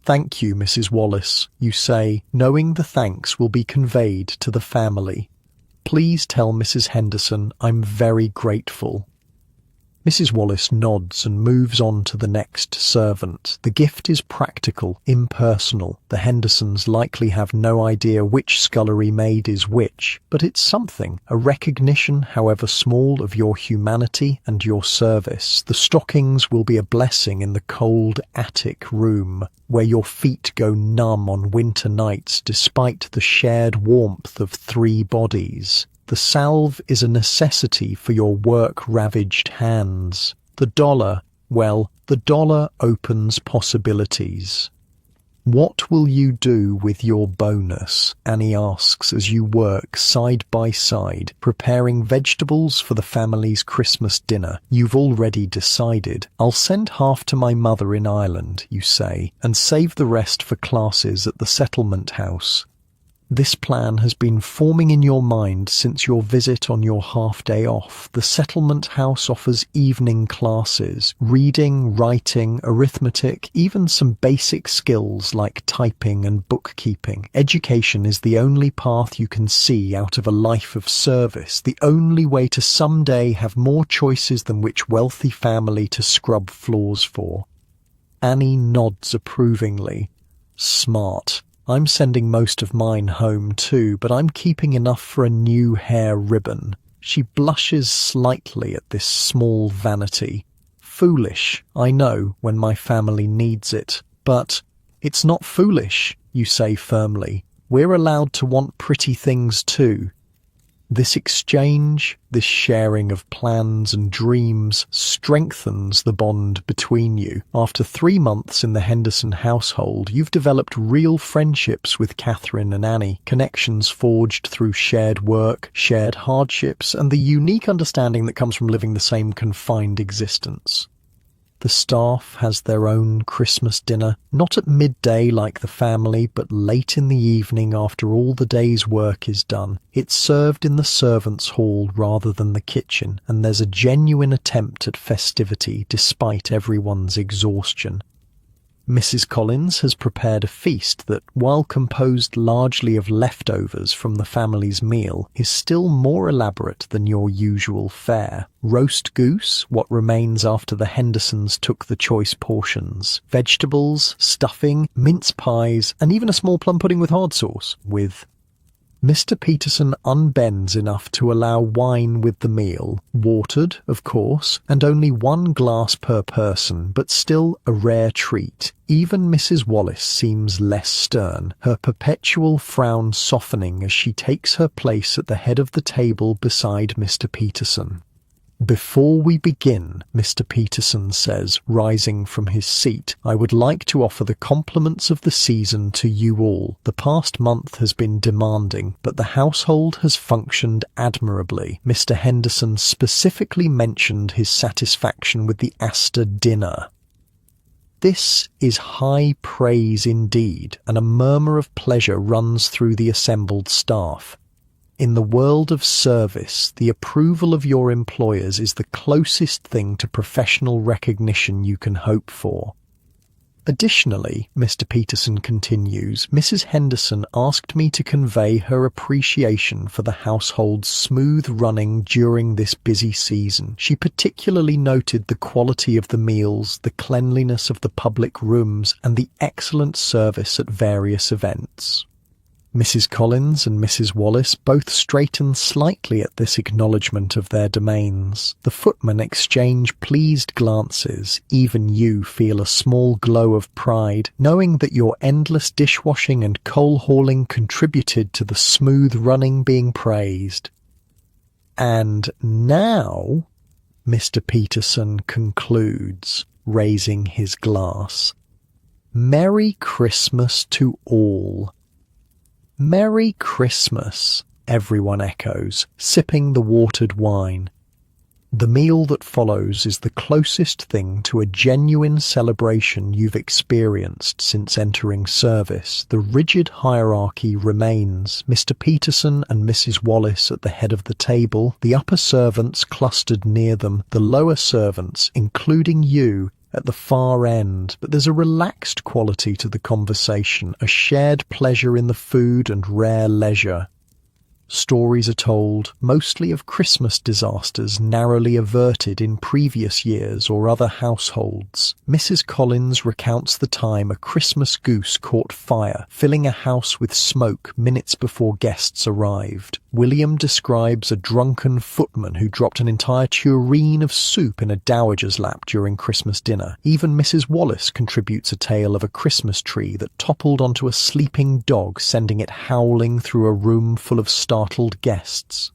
"Thank you, Mrs. Wallace," you say, knowing the thanks will be conveyed to the family. "Please tell Mrs. Henderson I'm very grateful." Mrs. Wallace nods and moves on to the next servant. The gift is practical, impersonal. The Hendersons likely have no idea which scullery maid is which, but it's something, a recognition, however small, of your humanity and your service. The stockings will be a blessing in the cold attic room, where your feet go numb on winter nights despite the shared warmth of 3 bodies. The salve is a necessity for your work-ravaged hands. The dollar, well, the dollar opens possibilities. "What will you do with your bonus?" Annie asks as you work side by side, preparing vegetables for the family's Christmas dinner. You've already decided. "I'll send half to my mother in Ireland," you say, "and save the rest for classes at the settlement house." This plan has been forming in your mind since your visit on your half-day off. The settlement house offers evening classes, reading, writing, arithmetic, even some basic skills like typing and bookkeeping. Education is the only path you can see out of a life of service, the only way to someday have more choices than which wealthy family to scrub floors for. Annie nods approvingly. "Smart. I'm sending most of mine home too, but I'm keeping enough for a new hair ribbon." She blushes slightly at this small vanity. "Foolish, I know, when my family needs it. But it's not foolish," you say firmly. "We're allowed to want pretty things too." This exchange, this sharing of plans and dreams, strengthens the bond between you. After 3 months in the Henderson household, you've developed real friendships with Catherine and Annie, connections forged through shared work, shared hardships, and the unique understanding that comes from living the same confined existence. The staff has their own Christmas dinner, not at midday like the family, but late in the evening after all the day's work is done. It's served in the servants' hall rather than the kitchen, and there's a genuine attempt at festivity despite everyone's exhaustion. Mrs. Collins has prepared a feast that, while composed largely of leftovers from the family's meal, is still more elaborate than your usual fare. Roast goose, what remains after the Hendersons took the choice portions, vegetables, stuffing, mince pies, and even a small plum pudding with hard sauce, with Mr. Peterson unbends enough to allow wine with the meal, watered, of course, and only 1 glass per person, but still a rare treat. Even Mrs. Wallace seems less stern, her perpetual frown softening as she takes her place at the head of the table beside Mr. Peterson. "Before we begin," Mr. Peterson says, rising from his seat, "I would like to offer the compliments of the season to you all. The past month has been demanding, but the household has functioned admirably. Mr. Henderson specifically mentioned his satisfaction with the Astor dinner." This is high praise indeed, and a murmur of pleasure runs through the assembled staff. In the world of service, the approval of your employers is the closest thing to professional recognition you can hope for. Additionally, Mr. Peterson continues, Mrs. Henderson asked me to convey her appreciation for the household's smooth running during this busy season. She particularly noted the quality of the meals, the cleanliness of the public rooms, and the excellent service at various events. Mrs. Collins and Mrs. Wallace both straighten slightly at this acknowledgement of their domains. The footmen exchange pleased glances. Even you feel a small glow of pride, knowing that your endless dishwashing and coal hauling contributed to the smooth running being praised. "And now," Mr. Peterson concludes, raising his glass, "Merry Christmas to all." "Merry Christmas," everyone echoes, sipping the watered wine. The meal that follows is the closest thing to a genuine celebration you've experienced since entering service. The rigid hierarchy remains. Mr. Peterson and Mrs. Wallace at the head of the table, the upper servants clustered near them, the lower servants, including you, at the far end, but there's a relaxed quality to the conversation, a shared pleasure in the food and rare leisure. Stories are told, mostly of Christmas disasters narrowly averted in previous years or other households. Mrs. Collins recounts the time a Christmas goose caught fire, filling a house with smoke minutes before guests arrived. William describes a drunken footman who dropped an entire tureen of soup in a dowager's lap during Christmas dinner. Even Mrs. Wallace contributes a tale of a Christmas tree that toppled onto a sleeping dog, sending it howling through a room full of startled guests.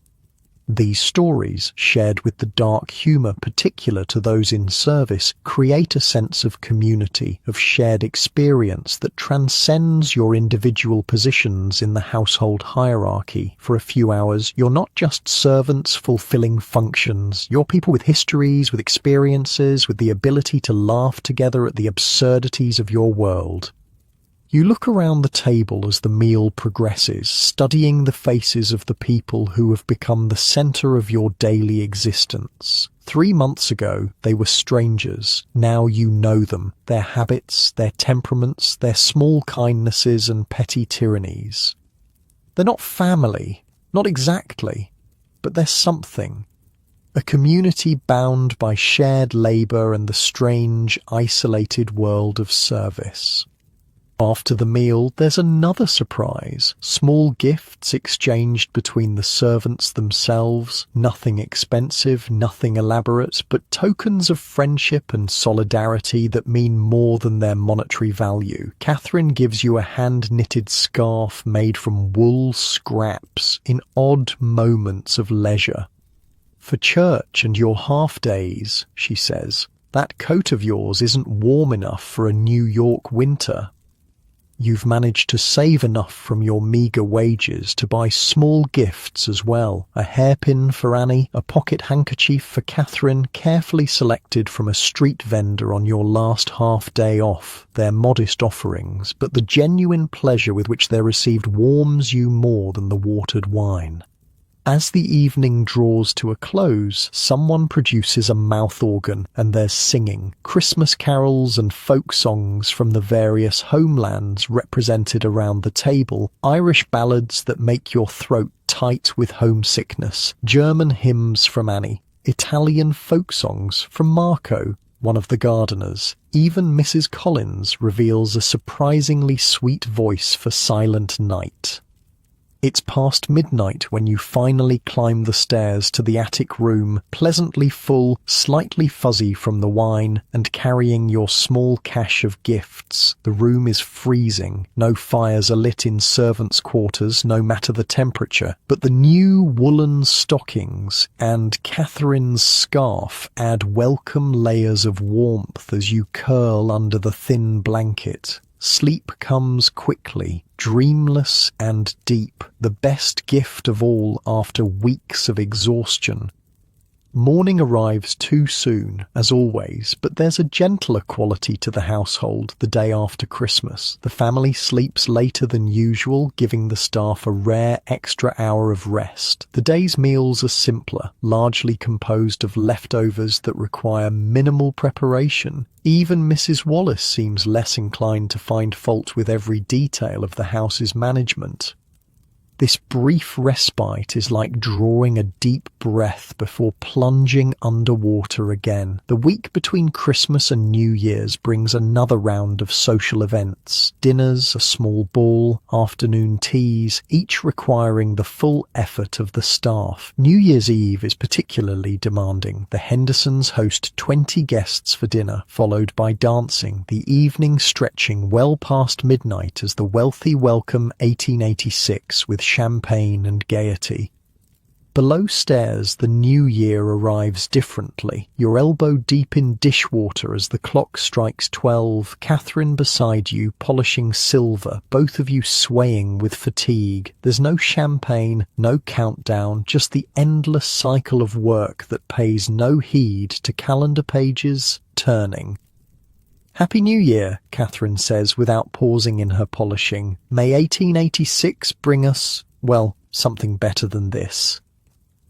These stories, shared with the dark humour particular to those in service, create a sense of community, of shared experience that transcends your individual positions in the household hierarchy. For a few hours, you're not just servants fulfilling functions, you're people with histories, with experiences, with the ability to laugh together at the absurdities of your world. You look around the table as the meal progresses, studying the faces of the people who have become the centre of your daily existence. 3 months ago, they were strangers. Now you know them, their habits, their temperaments, their small kindnesses and petty tyrannies. They're not family, not exactly, but they're something. A community bound by shared labour and the strange, isolated world of service. After the meal, there's another surprise. Small gifts exchanged between the servants themselves. Nothing expensive, nothing elaborate, but tokens of friendship and solidarity that mean more than their monetary value. Catherine gives you a hand-knitted scarf made from wool scraps in odd moments of leisure. For church and your half-days, she says, that coat of yours isn't warm enough for a New York winter. You've managed to save enough from your meagre wages to buy small gifts as well. A hairpin for Annie, a pocket handkerchief for Catherine, carefully selected from a street vendor on your last half-day off. They're modest offerings, but the genuine pleasure with which they're received warms you more than the watered wine. As the evening draws to a close, someone produces a mouth organ and there's singing, Christmas carols and folk songs from the various homelands represented around the table, Irish ballads that make your throat tight with homesickness, German hymns from Annie, Italian folk songs from Marco, one of the gardeners. Even Mrs. Collins reveals a surprisingly sweet voice for Silent Night. It's past midnight when you finally climb the stairs to the attic room, pleasantly full, slightly fuzzy from the wine, and carrying your small cache of gifts. The room is freezing. No fires are lit in servants' quarters, no matter the temperature, but the new woolen stockings and Catherine's scarf add welcome layers of warmth as you curl under the thin blanket. Sleep comes quickly, dreamless and deep, the best gift of all after weeks of exhaustion. Morning arrives too soon, as always, but there's a gentler quality to the household the day after Christmas. The family sleeps later than usual, giving the staff a rare extra hour of rest. The day's meals are simpler, largely composed of leftovers that require minimal preparation. Even Mrs. Wallace seems less inclined to find fault with every detail of the house's management. This brief respite is like drawing a deep breath before plunging underwater again. The week between Christmas and New Year's brings another round of social events. Dinners, a small ball, afternoon teas, each requiring the full effort of the staff. New Year's Eve is particularly demanding. The Hendersons host 20 guests for dinner, followed by dancing, the evening stretching well past midnight as the wealthy welcome 1886 with champagne and gaiety. Below stairs, the new year arrives differently. You're elbow deep in dishwater as the clock strikes 12, Catherine beside you polishing silver, both of you swaying with fatigue. There's no champagne, no countdown, just the endless cycle of work that pays no heed to calendar pages turning. Happy New Year, Catherine says without pausing in her polishing. May 1886 bring us, well, something better than this.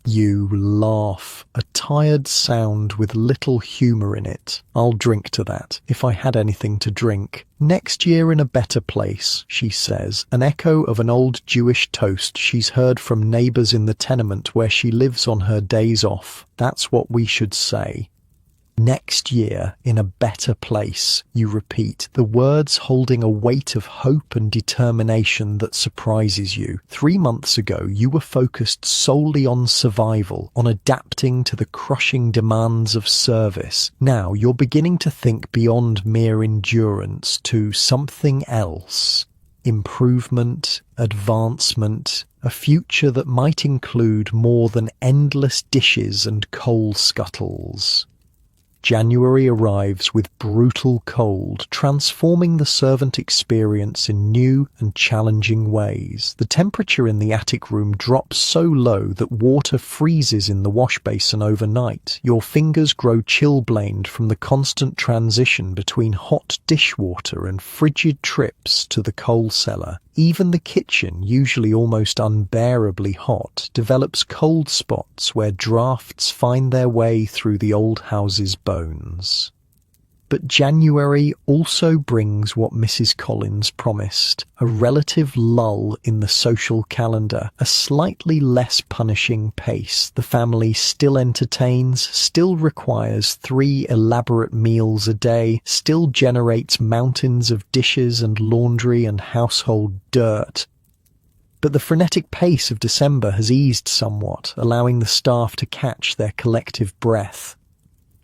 You laugh, a tired sound with little humour in it. I'll drink to that, if I had anything to drink. Next year in a better place, she says, an echo of an old Jewish toast she's heard from neighbours in the tenement where she lives on her days off. That's what we should say. Next year, in a better place, you repeat, the words holding a weight of hope and determination that surprises you. 3 months ago, you were focused solely on survival, on adapting to the crushing demands of service. Now, you're beginning to think beyond mere endurance to something else. Improvement, advancement, a future that might include more than endless dishes and coal scuttles. January arrives with brutal cold, transforming the servant experience in new and challenging ways. The temperature in the attic room drops so low that water freezes in the wash basin overnight. Your fingers grow chilblained from the constant transition between hot dishwater and frigid trips to the coal cellar. Even the kitchen, usually almost unbearably hot, develops cold spots where drafts find their way through the old house's bones. But January also brings what Mrs. Collins promised, a relative lull in the social calendar, a slightly less punishing pace. The family still entertains, still requires 3 elaborate meals a day, still generates mountains of dishes and laundry and household dirt. But the frenetic pace of December has eased somewhat, allowing the staff to catch their collective breath.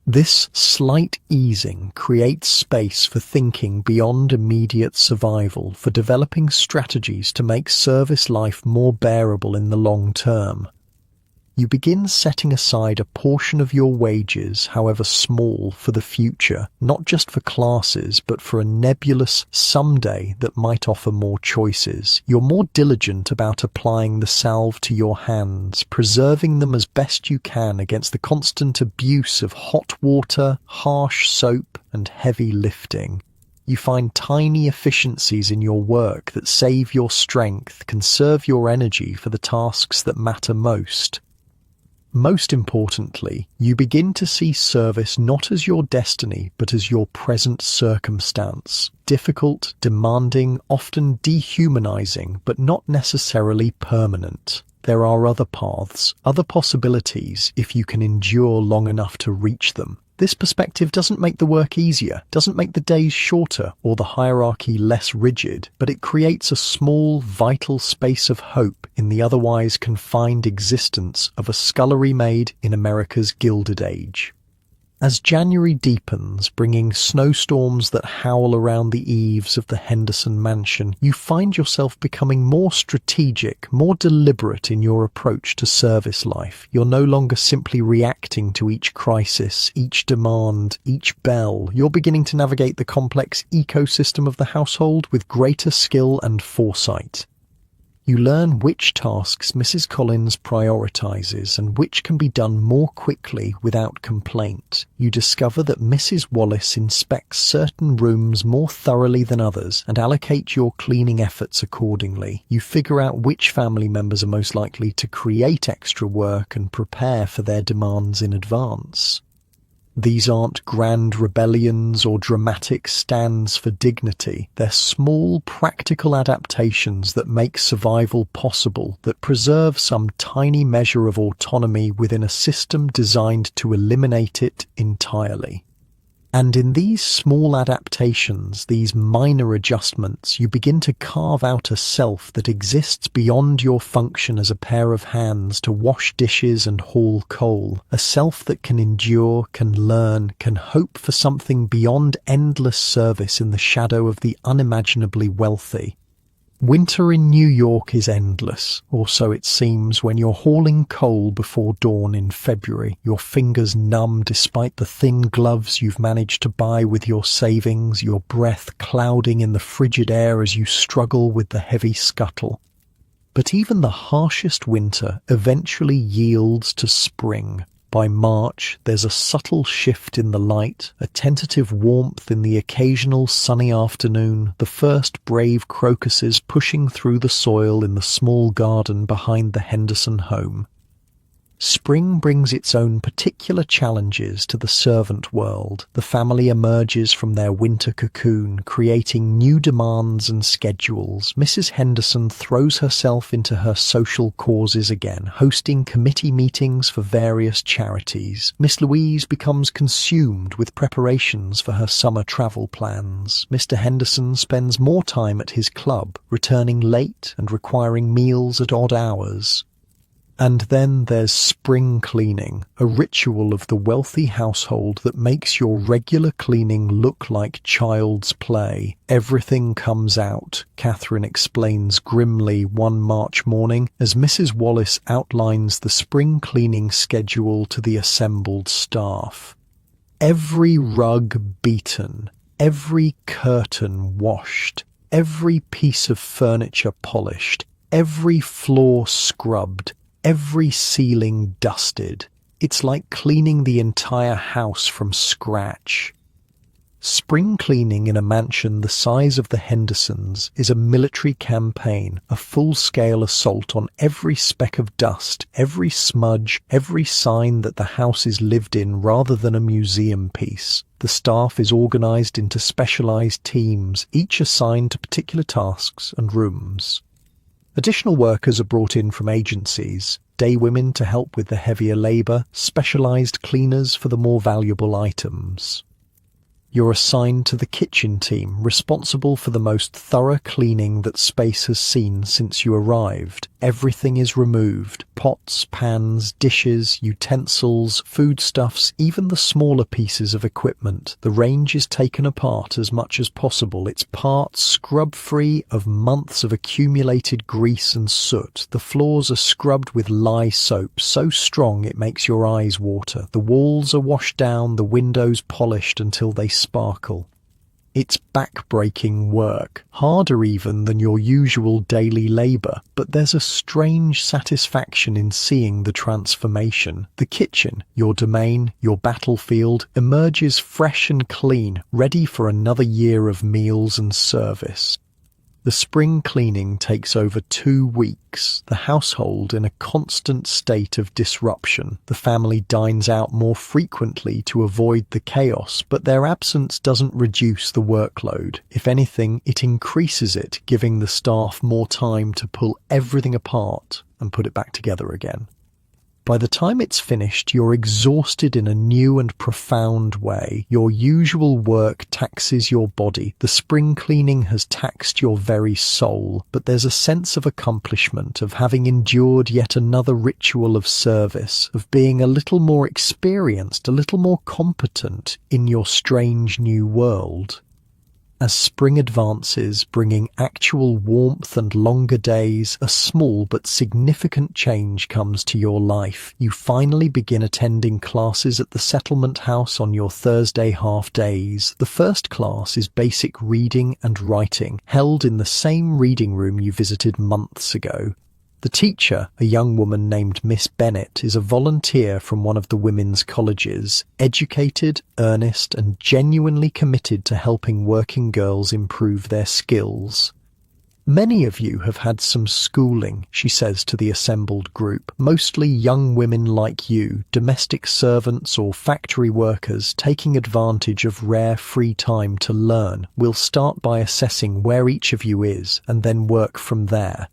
This slight easing creates space for thinking beyond immediate survival, for developing strategies to make service life more bearable in the long term. You begin setting aside a portion of your wages, however small, for the future, not just for classes, but for a nebulous someday that might offer more choices. You're more diligent about applying the salve to your hands, preserving them as best you can against the constant abuse of hot water, harsh soap, and heavy lifting. You find tiny efficiencies in your work that save your strength, conserve your energy for the tasks that matter most. Most importantly, you begin to see service not as your destiny, but as your present circumstance. Difficult, demanding, often dehumanizing, but not necessarily permanent. There are other paths, other possibilities, if you can endure long enough to reach them. This perspective doesn't make the work easier, doesn't make the days shorter or the hierarchy less rigid, but it creates a small, vital space of hope in the otherwise confined existence of a scullery maid in America's Gilded Age. As January deepens, bringing snowstorms that howl around the eaves of the Henderson mansion, you find yourself becoming more strategic, more deliberate in your approach to service life. You're no longer simply reacting to each crisis, each demand, each bell. You're beginning to navigate the complex ecosystem of the household with greater skill and foresight. You learn which tasks Mrs. Collins prioritizes and which can be done more quickly without complaint. You discover that Mrs. Wallace inspects certain rooms more thoroughly than others and allocate your cleaning efforts accordingly. You figure out which family members are most likely to create extra work and prepare for their demands in advance. These aren't grand rebellions or dramatic stands for dignity. They're small, practical adaptations that make survival possible, that preserve some tiny measure of autonomy within a system designed to eliminate it entirely. And in these small adaptations, these minor adjustments, you begin to carve out a self that exists beyond your function as a pair of hands to wash dishes and haul coal, a self that can endure, can learn, can hope for something beyond endless service in the shadow of the unimaginably wealthy. Winter in New York is endless, or so it seems when you're hauling coal before dawn in February, your fingers numb despite the thin gloves you've managed to buy with your savings, your breath clouding in the frigid air as you struggle with the heavy scuttle. But even the harshest winter eventually yields to spring. By March, there's a subtle shift in the light, a tentative warmth in the occasional sunny afternoon, the first brave crocuses pushing through the soil in the small garden behind the Henderson home. Spring brings its own particular challenges to the servant world. The family emerges from their winter cocoon, creating new demands and schedules. Mrs. Henderson throws herself into her social causes again, hosting committee meetings for various charities. Miss Louise becomes consumed with preparations for her summer travel plans. Mr. Henderson spends more time at his club, returning late and requiring meals at odd hours. And then there's spring cleaning, a ritual of the wealthy household that makes your regular cleaning look like child's play. Everything comes out, Catherine explains grimly one March morning as Mrs. Wallace outlines the spring cleaning schedule to the assembled staff. Every rug beaten, every curtain washed, every piece of furniture polished, every floor scrubbed, every ceiling dusted. It's like cleaning the entire house from scratch. Spring cleaning in a mansion the size of the Hendersons is a military campaign, a full-scale assault on every speck of dust, every smudge, every sign that the house is lived in rather than a museum piece. The staff is organized into specialized teams, each assigned to particular tasks and rooms. Additional workers are brought in from agencies, day women to help with the heavier labor, specialized cleaners for the more valuable items. You're assigned to the kitchen team, responsible for the most thorough cleaning that space has seen since you arrived. Everything is removed: pots, pans, dishes, utensils, foodstuffs, even the smaller pieces of equipment. The range is taken apart as much as possible, its parts scrub-free of months of accumulated grease and soot. The floors are scrubbed with lye soap, so strong it makes your eyes water. The walls are washed down, the windows polished until they sparkle. It's back-breaking work, harder even than your usual daily labour, but there's a strange satisfaction in seeing the transformation. The kitchen, your domain, your battlefield, emerges fresh and clean, ready for another year of meals and service. The spring cleaning takes over 2 weeks, the household in a constant state of disruption. The family dines out more frequently to avoid the chaos, but their absence doesn't reduce the workload. If anything, it increases it, giving the staff more time to pull everything apart and put it back together again. By the time it's finished, you're exhausted in a new and profound way. Your usual work taxes your body. The spring cleaning has taxed your very soul. But there's a sense of accomplishment, of having endured yet another ritual of service, of being a little more experienced, a little more competent in your strange new world. As spring advances, bringing actual warmth and longer days, a small but significant change comes to your life. You finally begin attending classes at the settlement house on your Thursday half-days. The first class is basic reading and writing, held in the same reading room you visited months ago. The teacher, a young woman named Miss Bennett, is a volunteer from one of the women's colleges, educated, earnest, and genuinely committed to helping working girls improve their skills. Many of you have had some schooling, she says to the assembled group, mostly young women like you, domestic servants or factory workers taking advantage of rare free time to learn. We'll start by assessing where each of you is and then work from there.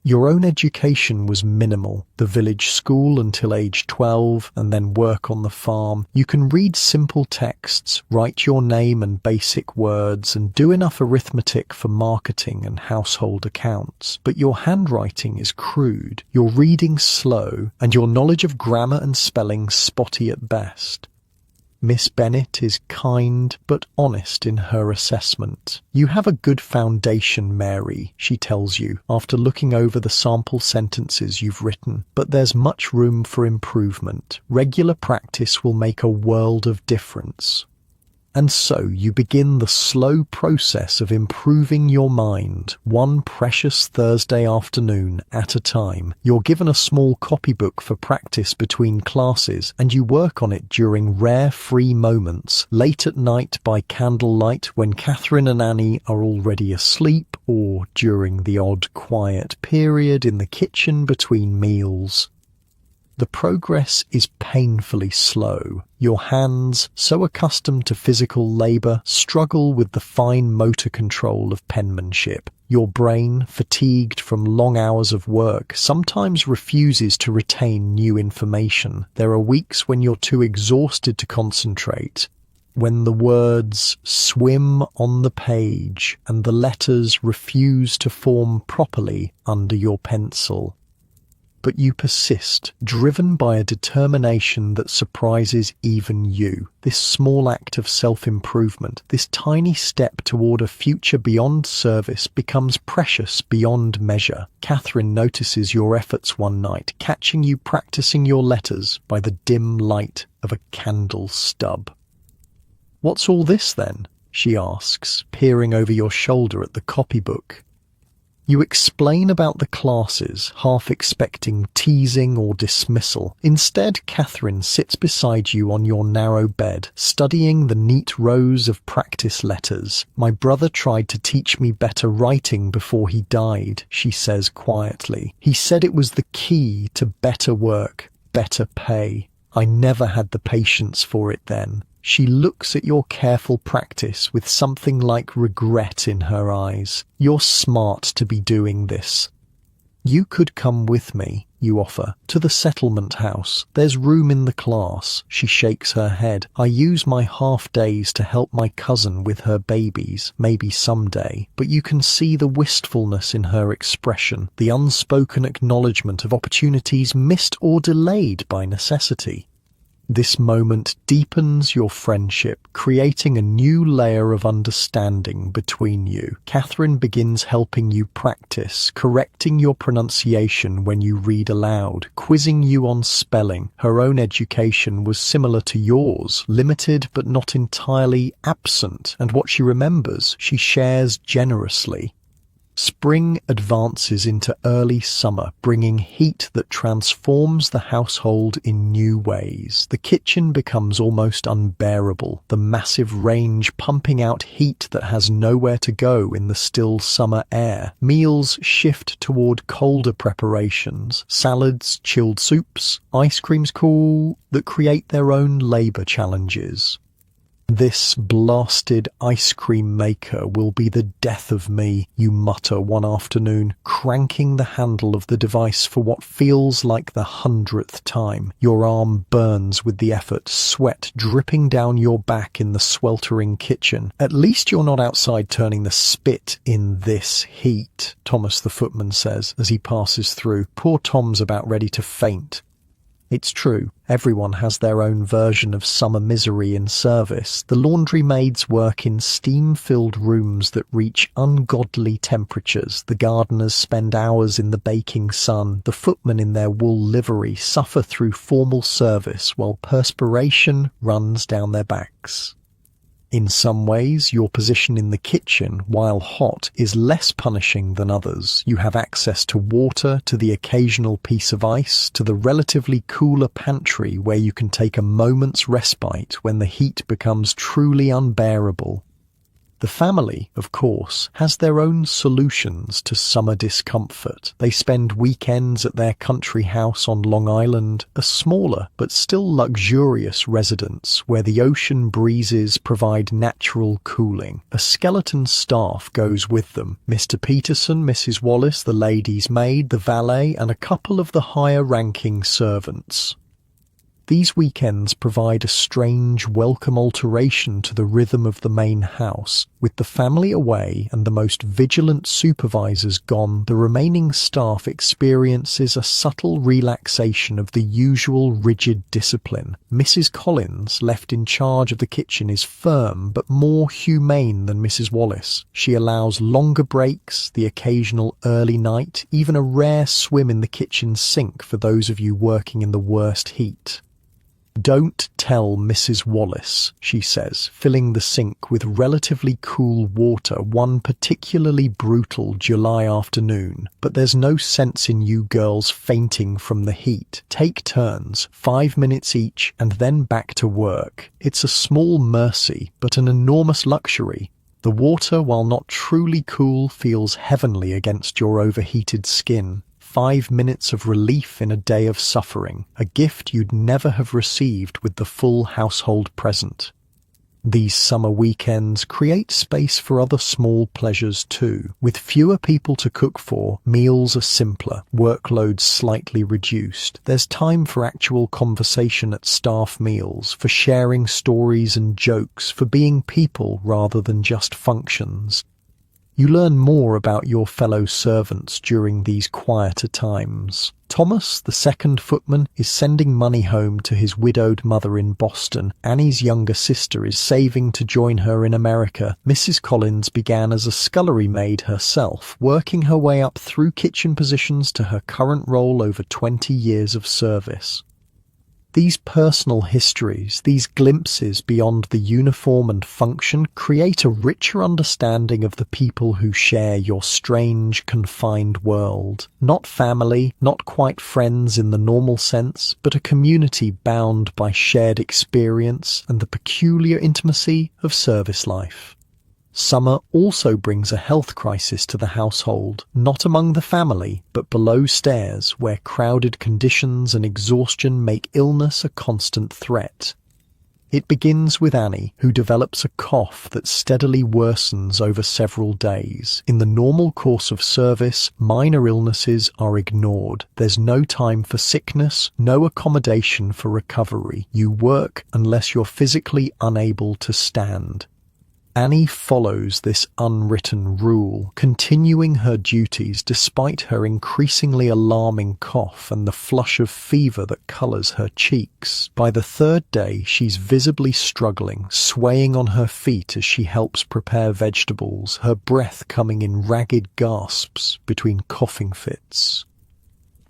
Your own education was minimal, the village school until age 12 and then work on the farm. You can read simple texts, write your name and basic words, and do enough arithmetic for marketing and household accounts. But your handwriting is crude, your reading slow, and your knowledge of grammar and spelling spotty at best. Miss Bennett is kind but honest in her assessment. You have a good foundation, Mary, she tells you, after looking over the sample sentences you've written. But there's much room for improvement. Regular practice will make a world of difference. And so you begin the slow process of improving your mind, one precious Thursday afternoon at a time. You're given a small copybook for practice between classes, and you work on it during rare free moments, late at night by candlelight when Catherine and Annie are already asleep, or during the odd quiet period in the kitchen between meals. The progress is painfully slow. Your hands, so accustomed to physical labor, struggle with the fine motor control of penmanship. Your brain, fatigued from long hours of work, sometimes refuses to retain new information. There are weeks when you're too exhausted to concentrate, when the words swim on the page and the letters refuse to form properly under your pencil. But you persist, driven by a determination that surprises even you. This small act of self-improvement, this tiny step toward a future beyond service, becomes precious beyond measure. Catherine notices your efforts one night, catching you practicing your letters by the dim light of a candle stub. "What's all this, then?" she asks, peering over your shoulder at the copybook. You explain about the classes, half expecting teasing or dismissal. Instead, Catherine sits beside you on your narrow bed, studying the neat rows of practice letters. "My brother tried to teach me better writing before he died," she says quietly. "He said it was the key to better work, better pay. I never had the patience for it then." She looks at your careful practice with something like regret in her eyes. "You're smart to be doing this." "You could come with me," you offer, "to the settlement house. There's room in the class." She shakes her head. "I use my half-days to help my cousin with her babies, maybe someday." But you can see the wistfulness in her expression, the unspoken acknowledgement of opportunities missed or delayed by necessity. This moment deepens your friendship, creating a new layer of understanding between you. Catherine begins helping you practice, correcting your pronunciation when you read aloud, quizzing you on spelling. Her own education was similar to yours, limited but not entirely absent, and what she remembers, she shares generously. Spring advances into early summer, bringing heat that transforms the household in new ways. The kitchen becomes almost unbearable, the massive range pumping out heat that has nowhere to go in the still summer air. Meals shift toward colder preparations, salads, chilled soups, ice creams that create their own labor challenges. "This blasted ice cream maker will be the death of me," you mutter one afternoon, cranking the handle of the device for what feels like the 100th time. Your arm burns with the effort, sweat dripping down your back in the sweltering kitchen. "At least you're not outside turning the spit in this heat," Thomas the footman says as he passes through. Poor Tom's about ready to faint. It's true, everyone has their own version of summer misery in service. The laundry maids work in steam-filled rooms that reach ungodly temperatures. The gardeners spend hours in the baking sun. The footmen in their wool livery suffer through formal service while perspiration runs down their backs. In some ways, your position in the kitchen, while hot, is less punishing than others. You have access to water, to the occasional piece of ice, to the relatively cooler pantry where you can take a moment's respite when the heat becomes truly unbearable. The family, of course, has their own solutions to summer discomfort. They spend weekends at their country house on Long Island, a smaller but still luxurious residence where the ocean breezes provide natural cooling. A skeleton staff goes with them. Mr. Peterson, Mrs. Wallace, the lady's maid, the valet, and a couple of the higher-ranking servants. These weekends provide a strange, welcome alteration to the rhythm of the main house. With the family away and the most vigilant supervisors gone, the remaining staff experiences a subtle relaxation of the usual rigid discipline. Mrs. Collins, left in charge of the kitchen, is firm but more humane than Mrs. Wallace. She allows longer breaks, the occasional early night, even a rare swim in the kitchen sink for those of you working in the worst heat. "Don't tell Mrs. Wallace," she says, filling the sink with relatively cool water one particularly brutal July afternoon. "But there's no sense in you girls fainting from the heat. Take turns, 5 minutes each, and then back to work. It's a small mercy, but an enormous luxury. The water, while not truly cool, feels heavenly against your overheated skin. 5 minutes of relief in a day of suffering, a gift you'd never have received with the full household present. These summer weekends create space for other small pleasures too. With fewer people to cook for, meals are simpler, workloads slightly reduced. There's time for actual conversation at staff meals, for sharing stories and jokes, for being people rather than just functions. You learn more about your fellow servants during these quieter times. Thomas, the second footman, is sending money home to his widowed mother in Boston. Annie's younger sister is saving to join her in America. Mrs. Collins began as a scullery maid herself, working her way up through kitchen positions to her current role over 20 years of service. These personal histories, these glimpses beyond the uniform and function, create a richer understanding of the people who share your strange, confined world. Not family, not quite friends in the normal sense, but a community bound by shared experience and the peculiar intimacy of service life. Summer also brings a health crisis to the household, not among the family, but below stairs, where crowded conditions and exhaustion make illness a constant threat. It begins with Annie, who develops a cough that steadily worsens over several days. In the normal course of service, minor illnesses are ignored. There's no time for sickness, no accommodation for recovery. You work unless you're physically unable to stand. Annie follows this unwritten rule, continuing her duties despite her increasingly alarming cough and the flush of fever that colours her cheeks. By the third day, she's visibly struggling, swaying on her feet as she helps prepare vegetables, her breath coming in ragged gasps between coughing fits.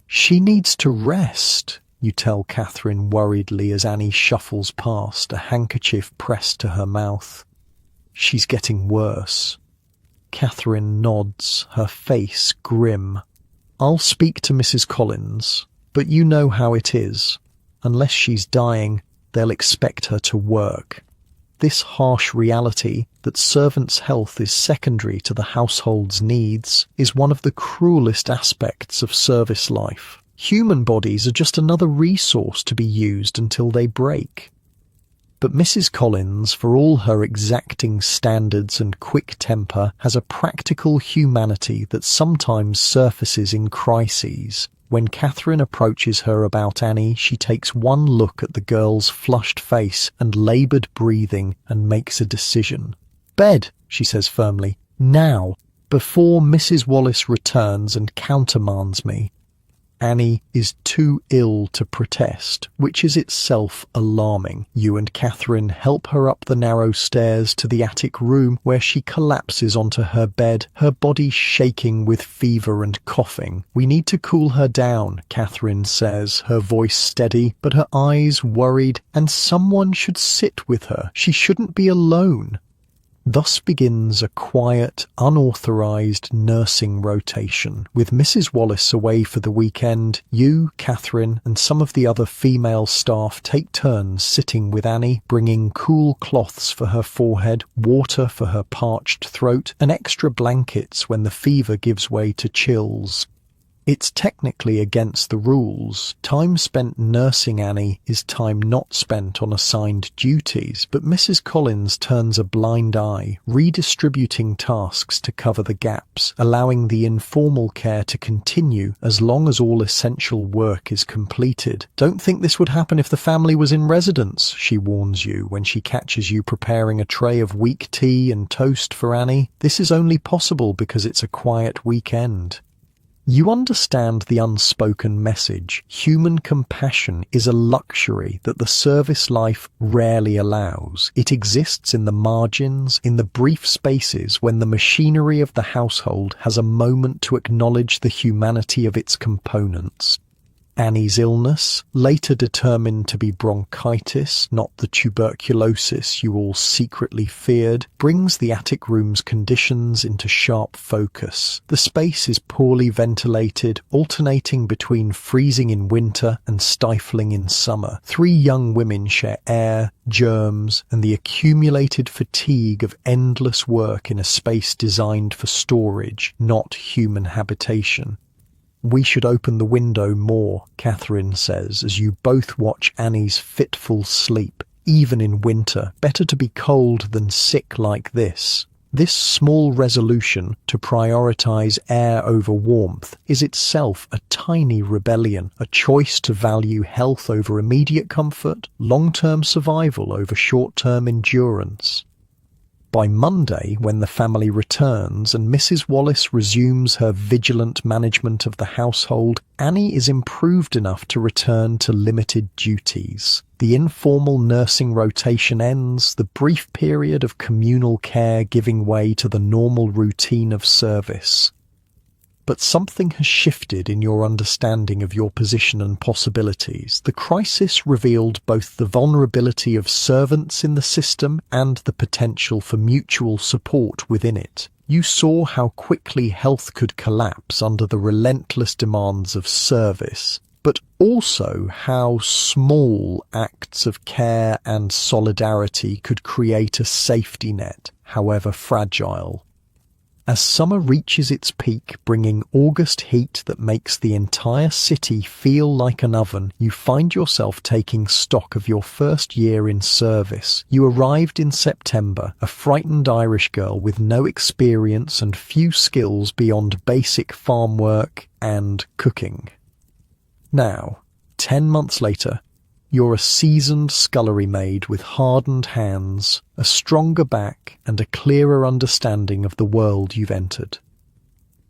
"She needs to rest," you tell Catherine worriedly as Annie shuffles past, a handkerchief pressed to her mouth. "She's getting worse." Catherine nods, her face grim. "I'll speak to Mrs. Collins, but you know how it is. Unless she's dying, they'll expect her to work." This harsh reality, that servants' health is secondary to the household's needs, is one of the cruelest aspects of service life. Human bodies are just another resource to be used until they break. But Mrs. Collins, for all her exacting standards and quick temper, has a practical humanity that sometimes surfaces in crises. When Catherine approaches her about Annie, she takes one look at the girl's flushed face and laboured breathing and makes a decision. "Bed," she says firmly, "now, before Mrs. Wallace returns and countermands me." Annie is too ill to protest, which is itself alarming. You and Catherine help her up the narrow stairs to the attic room, where she collapses onto her bed, her body shaking with fever and coughing. "We need to cool her down," Catherine says, her voice steady, but her eyes worried, "and someone should sit with her. She shouldn't be alone." Thus begins a quiet, unauthorized nursing rotation. With Mrs. Wallace away for the weekend, you, Catherine, and some of the other female staff take turns sitting with Annie, bringing cool cloths for her forehead, water for her parched throat, and extra blankets when the fever gives way to chills. It's technically against the rules. Time spent nursing Annie is time not spent on assigned duties, but Mrs. Collins turns a blind eye, redistributing tasks to cover the gaps, allowing the informal care to continue as long as all essential work is completed. "Don't think this would happen if the family was in residence," she warns you when she catches you preparing a tray of weak tea and toast for Annie. "This is only possible because it's a quiet weekend." You understand the unspoken message. Human compassion is a luxury that the service life rarely allows. It exists in the margins, in the brief spaces when the machinery of the household has a moment to acknowledge the humanity of its components. Annie's illness, later determined to be bronchitis, not the tuberculosis you all secretly feared, brings the attic room's conditions into sharp focus. The space is poorly ventilated, alternating between freezing in winter and stifling in summer. 3 young women share air, germs, and the accumulated fatigue of endless work in a space designed for storage, not human habitation. "We should open the window more," Catherine says, as you both watch Annie's fitful sleep. "Even in winter, better to be cold than sick like this." This small resolution to prioritize air over warmth is itself a tiny rebellion, a choice to value health over immediate comfort, long-term survival over short-term endurance. By Monday, when the family returns and Mrs. Wallace resumes her vigilant management of the household, Annie is improved enough to return to limited duties. The informal nursing rotation ends, the brief period of communal care giving way to the normal routine of service. But something has shifted in your understanding of your position and possibilities. The crisis revealed both the vulnerability of servants in the system and the potential for mutual support within it. You saw how quickly health could collapse under the relentless demands of service, but also how small acts of care and solidarity could create a safety net, however fragile. As summer reaches its peak, bringing August heat that makes the entire city feel like an oven, you find yourself taking stock of your first year in service. You arrived in September, a frightened Irish girl with no experience and few skills beyond basic farm work and cooking. Now, 10 months later, you're a seasoned scullery maid with hardened hands, a stronger back, and a clearer understanding of the world you've entered.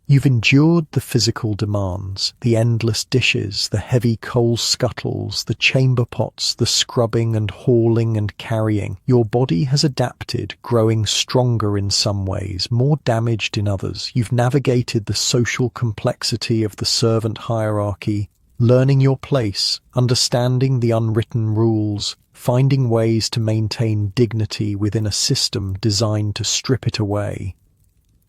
You've endured the physical demands, the endless dishes, the heavy coal scuttles, the chamber pots, the scrubbing and hauling and carrying. Your body has adapted, growing stronger in some ways, more damaged in others. You've navigated the social complexity of the servant hierarchy, learning your place, understanding the unwritten rules, finding ways to maintain dignity within a system designed to strip it away.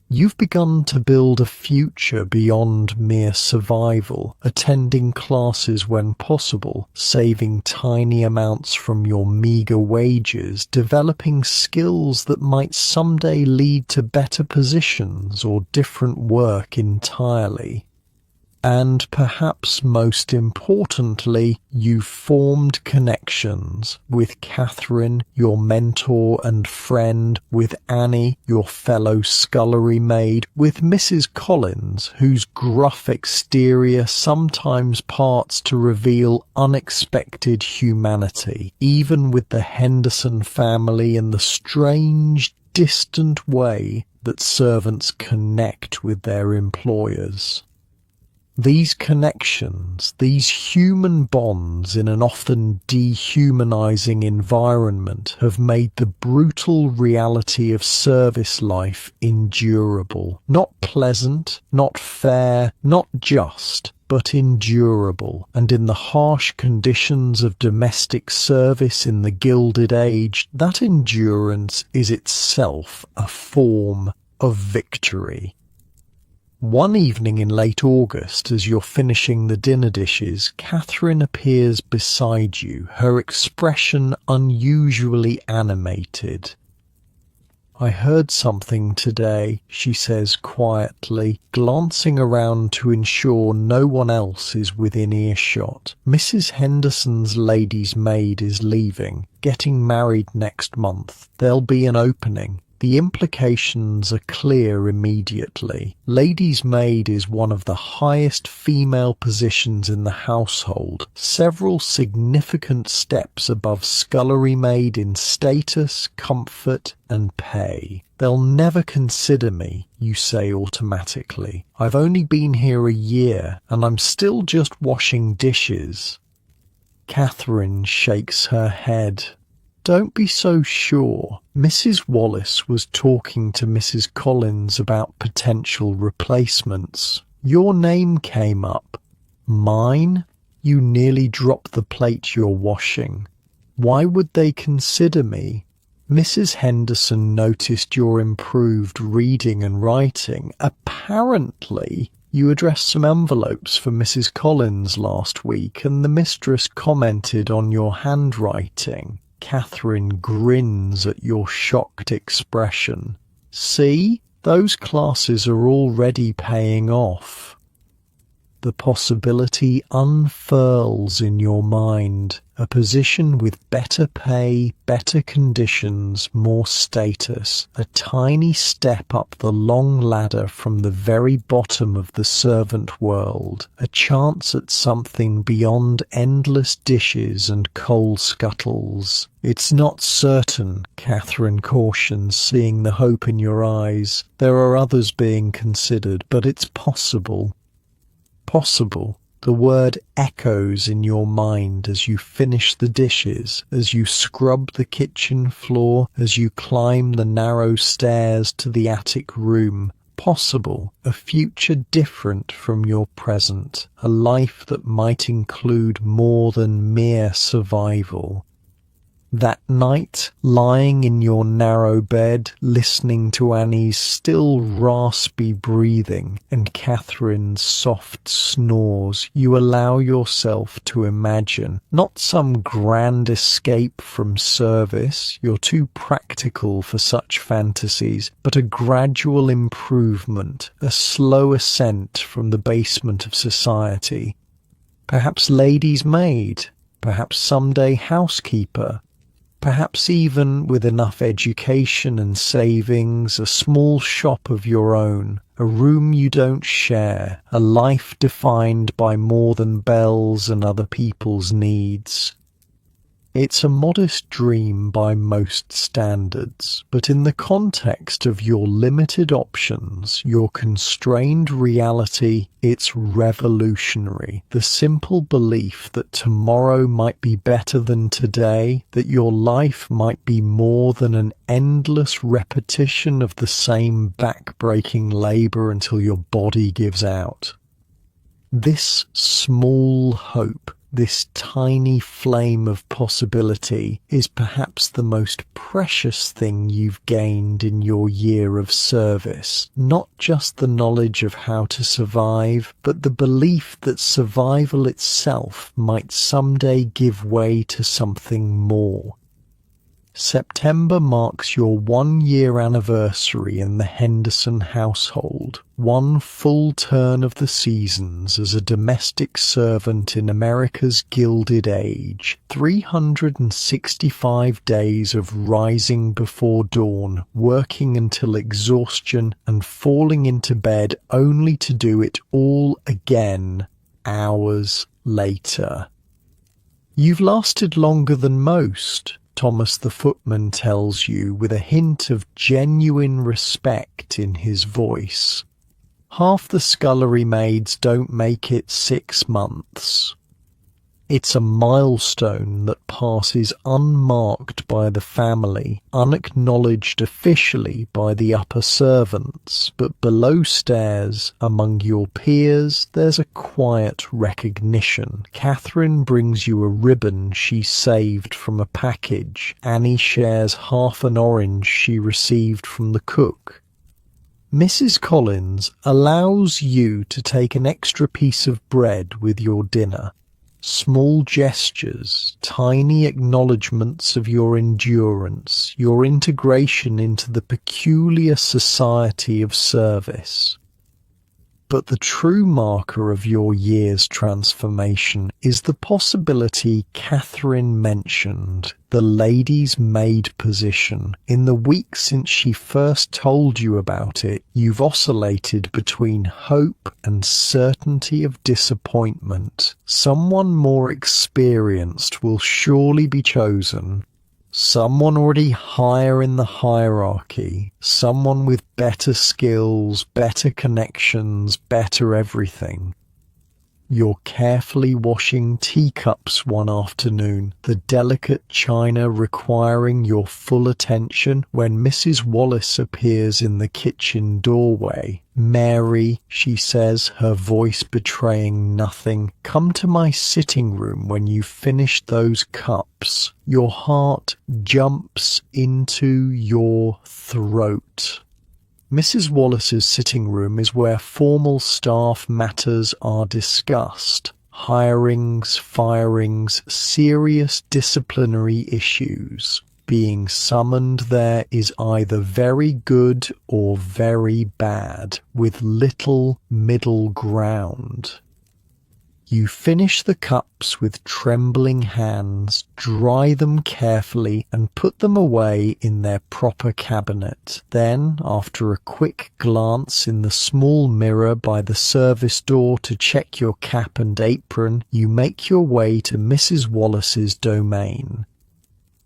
You've begun to build a future beyond mere survival, attending classes when possible, saving tiny amounts from your meager wages, developing skills that might someday lead to better positions or different work entirely. And perhaps most importantly, you formed connections with Catherine, your mentor and friend, with Annie, your fellow scullery maid, with Mrs. Collins, whose gruff exterior sometimes parts to reveal unexpected humanity, even with the Henderson family and the strange, distant way that servants connect with their employers. These connections, these human bonds in an often dehumanizing environment have made the brutal reality of service life endurable. Not pleasant, not fair, not just, but endurable. And in the harsh conditions of domestic service in the Gilded Age, that endurance is itself a form of victory. One evening in late August, as you're finishing the dinner dishes, Catherine appears beside you, her expression unusually animated. "I heard something today," she says quietly, glancing around to ensure no one else is within earshot. "Mrs. Henderson's lady's maid is leaving, getting married next month. There'll be an opening. The implications are clear immediately. Lady's maid is one of the highest female positions in the household, several significant steps above scullery maid in status, comfort, and pay. They'll never consider me, you say automatically. I've only been here a year, and I'm still just washing dishes." Catherine shakes her head. "Don't be so sure. Mrs. Wallace was talking to Mrs. Collins about potential replacements. Your name came up. Mine? You nearly dropped the plate you're washing. Why would they consider me? Mrs. Henderson noticed your improved reading and writing. Apparently, you addressed some envelopes for Mrs. Collins last week, and the mistress commented on your handwriting." Catherine grins at your shocked expression. "See? Those classes are already paying off." the possibility unfurls in your mind. A position with better pay, better conditions, more status. A tiny step up the long ladder from the very bottom of the servant world. A chance at something beyond endless dishes and coal scuttles. It's not certain, Catherine cautions, seeing the hope in your eyes. There are others being considered, but it's possible. Possible. The word echoes in your mind as you finish the dishes, as you scrub the kitchen floor, as you climb the narrow stairs to the attic room. Possible. A future different from your present. A life that might include more than mere survival. That night, lying in your narrow bed, listening to Annie's still raspy breathing and Catherine's soft snores, you allow yourself to imagine not some grand escape from service, you're too practical for such fantasies, but a gradual improvement, a slow ascent from the basement of society. Perhaps lady's maid, perhaps someday housekeeper. Perhaps even with enough education and savings, a small shop of your own, a room you don't share, a life defined by more than bells and other people's needs. It's a modest dream by most standards, but in the context of your limited options, your constrained reality, it's revolutionary. The simple belief that tomorrow might be better than today, that your life might be more than an endless repetition of the same back-breaking labor until your body gives out. This small hope, this tiny flame of possibility, is perhaps the most precious thing you've gained in your year of service. Not just the knowledge of how to survive, but the belief that survival itself might someday give way to something more. September marks your 1-year anniversary in the Henderson household, one full turn of the seasons as a domestic servant in America's Gilded Age, 365 days of rising before dawn, working until exhaustion and falling into bed only to do it all again hours later. You've lasted longer than most, Thomas the footman tells you with a hint of genuine respect in his voice. Half the scullery maids don't make it 6 months. It's a milestone that passes unmarked by the family, unacknowledged officially by the upper servants, but below stairs, among your peers, there's a quiet recognition. Catherine brings you a ribbon she saved from a package. Annie shares half an orange she received from the cook. Mrs. Collins allows you to take an extra piece of bread with your dinner. Small gestures, tiny acknowledgements of your endurance, your integration into the peculiar society of service. But the true marker of your year's transformation is the possibility Catherine mentioned, the lady's maid position. In the week since she first told you about it, you've oscillated between hope and certainty of disappointment. Someone more experienced will surely be chosen. Someone already higher in the hierarchy, someone with better skills, better connections, better everything. You're carefully washing teacups one afternoon, the delicate china requiring your full attention, when Mrs. Wallace appears in the kitchen doorway. "Mary," she says, her voice betraying nothing, "come to my sitting room when you've finished those cups." Your heart jumps into your throat. Mrs. Wallace's sitting room is where formal staff matters are discussed. Hirings, firings, serious disciplinary issues. Being summoned there is either very good or very bad, with little middle ground. You finish the cups with trembling hands, dry them carefully, and put them away in their proper cabinet. Then, after a quick glance in the small mirror by the service door to check your cap and apron, you make your way to Mrs. Wallace's domain.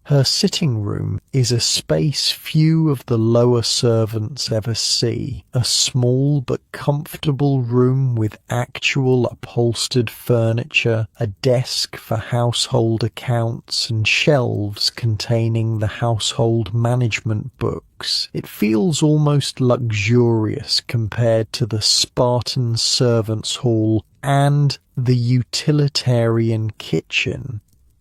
Her sitting room is a space few of the lower servants ever see, a small but comfortable room with actual upholstered furniture, a desk for household accounts, and shelves containing the household management books. It feels almost luxurious compared to the Spartan servants' hall and the utilitarian kitchen.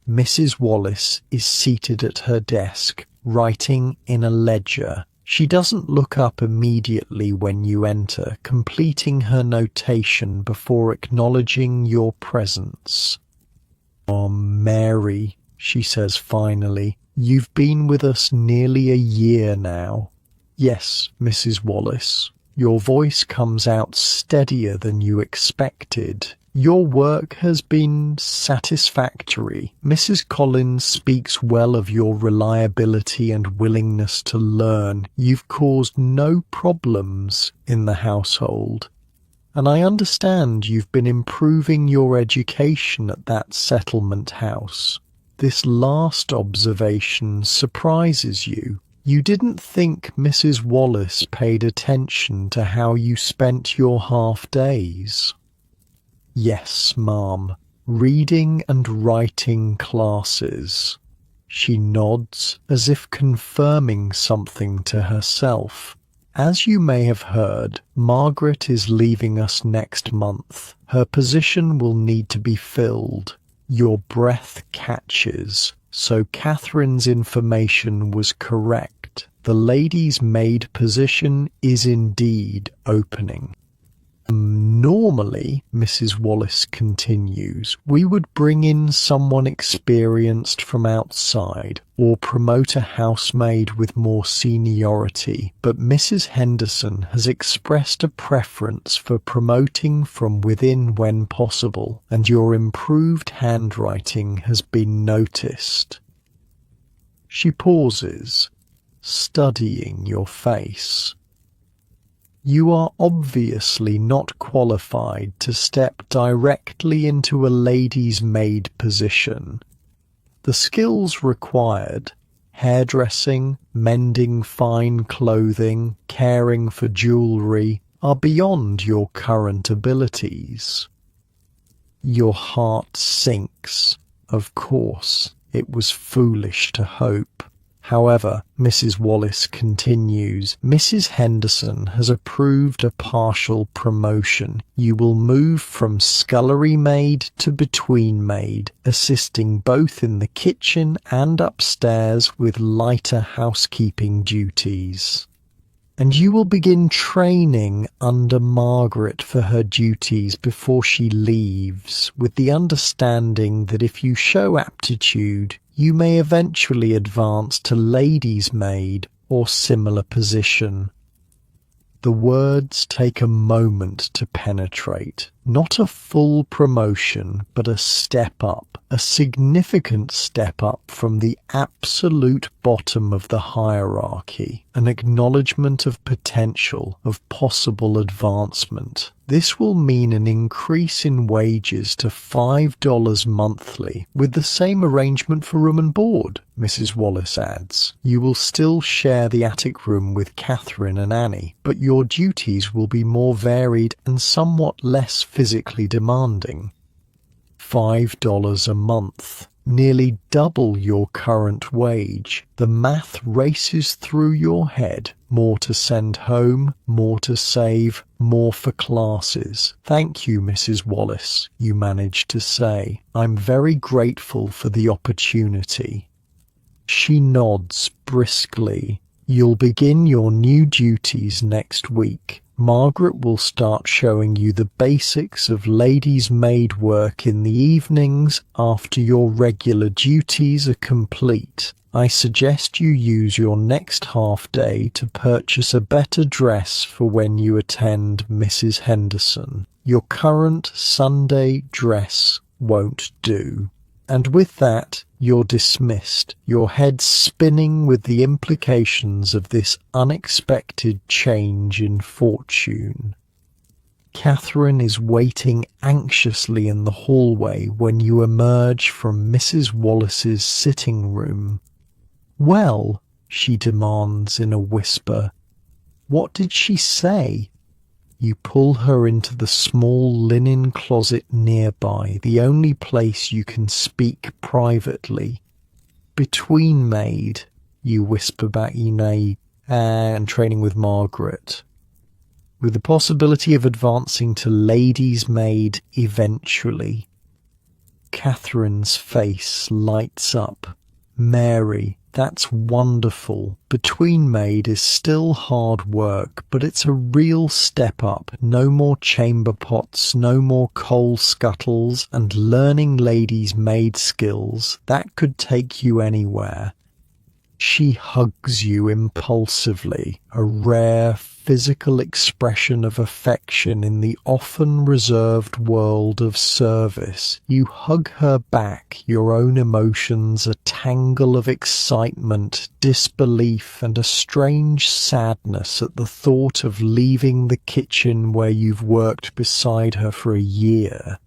Mrs. Wallace is seated at her desk, writing in a ledger. She doesn't look up immediately when you enter, completing her notation before acknowledging your presence. "Oh, Mary," she says finally, "you've been with us nearly a year now." "Yes, Mrs. Wallace." Your voice comes out steadier than you expected. "Your work has been satisfactory. Mrs. Collins speaks well of your reliability and willingness to learn. You've caused no problems in the household. And I understand you've been improving your education at that settlement house. This last observation surprises you. You didn't think Mrs. Wallace paid attention to how you spent your half-days." "Yes, ma'am. Reading and writing classes." She nods, as if confirming something to herself. "As you may have heard, Margaret is leaving us next month. Her position will need to be filled." Your breath catches, so Catherine's information was correct. The lady's maid position is indeed opening. "Normally," Mrs. Wallace continues, "we would bring in someone experienced from outside or promote a housemaid with more seniority, but Mrs. Henderson has expressed a preference for promoting from within when possible, and your improved handwriting has been noticed." She pauses, studying your face. "You are obviously not qualified to step directly into a lady's maid position. The skills required, hairdressing, mending fine clothing, caring for jewellery, are beyond your current abilities." Your heart sinks. Of course, it was foolish to hope. However, Mrs. Wallace continues, "Mrs. Henderson has approved a partial promotion. You will move from scullery maid to between maid, assisting both in the kitchen and upstairs with lighter housekeeping duties. And you will begin training under Margaret for her duties before she leaves, with the understanding that if you show aptitude, you may eventually advance to lady's maid or similar position." The words take a moment to penetrate. Not a full promotion, but a step up, a significant step up from the absolute bottom of the hierarchy, an acknowledgement of potential, of possible advancement. This will mean an increase in wages to $5 monthly, with the same arrangement for room and board, Mrs. Wallace adds. You will still share the attic room with Catherine and Annie, but your duties will be more varied and somewhat less physically demanding. $5 a month, nearly double your current wage. The math races through your head. More to send home, more to save, more for classes. "Thank you, Mrs. Wallace," you manage to say. "I'm very grateful for the opportunity." She nods briskly. "You'll begin your new duties next week. Margaret will start showing you the basics of ladies' maid work in the evenings after your regular duties are complete. I suggest you use your next half day to purchase a better dress for when you attend Mrs. Henderson. Your current Sunday dress won't do." And with that, you're dismissed, your head spinning with the implications of this unexpected change in fortune. Catherine is waiting anxiously in the hallway when you emerge from Mrs. Wallace's sitting room. "Well," she demands in a whisper, "what did she say?" You pull her into the small linen closet nearby, the only place you can speak privately. "Between maid," you whisper back, and training with Margaret, with the possibility of advancing to lady's maid eventually. Catherine's face lights up. "Mary, that's wonderful. Between maid is still hard work, but it's a real step up. No more chamber pots, no more coal scuttles, and learning ladies' maid skills. That could take you anywhere." She hugs you impulsively, a rare physical expression of affection in the often reserved world of service. You hug her back, your own emotions a tangle of excitement, disbelief, and a strange sadness at the thought of leaving the kitchen where you've worked beside her for a year.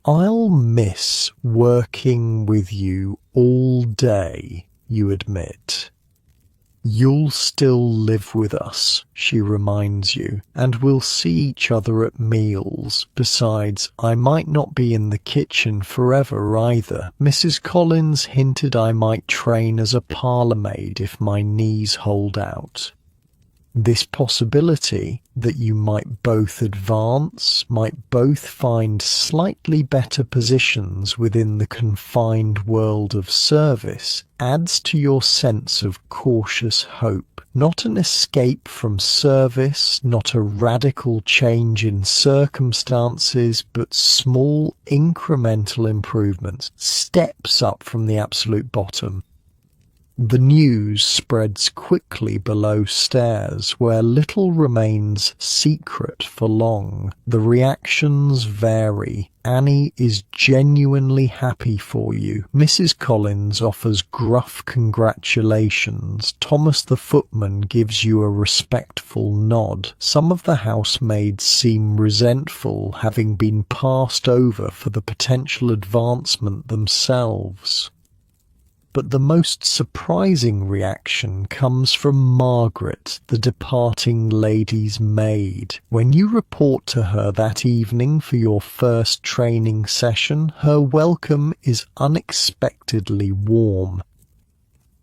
"I'll miss working with you all day," you admit. "You'll still live with us," she reminds you, "and we'll see each other at meals. Besides, I might not be in the kitchen forever either. Mrs. Collins hinted I might train as a parlour maid if my knees hold out." This possibility that you might both advance, might both find slightly better positions within the confined world of service, adds to your sense of cautious hope. Not an escape from service, not a radical change in circumstances, but small incremental improvements, steps up from the absolute bottom. The news spreads quickly below stairs, where little remains secret for long. The reactions vary. Annie is genuinely happy for you. Mrs. Collins offers gruff congratulations. Thomas the footman gives you a respectful nod. Some of the housemaids seem resentful, having been passed over for the potential advancement themselves. But the most surprising reaction comes from Margaret, the departing lady's maid. When you report to her that evening for your first training session, her welcome is unexpectedly warm.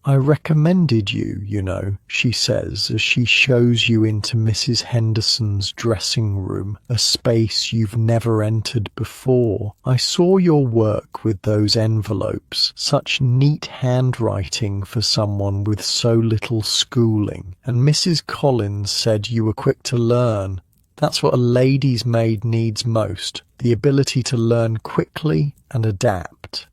"I recommended you, you know," she says as she shows you into Mrs. Henderson's dressing room, a space you've never entered before. "I saw your work with those envelopes, such neat handwriting for someone with so little schooling, and Mrs. Collins said you were quick to learn. That's what a lady's maid needs most, the ability to learn quickly and adapt."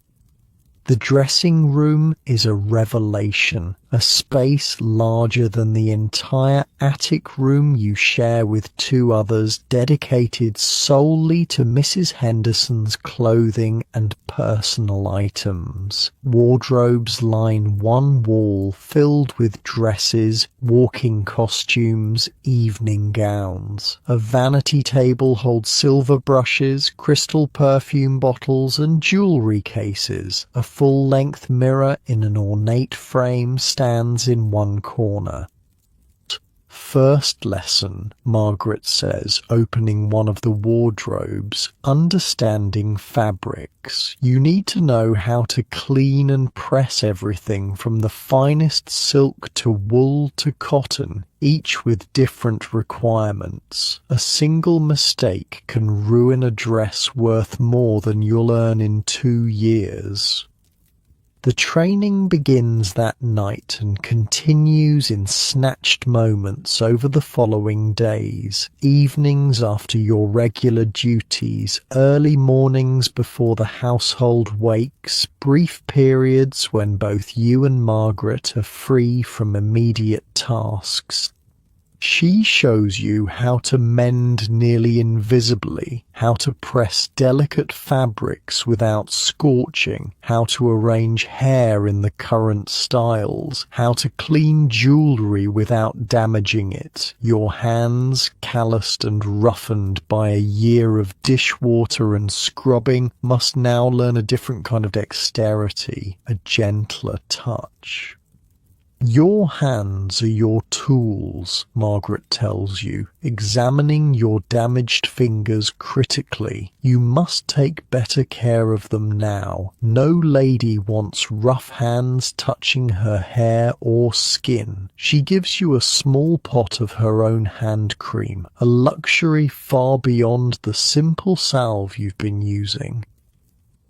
The dressing room is a revelation, a space larger than the entire attic room you share with two others, dedicated solely to Mrs. Henderson's clothing and personal items. Wardrobes line one wall filled with dresses, walking costumes, evening gowns. A vanity table holds silver brushes, crystal perfume bottles, and jewellery cases. A full-length mirror in an ornate frame stands in one corner. "First lesson," Margaret says, opening one of the wardrobes, "understanding fabrics. You need to know how to clean and press everything from the finest silk to wool to cotton, each with different requirements. A single mistake can ruin a dress worth more than you'll earn in 2 years." The training begins that night and continues in snatched moments over the following days, evenings after your regular duties, early mornings before the household wakes, brief periods when both you and Margaret are free from immediate tasks. She shows you how to mend nearly invisibly, how to press delicate fabrics without scorching, how to arrange hair in the current styles, how to clean jewellery without damaging it. Your hands, calloused and roughened by a year of dishwater and scrubbing, must now learn a different kind of dexterity, a gentler touch. Your hands are your tools, Margaret tells you, examining your damaged fingers critically. You must take better care of them now. No lady wants rough hands touching her hair or skin. She gives you a small pot of her own hand cream, a luxury far beyond the simple salve you've been using.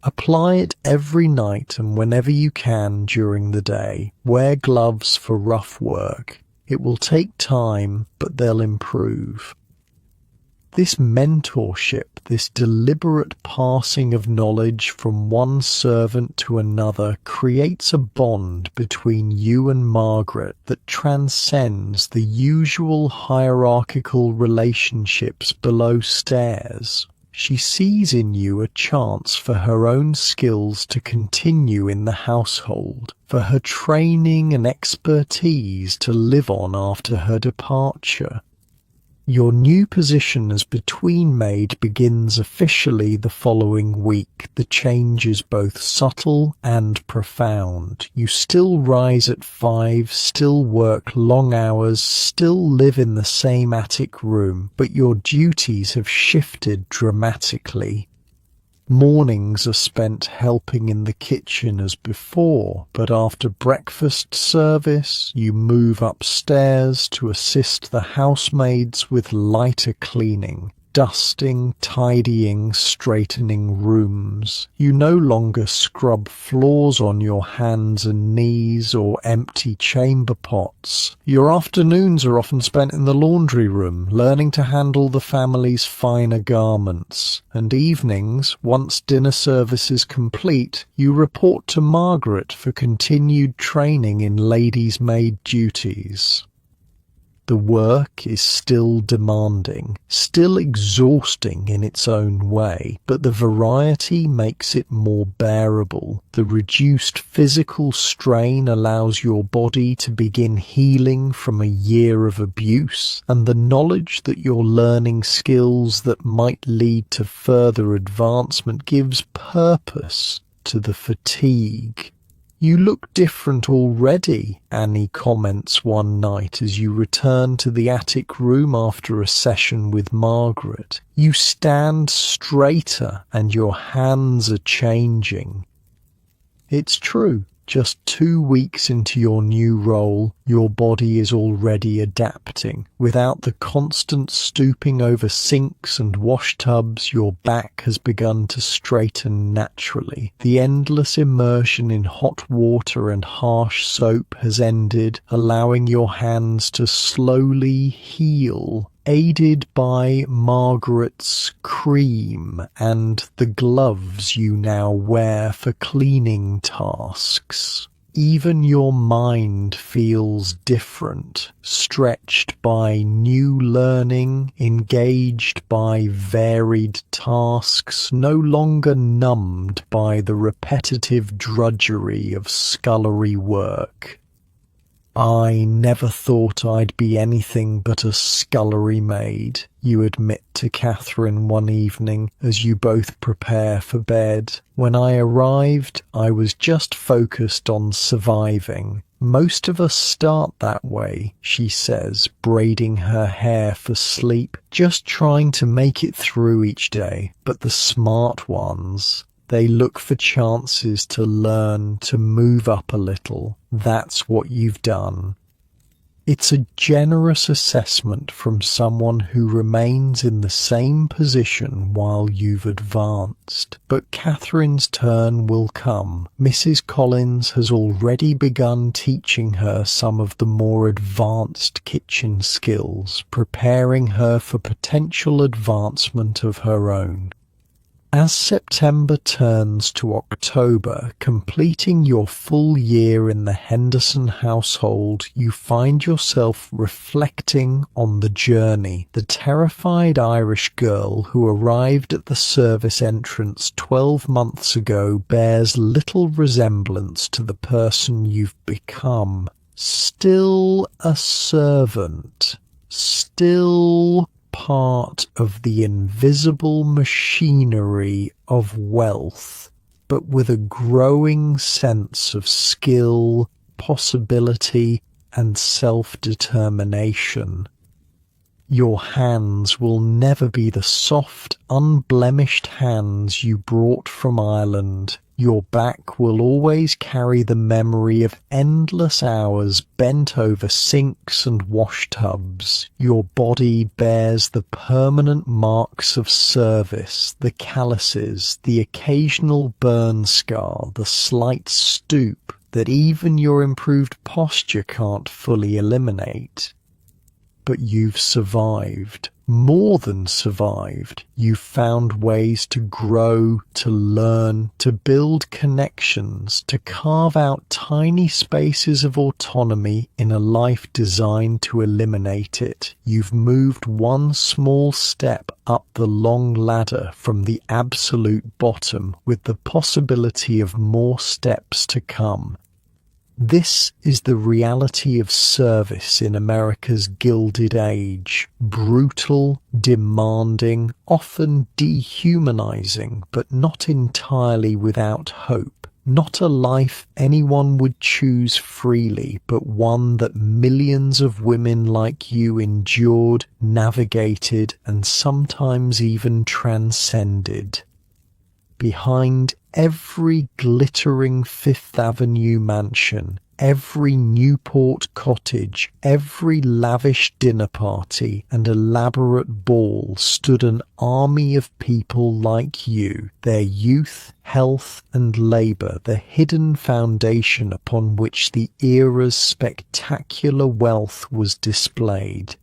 Apply it every night and whenever you can during the day. Wear gloves for rough work. It will take time, but they'll improve. This mentorship, this deliberate passing of knowledge from one servant to another creates a bond between you and Margaret that transcends the usual hierarchical relationships below stairs. She sees in you a chance for her own skills to continue in the household, for her training and expertise to live on after her departure. Your new position as between maid begins officially the following week. The change is both subtle and profound. You still rise at 5, still work long hours, still live in the same attic room, but your duties have shifted dramatically. Mornings are spent helping in the kitchen as before, but after breakfast service, you move upstairs to assist the housemaids with lighter cleaning, dusting, tidying, straightening rooms. You no longer scrub floors on your hands and knees or empty chamber pots. Your afternoons are often spent in the laundry room, learning to handle the family's finer garments. And evenings, once dinner service is complete, you report to Margaret for continued training in ladies' maid duties. The work is still demanding, still exhausting in its own way, but the variety makes it more bearable. The reduced physical strain allows your body to begin healing from a year of abuse, and the knowledge that you're learning skills that might lead to further advancement gives purpose to the fatigue. "You look different already," Annie comments one night as you return to the attic room after a session with Margaret. "You stand straighter and your hands are changing." It's true. Just 2 weeks into your new role, your body is already adapting. Without the constant stooping over sinks and wash tubs, your back has begun to straighten naturally. The endless immersion in hot water and harsh soap has ended, allowing your hands to slowly heal, aided by Margaret's cream and the gloves you now wear for cleaning tasks. Even your mind feels different, stretched by new learning, engaged by varied tasks, no longer numbed by the repetitive drudgery of scullery work. "I never thought I'd be anything but a scullery maid," you admit to Catherine one evening as you both prepare for bed. "When I arrived, I was just focused on surviving. Most of us start that way," she says, braiding her hair for sleep, "just trying to make it through each day. But the smart ones, they look for chances to learn, to move up a little. That's what you've done." It's a generous assessment from someone who remains in the same position while you've advanced. But Catherine's turn will come. Mrs. Collins has already begun teaching her some of the more advanced kitchen skills, preparing her for potential advancement of her own. As September turns to October, completing your full year in the Henderson household, you find yourself reflecting on the journey. The terrified Irish girl who arrived at the service entrance 12 months ago bears little resemblance to the person you've become. Still a servant, still part of the invisible machinery of wealth, but with a growing sense of skill, possibility, and self-determination. Your hands will never be the soft, unblemished hands you brought from Ireland. Your back will always carry the memory of endless hours bent over sinks and wash tubs. Your body bears the permanent marks of service, the calluses, the occasional burn scar, the slight stoop that even your improved posture can't fully eliminate. But you've survived. More than survived. You've found ways to grow, to learn, to build connections, to carve out tiny spaces of autonomy in a life designed to eliminate it. You've moved one small step up the long ladder from the absolute bottom, with the possibility of more steps to come. This is the reality of service in America's Gilded Age. Brutal, demanding, often dehumanizing, but not entirely without hope. Not a life anyone would choose freely, but one that millions of women like you endured, navigated, and sometimes even transcended. Behind every glittering Fifth Avenue mansion, every Newport cottage, every lavish dinner party and elaborate ball stood an army of people like you, their youth, health and labour, the hidden foundation upon which the era's spectacular wealth was displayed.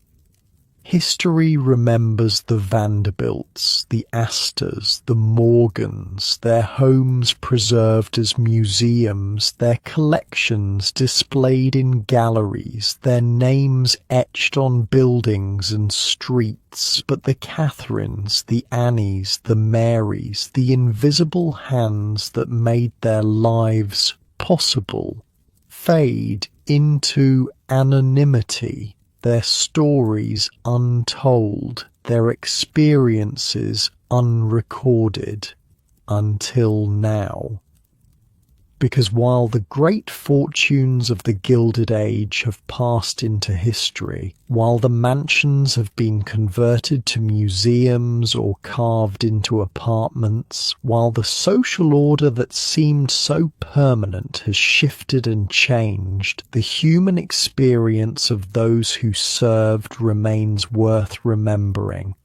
History remembers the Vanderbilts, the Astors, the Morgans, their homes preserved as museums, their collections displayed in galleries, their names etched on buildings and streets. But the Catherines, the Annies, the Marys, the invisible hands that made their lives possible, fade into anonymity. Their stories untold, their experiences unrecorded, until now. Because while the great fortunes of the Gilded Age have passed into history, while the mansions have been converted to museums or carved into apartments, while the social order that seemed so permanent has shifted and changed, the human experience of those who served remains worth remembering.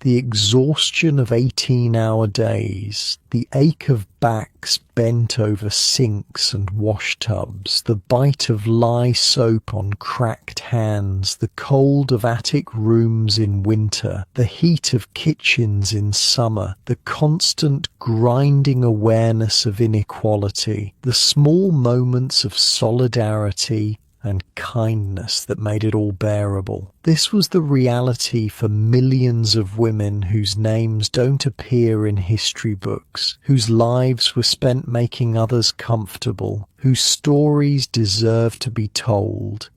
The exhaustion of 18-hour days, the ache of backs bent over sinks and wash tubs, the bite of lye soap on cracked hands, the cold of attic rooms in winter, the heat of kitchens in summer, the constant grinding awareness of inequality, the small moments of solidarity and kindness that made it all bearable. This was the reality for millions of women whose names don't appear in history books, whose lives were spent making others comfortable, whose stories deserve to be told.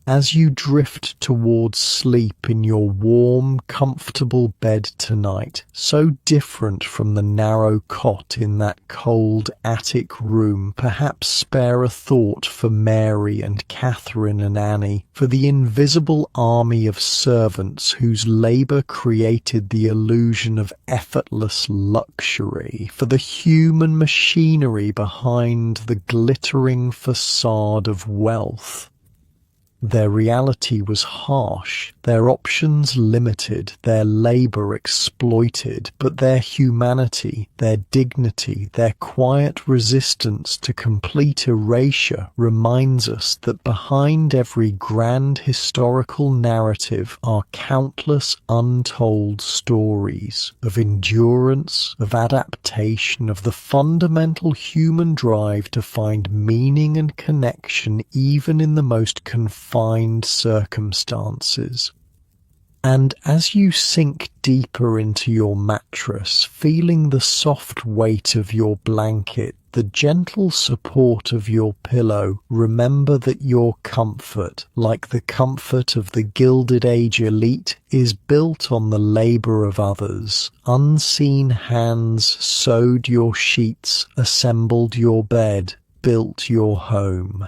As you drift towards sleep in your warm, comfortable bed tonight, so different from the narrow cot in that cold attic room, perhaps spare a thought for Mary and Catherine and Annie, for the invisible army of servants whose labour created the illusion of effortless luxury, for the human machinery behind the glittering facade of wealth. Their reality was harsh, their options limited, their labor exploited, but their humanity, their dignity, their quiet resistance to complete erasure reminds us that behind every grand historical narrative are countless untold stories of endurance, of adaptation, of the fundamental human drive to find meaning and connection even in the most confined circumstances. And as you sink deeper into your mattress, feeling the soft weight of your blanket, the gentle support of your pillow, remember that your comfort, like the comfort of the Gilded Age elite, is built on the labor of others. Unseen hands sewed your sheets, assembled your bed, built your home.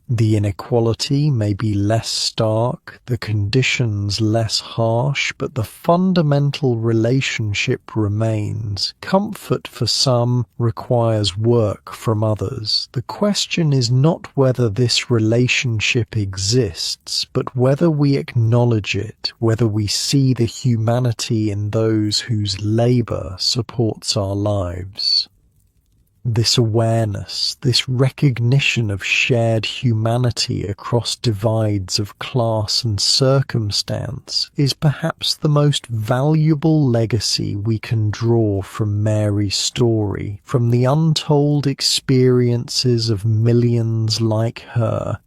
The inequality may be less stark, the conditions less harsh, but the fundamental relationship remains. Comfort for some requires work from others. The question is not whether this relationship exists, but whether we acknowledge it, whether we see the humanity in those whose labor supports our lives. This awareness, this recognition of shared humanity across divides of class and circumstance is perhaps the most valuable legacy we can draw from Mary's story, from the untold experiences of millions like her.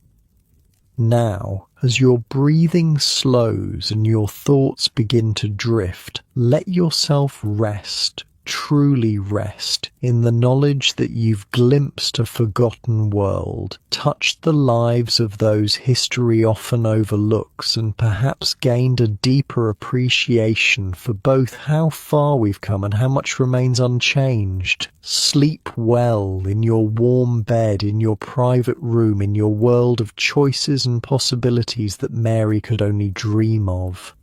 Now, as your breathing slows and your thoughts begin to drift, let yourself rest. Truly rest in the knowledge that you've glimpsed a forgotten world, touched the lives of those history often overlooks, and perhaps gained a deeper appreciation for both how far we've come and how much remains unchanged. Sleep well in your warm bed, in your private room, in your world of choices and possibilities that Mary could only dream of.